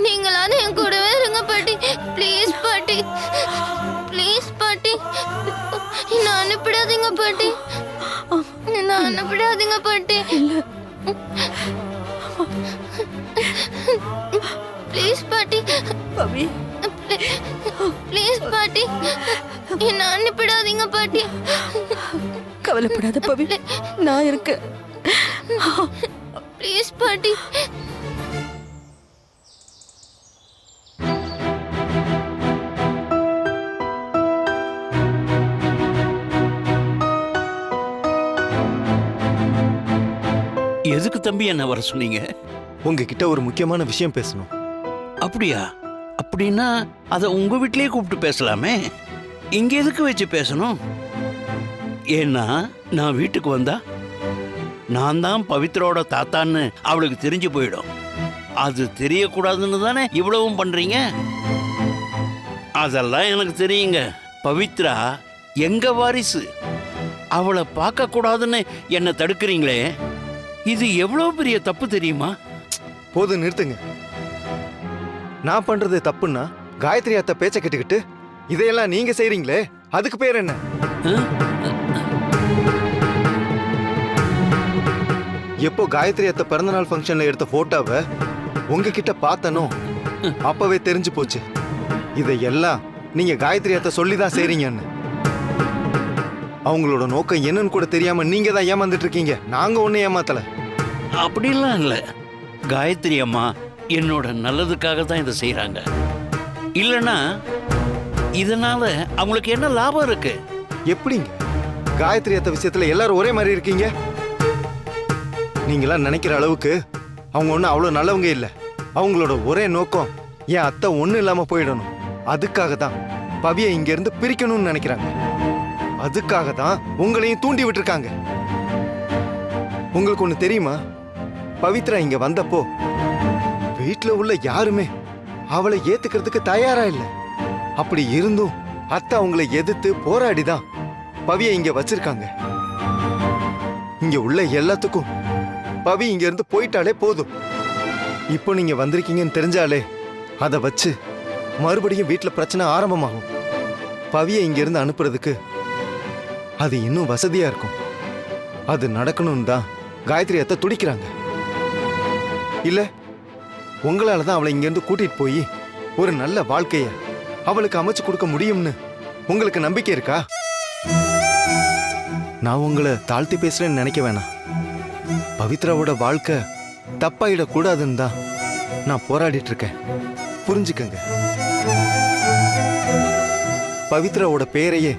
Speaker 10: நீங்களாவது என் கூடவே இருங்க பாட்டி, ப்ளீஸ் பாட்டி, ப்ளீஸ் பாட்டி, என்ன அனுப்பிடாதீங்க பாட்டி, என்ன அனுப்பிடாதீங்க பாட்டி, ப்ளீஸ் பாட்டி,
Speaker 14: பவி
Speaker 10: ப்ளீஸ் பாட்டி, என்ன அனுப்பிடாதீங்க பாட்டி.
Speaker 14: கவலைப்படாத பவி, நான் இருக்கேன்.
Speaker 10: ப்ளீஸ் பாட்டி.
Speaker 12: எதுக்கு தம்பி என்ன வர சொன்னீங்க?
Speaker 2: உங்ககிட்ட ஒரு முக்கியமான விஷயம் பேசணும்.
Speaker 12: அப்படியா? அப்படின்னா அதை உங்க வீட்டிலேயே கூப்பிட்டு பேசலாமே, இங்க எதுக்கு வச்சு பேசணும்? ஏன்னா நான் வீட்டுக்கு வந்தா நான் தான் பவித்ரோட தாத்தான்னு அவளுக்கு தெரிஞ்சு போயிடும். அது தெரியக்கூடாதுன்னு தானே இவ்வளவும் பண்றீங்க. அதெல்லாம் எனக்கு தெரியுங்க. பவித்ரா எங்க வாரிசு, அவளை பார்க்க கூடாதுன்னு என்ன தடுக்கிறீங்களே, இது எவ்வளவு பெரிய தப்பு தெரியுமா?
Speaker 2: போது நிறுத்துங்க. நான் பண்றது தப்புன்னா காயத்ரி அத்தை பேச்ச கேட்டுக்கிட்டு இதையெல்லாம் நீங்க செய்றீங்களே, அதுக்கு பேர் என்ன? எப்போ காயத்ரி அத்தை பிறந்தநாள் ஃபங்க்ஷன்ல எடுத்த போட்டோவை உங்ககிட்ட பார்த்தனோ அப்பவே தெரிஞ்சு போச்சு இதையெல்லாம் நீங்க காயத்ரி அத்தை சொல்லிதான் செய்றீங்கன்னு. அவங்களோட நோக்கம் என்னன்னு கூட தெரியாம நீங்க தான் ஏமாந்துட்டு இருக்கீங்க. நாங்க ஒன்னும் ஏமாத்தல.
Speaker 12: அப்படிலாம் இல்ல. காயத்ரி அம்மா என்னோட நல்லதுக்காக தான் இதை செய்யறாங்க. இல்லைன்னா இதனால அவங்களுக்கு என்ன லாபம் இருக்கு?
Speaker 2: எப்படிங்க காயத்ரி அத்தை விஷயத்துல எல்லாரும் ஒரே மாதிரி இருக்கீங்க? நீங்களாம் நினைக்கிற அளவுக்கு அவங்க ஒன்றும் அவ்வளோ நல்லவங்க இல்லை. அவங்களோட ஒரே நோக்கம் என் அத்தை ஒன்றும் இல்லாம போயிடணும். அதுக்காக தான் பவியை இங்க இருந்து பிரிக்கணும்னு நினைக்கிறாங்க. அதுக்காக தான் உங்களையும் தூண்டி விட்டுருக்காங்க. உங்களுக்கு ஒண்ணு தெரியுமா? பவித்ரா இங்க வந்தப்போ வீட்டுல உள்ள யாருமே அவளை ஏத்துக்கிறதுக்கு தயாரா இல்லை. அப்படி இருந்தும் அத்தை அவங்களை எதிர்த்து போராடிதான் பவியை இங்க வச்சிருக்காங்க. இங்க உள்ள எல்லாத்துக்கும் பவி இங்க இருந்து போயிட்டாலே போதும். இப்போ நீங்க வந்திருக்கீங்கன்னு தெரிஞ்சாலே அதை வச்சு மறுபடியும் வீட்டுல பிரச்சனை ஆரம்பமாகும். பவியை இங்க இருந்து அனுப்புறதுக்கு அது இன்னும் வசதியா இருக்கும். அது நடக்கணும்னு தான் காயத்ரி அத்தை துடிக்கிறாங்க. இல்ல உங்களால தான் அவளை இங்க இருந்து கூட்டிட்டு போய் ஒரு நல்ல வாழ்க்கைய அவளுக்கு அமைச்சு கொடுக்க முடியும்னு உங்களுக்கு நம்பிக்கை இருக்கா? நான் உங்களை தாழ்த்தி பேசுறேன்னு நினைக்க வேணாம். பவித்ராவோட வாழ்க்கை தப்பாயிடக்கூடாதுன்னு தான் நான் போராடிட்டு இருக்கேன். புரிஞ்சுக்கங்க. பவித்ராவோட பேரையே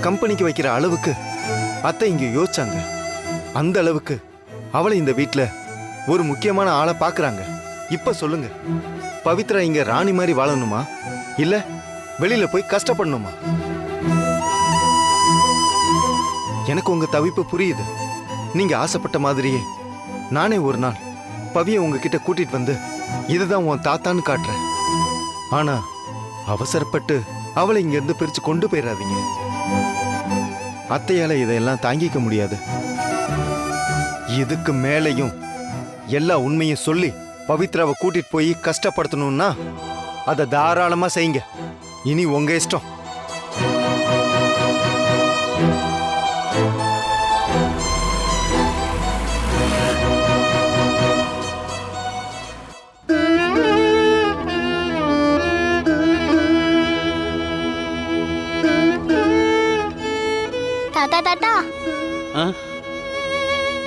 Speaker 2: கம்பெனிக்கு வைக்கிற அளவுக்கு அத்தை இங்க யோசிச்சாங்க. அந்த அளவுக்கு அவளை இந்த வீட்டுல ஒரு முக்கியமான ஆளை பாக்குறாங்க. இப்ப சொல்லுங்க, பவித்ரா இங்க ராணி மாதிரி வாழணுமா இல்ல வெளியில போய் கஷ்டப்படணுமா? எனக்கு உங்க தவிப்பு புரியுது. நீங்க ஆசைப்பட்ட மாதிரியே நானே ஒரு நாள் பவியை உங்ககிட்ட கூட்டிட்டு வந்து இதுதான் உன் தாத்தான்னு காட்டுறேன். ஆனா அவசரப்பட்டு அவளை இங்க இருந்து பிரிச்சு கொண்டு போயிடாதீங்க. அத்தையால இதையெல்லாம் தாங்கிக்க முடியாது. இதுக்கு மேலையும் எல்லா உண்மையும் சொல்லி பவித்ராவை கூட்டிட்டு போய் கஷ்டப்படுத்தணும்னா அதை தாராளமா செய்யுங்க. இனி உங்க இஷ்டம்.
Speaker 10: தாத்தா தாத்தா,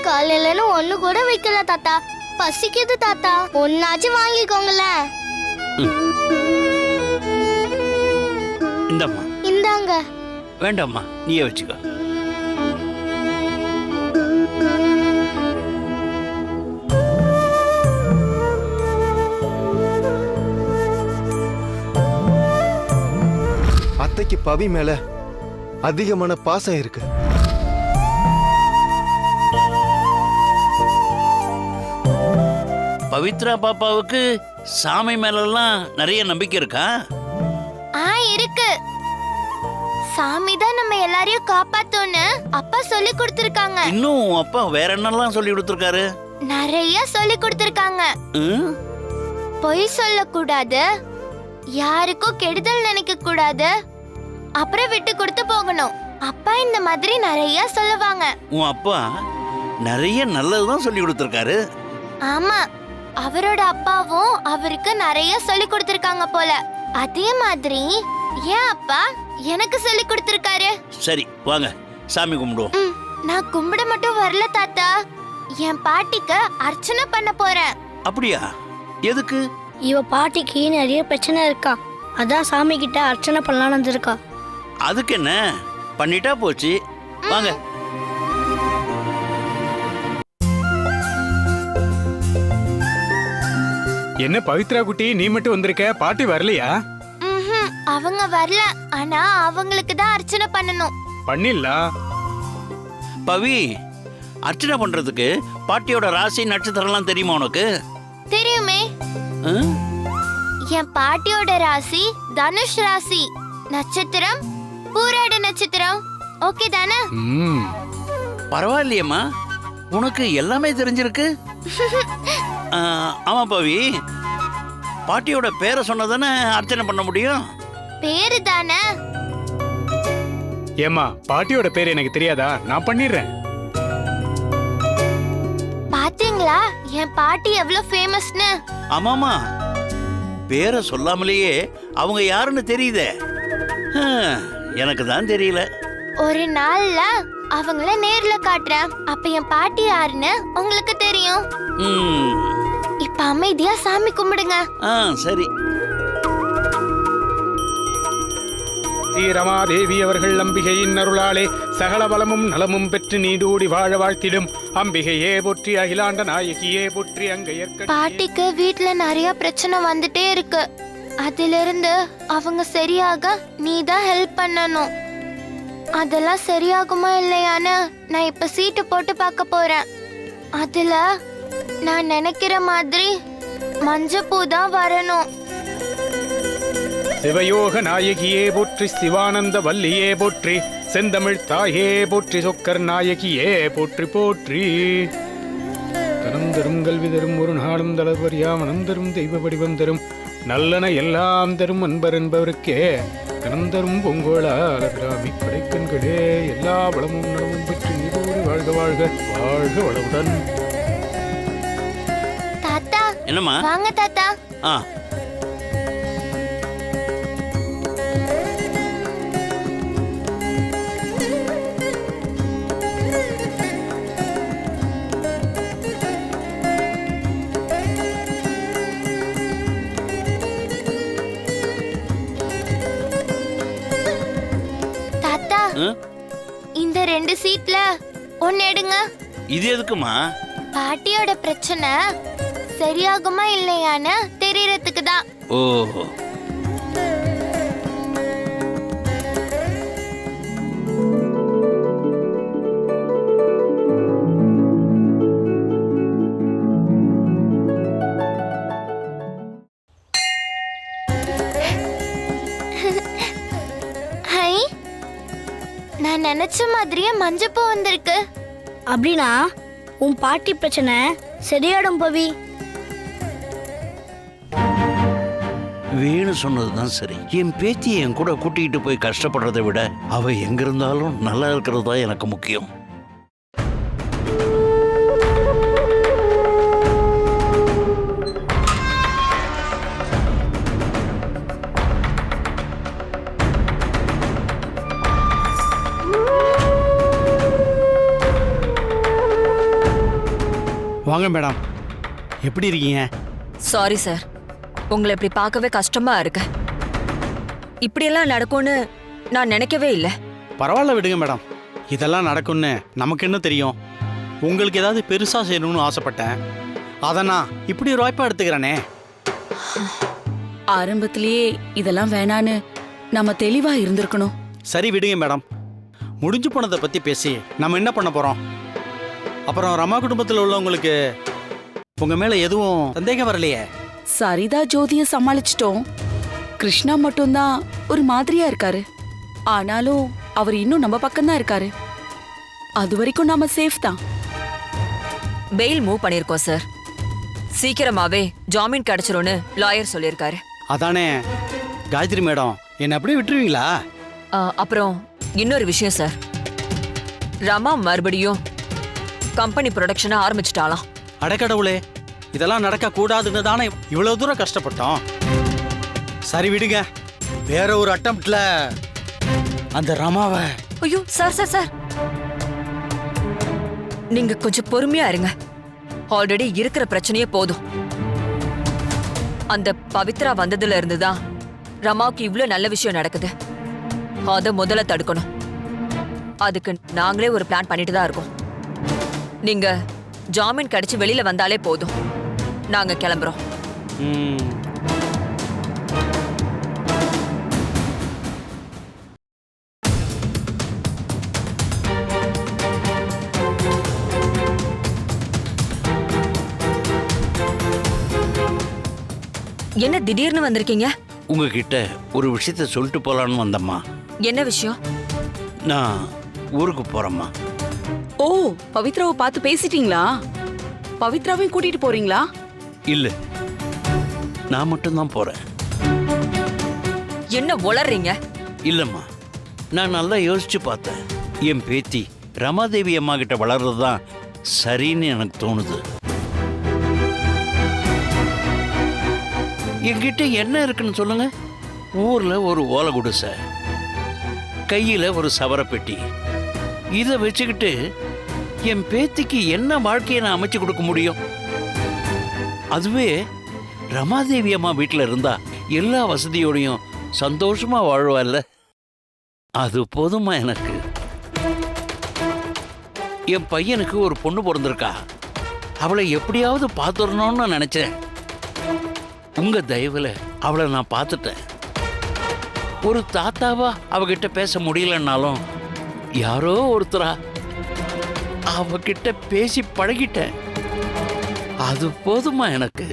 Speaker 10: காலையிலன்னு ஒண்ணு கூட வைக்கல தாத்தா. பசிக்குது தாத்தா, ஒன்னாச்சும் வாங்கிக்கோங்களேன்.
Speaker 12: இந்தம்மா.
Speaker 10: இந்தாங்க.
Speaker 12: வேண்டாம்மா, நீயே வச்சுக்கோ.
Speaker 2: அத்தைக்கு பவி மேல அதிகமான பாசம் இருக்கு.
Speaker 12: பவித்ரா பாப்பாவுக்கு சாமி மேலெல்லாம் நிறைய நம்பிக்கை இருக்கா?
Speaker 10: இருக்கு. சாமி தான் நம்ம எல்லாரையும் காப்பாத்தோன்னு அப்பா சொல்லி கொடுத்திருக்காங்க.
Speaker 12: இன்னும் அப்பா வேற என்னெல்லாம் சொல்லி கொடுத்திருக்காரு?
Speaker 10: நிறைய சொல்லி கொடுத்திருக்காங்க. பொய் சொல்லக்கூடாது, யாருக்கும் கெடுதல் நினைக்க கூடாது, அப்புறம் விட்டு கொடுத்து போகணும். அப்பா இந்த மாதிரி நிறைய சொல்லுவாங்க.
Speaker 12: உன் அப்பா நிறைய நல்லதுதான் சொல்லி கொடுத்திருக்காரு.
Speaker 10: ஆமா, அவரோட அப்பாவும் அவருக்கு நிறைய சொல்லி கொடுத்திருக்காங்க போல. அதே மாதிரி ஏன் அப்பா எனக்கு சொல்லி கொடுத்திருக்காரு.
Speaker 12: சரி வாங்க சாமி கும்பிடுவோம்.
Speaker 10: நான் கும்பிட மட்டும் வரல தாத்தா, என் பாட்டிக்கு அர்ச்சனை பண்ண போறேன்.
Speaker 12: அப்படியா? எதுக்கு?
Speaker 16: இவ பாட்டிக்கு நிறைய பிரச்சனை இருக்கா, அதான் சாமி கிட்ட அர்ச்சனை பண்ணலாம்னு வந்திருக்கா.
Speaker 12: அதுக்கு என்ன, பண்ணிட்டா போச்சு. வாங்க.
Speaker 4: என்ன பவித்ரா குட்டி, நீ மட்டும் வந்திருக்க, பாட்டி வரலையா?
Speaker 10: அவங்க வரல, ஆனா அவங்களுக்கு தான் அர்ச்சனை பண்ணணும்.
Speaker 4: பண்ணிடலாம்.
Speaker 12: பவி, அர்ச்சனை பண்றதுக்கு பாட்டியோட ராசி நட்சத்திரம்லாம் தெரியுமா உனக்கு?
Speaker 10: தெரியுமே. என் பாட்டியோட ராசி தனுஷ் ராசி, நட்சத்திரம் பூராட நட்சத்திரம். ஓகே தானே?
Speaker 12: பரவாயில்லையம்மா, உனக்கு எல்லாமே தெரிஞ்சிருக்கு. ஆமா பவி, பாட்டியோட பேரை சொன்னதானே அர்ச்சனை பண்ண முடியும்.
Speaker 10: பேரு தானே?
Speaker 4: ஏமா, பாட்டியோட பேர் எனக்கு தெரியாதா? நான் பண்ணிடுறேன்.
Speaker 10: பாத்தீங்களா என் பாட்டி எவ்வளவு ஃபேமஸ்னு?
Speaker 12: ஆமாமா, பேரை சொல்லாமலேயே அவங்க யாருன்னு தெரியுதே. எனக்கு தான் தெரியல.
Speaker 10: ஒரு நாள்ல அவங்கள நேர்ல காட்டுறேன், அப்ப என் பாட்டி யாருன்னு உங்களுக்கு தெரியும். இப்ப அமைதியா சாமி கும்பிடுங்க.
Speaker 12: சரி.
Speaker 4: ரமாதேவி அவர்கள் அம்பிகையின் அருளாலே சகல பலமும் நலமும் பெற்று நீடூடி வாழ வாழ்த்திடும். அம்பிகையே போற்றி, அகிலாண்ட நாயகியே போற்றி. அங்கையற்க
Speaker 10: பாட்டிக்கு வீட்ல நிறைய பிரச்சனை வந்துட்டே இருக்கு, அதிலிருந்து அவங்க சரியாக நீ தான் ஹெல்ப் பண்ணணும். அதெல்லாம் சரியாகுமா இல்லையான்னு நான் இப்ப சீட்டு போட்டு பார்க்க போறேன். அதுல நான் நினைக்கிற மாதிரி மஞ்சப்பூ தான் வரணும்.
Speaker 4: சிவயோக நாயகியே போற்றி, சிவானந்த வல்லியே போற்றி, செந்தமிழ் தாயே போற்றி, சொக்கர் நாயகியே போற்றி போற்றி. தனம் தரும் கல்வி தரும் ஒரு நாளும் தளபரியா மனம் தரும் தெய்வ வடிவம் தரும் நல்லன எல்லாம் தரும் அன்பர் என்பவருக்கே கனம் தரும் பொங்கோளால் கிராமி கடைக்கண்களே எல்லா வளமும் நலமும் பெற்று நீடூடி வாழ்க வாழ்க வாழ்க வளமுடன்.
Speaker 10: தாத்தா.
Speaker 12: என்னம்மா?
Speaker 10: வாங்க தாத்தா. இந்த 2 சீட்ல ஒன்னு எடுங்க.
Speaker 12: இது எதுக்குமா?
Speaker 10: பாட்டியோட பிரச்சனை சரியாகுமா இல்லையான்னு தெரியறதுக்கு தான்.
Speaker 12: ஓஹோ.
Speaker 10: ஹை, நான் நினைச்ச மாதிரியே மஞ்சப்பூ வந்திருக்கு.
Speaker 16: அப்படின்னா உன் பாட்டி பிரச்சனை சரியாடும் பவி.
Speaker 12: வேணு சொன்னதுதான் சரி. என் பேத்தி என் கூட கூட்டிகிட்டு போய் கஷ்டப்படுறதை விட அவ எங்க இருந்தாலும் நல்லா இருக்கிறது தான் எனக்கு முக்கியம்.
Speaker 6: வாங்க மேடம், எப்படி இருக்கீங்க?
Speaker 1: சாரி சார், உங்களை இப்படி பார்க்கவே கஷ்டமா இருக்கு. இப்படியெல்லாம் நடக்கும்னு நான் நினைக்கவே இல்லை.
Speaker 6: பரவாயில்ல விடுங்க மேடம், இதெல்லாம் நடக்கும்னு நமக்கு என்ன தெரியும். உங்களுக்கு ஏதாவது பெருசாக செய்யணும்னு ஆசைப்பட்டேன், அதை நான் இப்படி ஒரு வாய்ப்பாக எடுத்துக்கிறேனே.
Speaker 14: ஆரம்பத்திலேயே இதெல்லாம் வேணான்னு நம்ம தெளிவா இருந்திருக்கணும்.
Speaker 6: சரி விடுங்க மேடம், முடிஞ்சு போனதை பற்றி பேசி நம்ம என்ன பண்ண போகிறோம்? அப்புறம் ரமா குடும்பத்தில் உள்ளவங்களுக்கு உங்கள் மேலே எதுவும் சந்தேகம் வரலையே?
Speaker 14: சரிதா ஜோதிய சமாளிச்சிட்டோம். கிருஷ்ணா மட்டும்தான் ஒரு மாதிரியா இருக்காரு. ஆனாலும் அவர் இன்னும் நம்ம பக்கம்தான் இருக்காரு. அது வரைக்கும் நாம சேஃப் தான்.
Speaker 1: பெயில் மூவ் பண்ணிருக்கோம் சார். சீக்கிரமாவே ஜாமீன் கிடைச்சிரும்னு லாயர் சொல்லியிருக்காரு.
Speaker 6: அதானே காயத்ரி மேடம், என்னை அப்படியே விட்டுருவீங்களா?
Speaker 1: அப்புறம் இன்னொரு விஷயம் சார், ரமா மறுபடியும் கம்பெனி ப்ரொடக்ஷனை ஆரம்பிச்சிட்டாலாம்.
Speaker 6: அடக்கடவுளே, இதெல்லாம் நடக்க கூடாதுன்னு தானே இவ்வளவு தூரம் கஷ்டப்பட்டோம். சரி விடுங்க, வேற ஒரு அட்டம்ப்ட்ல அந்த ரமாவை.
Speaker 1: ஐயோ சார் சார் சார், நீங்க கொஞ்சம் பொறுமையா இருங்க. ஆல்ரெடி இருக்கிற பிரச்சனையே போதும். அந்த பவித்ரா வந்ததுல இருந்துதான் ரமாவுக்கு இவ்ளோ நல்ல விஷயம் நடக்குது. அத முதல்ல தடுக்கணும். அதுக்கு நாங்களே ஒரு பிளான் பண்ணிட்டு தான் இருக்கோம். நீங்க ஜாமீன் கிடைச்சு வெளியில வந்தாலே போதும், நாங்க கிளம்புறோம். என்ன திடீர்னு வந்திருக்கீங்க?
Speaker 12: உங்ககிட்ட ஒரு விஷயத்த சொல்லிட்டு போலான்னு வந்தம்மா.
Speaker 1: என்ன விஷயம்?
Speaker 12: நான் ஊருக்கு போறேம்மா.
Speaker 14: ஓ, பவித்ராவை பார்த்து பேசிட்டீங்களா? பவித்ராவையும் கூட்டிட்டு போறீங்களா?
Speaker 12: இல்ல, நான் மட்டும்தான் போறேன்.
Speaker 1: என்ன உளறீங்க?
Speaker 12: இல்லம்மா, நான் நல்லா யோசிச்சு பார்த்தேன். என் பேத்தி ரமாதேவி அம்மா கிட்ட வளர்றதுதான் சரின்னு எனக்கு தோணுது. என்கிட்ட என்ன இருக்குன்னு சொல்லுங்க? ஊர்ல ஒரு ஓலை குடிசை, கையில ஒரு சவரப்பெட்டி. இதை வச்சுக்கிட்டு என் பேத்திக்கு என்ன வாழ்க்கையை நான் அமைச்சு கொடுக்க முடியும்? அதுவே ரமாதேவி அம்மா வீட்டில் இருந்தா எல்லா வசதியோடையும் சந்தோஷமா வாழ்வாள்ல, அது போதுமா எனக்கு. என் பையனுக்கு ஒரு பொண்ணு பிறந்திருக்கா, அவளை எப்படியாவது பார்த்துடணும்னு நினைச்சேன். உங்க தயவுல அவளை நான் பார்த்துட்டேன். ஒரு தாத்தாவா அவகிட்ட பேச முடியலன்னாலும் யாரோ ஒருத்தரா அவகிட்ட பேசி பழகிட்டேன். அது போதுமா எனக்கு.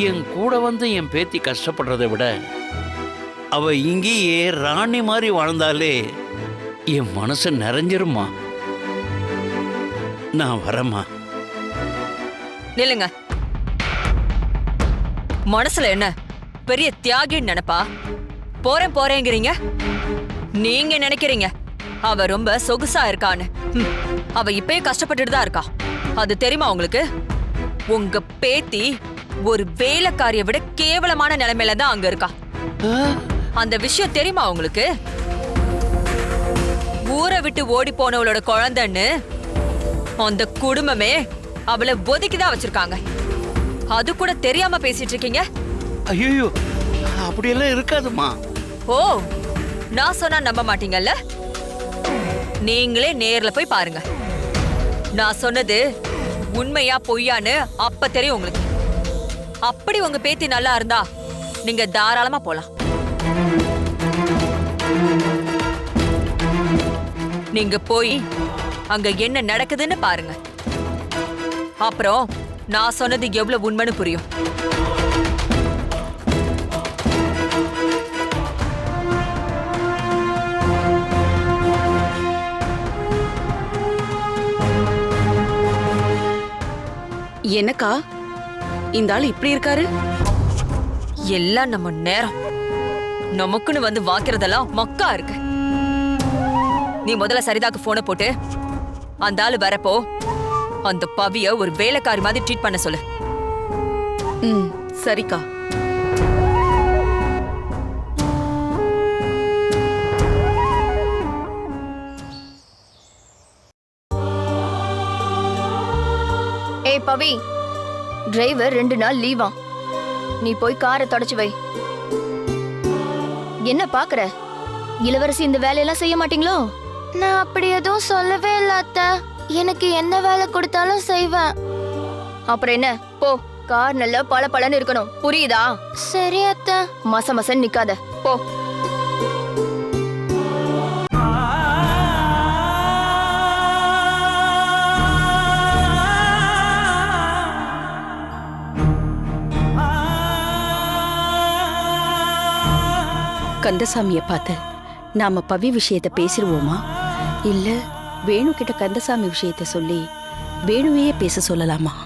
Speaker 12: என் கூட வந்து என் பேத்தி கஷ்டப்படுறதை விட அவ இங்கேயே ராணி மாதிரி வாழ்ந்தாலே என் மனசு நிறைஞ்சிருமா. நான் வரேம்மா.
Speaker 1: நில்லுங்க. மனசுல என்ன பெரிய தியாகின்னு நினைப்பா? போறேன் போறேங்கிறீங்க. நீங்க நினைக்கிறீங்க அவ ரொம்ப சொகுசா இருக்கான்னு. அவ இப்பயே கஷ்டப்பட்டுட்டு தான் இருக்கா. அது தெரியுமா உங்களுக்கு? உங்க பேத்தி ஒரு வேலைக்காரியை விட கேவலமான நிலைமையில தான் அங்க இருக்கா. அந்த விஷயம் தெரியுமா உங்களுக்கு? ஊரை விட்டு ஓடி போனவளோட குழந்தைன்னு அந்த குடும்பமே அவளை ஒதுக்கிதான் வச்சிருக்காங்க. அது கூட தெரியாம பேசிட்டு இருக்கீங்க.
Speaker 12: ஐயோ, அப்படியெல்லாம் இருக்காதுமா.
Speaker 1: ஓ, நான் சொன்னா நம்ப மாட்டீங்கல்ல? நீங்களே நேர்ல போய் பாருங்க. நான் சொன்னது உண்மையா பொய்யான்னு அப்ப தெரியும் உங்களுக்கு. அப்படி உங்க பேத்தி நல்லா இருந்தா நீங்க தாராளமா போலாம். நீங்க போய் அங்க என்ன நடக்குதுன்னு பாருங்க. அப்புறம் நான் சொன்னது எவ்வளவு உண்மைன்னு புரியும்.
Speaker 14: என்னக்கா இந்த ஆள் இப்படி இருக்காரு?
Speaker 1: எல்லாம் நம்ம நேரம். நமக்குன்னு வந்து வாக்குறதெல்லாம் மக்கா இருக்கு. நீ முதல்ல சரிதாக்கு போனை போட்டு அந்த ஆளு வரப்போ அந்த பவிய ஒரு வேலைக்காரி மாதிரி ட்ரீட் பண்ண சொல்லு.
Speaker 14: சரிக்கா.
Speaker 9: ஏய் பவி, டிரைவர் 2 நாள் லீவா. நீ போய் காரை தொடச்சு வை. என்ன பாக்குற? இளவரசி இந்த வேலையெல்லாம் செய்ய மாட்டீங்களோ?
Speaker 10: நான் அப்படி எதுவும் சொல்லவே இல்ல அத்தை. எனக்கு என்ன வேலை கொடுத்தாலும் செய்வேன்.
Speaker 9: அப்புறம் என்ன, போ. கார் நல்லா பளபளன்னு இருக்கணும், புரியுதா?
Speaker 10: சரி அத்தை.
Speaker 9: மச மசன்னு நிக்காத, போ.
Speaker 7: கந்தசாமியை பார்த்து நாம பவி விஷயத்தை பேசிடுவோமா, இல்ல வேணு கிட்ட கந்தசாமி விஷயத்தை சொல்லி வேணுவையே பேச சொல்லலாமா?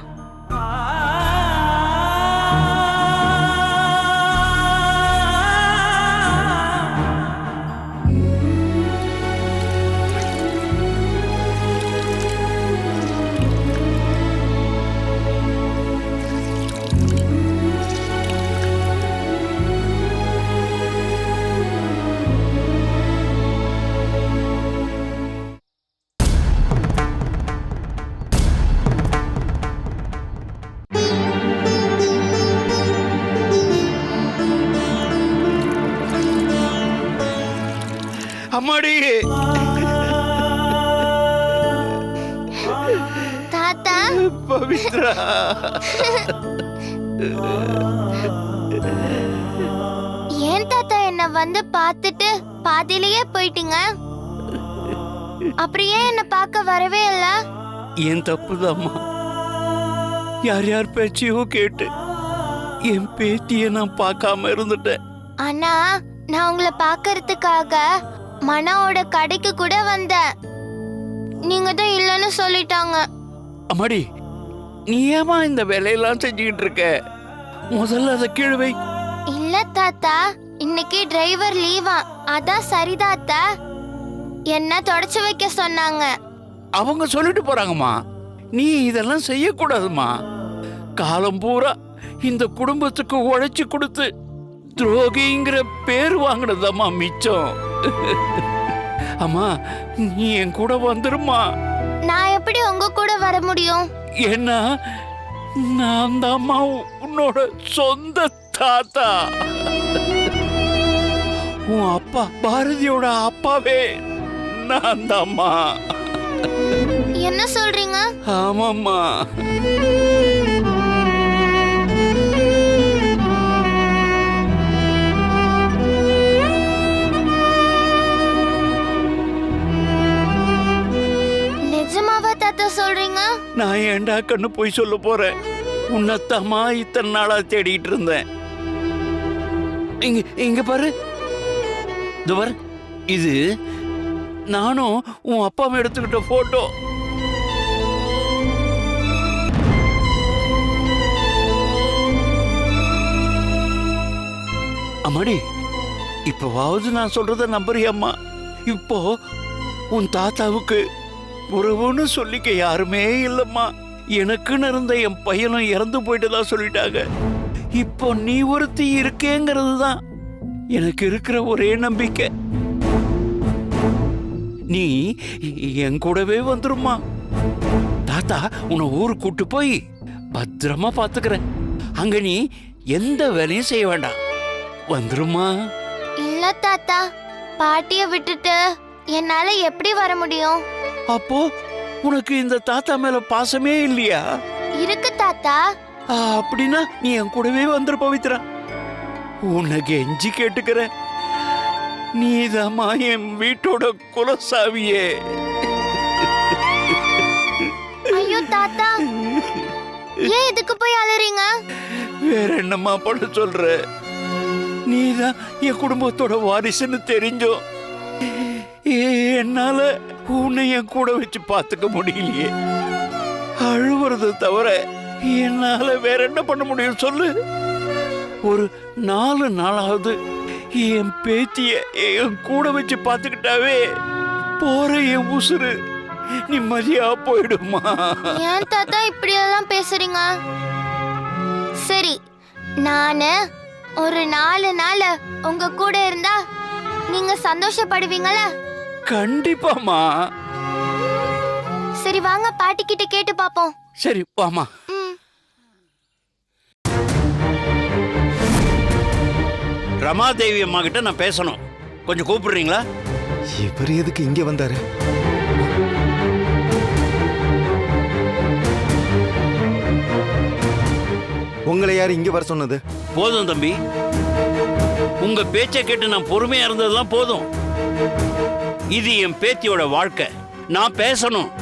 Speaker 12: அம்மாடி,
Speaker 10: தாத்தா.
Speaker 12: பவித்ரா.
Speaker 10: ஏன் தாத்தா என்ன வந்து பார்த்துட்டு பாதியிலேயே போயிட்டீங்க? அப்படியே என்ன பார்க்க வரவே இல்ல?
Speaker 12: என் தப்புதாம்மா. யார் யார் பேச்சையோ கேட்டு என் பேத்திய நான் பார்க்காம இருந்துட்டேன்.
Speaker 10: அண்ணா, நான் உங்களை பார்க்கறதுக்காக மனாவோட கடைக்கு கூட வந்தேன். நீங்க தான் இல்லைன்னு சொல்லிட்டாங்க.
Speaker 12: அம்மாடி, நீ ஏமா இந்த வேலையெல்லாம் செஞ்சுக்கிட்டு இருக்க? முதல்ல அதை கீழே வை.
Speaker 10: இல்ல தாத்தா, இன்னைக்கு டிரைவர் லீவா. அதான் சரி தாத்தா. என்ன தொடச்சு வைக்க சொன்னாங்க.
Speaker 12: அவங்க சொல்லிட்டு போறாங்கம்மா, நீ இதெல்லாம் செய்யக்கூடாதுமா. காலம் பூரா இந்த குடும்பத்துக்கு உழைச்சு கொடுத்து துரோகிங்கிற பேர் வாங்கினதம்மா மிச்சம். அம்மா, நீ என் கூட வந்துருமா.
Speaker 10: நான் எப்படி உங்க கூட வர முடியும்?
Speaker 12: ஏன்னா நான் தான்மா உன்னோட சொந்த தாத்தா. உன் அப்பா பாரதியோட அப்பாவே நான் தான்மா.
Speaker 10: என்ன சொல்றீங்க?
Speaker 12: ஆமாம்மா.
Speaker 10: நிஜமாவா தாத்தா சொல்றீங்க?
Speaker 12: நான் ஏண்டா கண்ணு போய் சொல்ல போறேன்? உன்னத்தம்மா இத்தனை நாளா தேடிட்டு இருந்தேன். இங்க இங்க பாரு, இது பாரு, இது நானும் உன் அப்பாவும் எடுத்துக்கிட்ட போட்டோ. அம்மாடி, இப்பவாவது நான் சொல்றத நம்புறியம்மா? இப்போ உன் தாத்தாவுக்கு உறவுன்னு சொல்லிக்க யாருமே இல்லம்மா. எனக்குன்னு இருந்த என் பையனும் இறந்து போயிட்டதா சொல்லிட்டாங்க. இப்போ நீ ஒருத்தி இருக்கேங்கிறது தான் எனக்கு இருக்கிற ஒரே நம்பிக்கை. நீ என் கூடவே வந்துருமா. தாத்தா உன்னை ஊருக்கு கூட்டு போய் பத்திரமா பாத்துக்கிறேன். அங்க நீ எந்த வேலையும் செய்ய வேண்டாம். வந்துருமா.
Speaker 10: இல்ல தாத்தா, பாட்டிய விட்டுட்டு என்னால எப்படி வர முடியும்?
Speaker 12: அப்போ உனக்கு இந்த தாத்தா மேல பாசமே இல்லையா?
Speaker 10: இருக்கு தாத்தா.
Speaker 12: அப்படின்னா நீ என் கூடவே வந்துரு பவித்ரா. உனக்கு எஞ்சி கேட்டுக்கிறேன். நீதாம்மா என் வீட்டோட குலசாவியே.
Speaker 10: ஐயோ தாத்தா, ஏன் இதுக்கு போய் அலறீங்க?
Speaker 12: வேற என்னம்மா பண்ண சொல்ற? நீதான் என் குடும்பத்தோட வாரிசுன்னு தெரிஞ்சோம் என்னால உன்னை என் கூட வச்சு பார்த்துக்க முடியலையே. அழுவுறது தவிர என்னால வேற என்ன பண்ண முடியும் சொல்லு? ஒரு 4 நாளாவது என் பேத்திய என் கூட வச்சு பார்த்துக்கிட்டாவே போற என் உசுறு நிம்மதியா போயிடுமா.
Speaker 10: ஏன் தாத்தா இப்படி எல்லாம் பேசுறீங்க? சரி, நானு ஒரு 4 நாள் உங்க கூட இருந்தா நீங்க சந்தோஷப்படுவீங்களா?
Speaker 12: கண்டிப்பாமா.
Speaker 10: சரி சரி வாங்க பாட்டி கிட்ட கேட்டு பாப்போம்.
Speaker 12: சரி வாமா. ரமாதேவி அம்மா கிட்ட நான் பேசணும், கொஞ்சம் கூப்பிடுறீங்களா?
Speaker 2: இவர் எதுக்கு இங்க வந்தாரு? உங்களை யார் இங்க வர சொன்னது?
Speaker 12: போதும் தம்பி, உங்க பேச்சை கேட்டு நான் பொறுமையா இருந்ததுதான் போதும். இது என் பேத்தியோட வாழ்க்கை, நான் பேசணும்.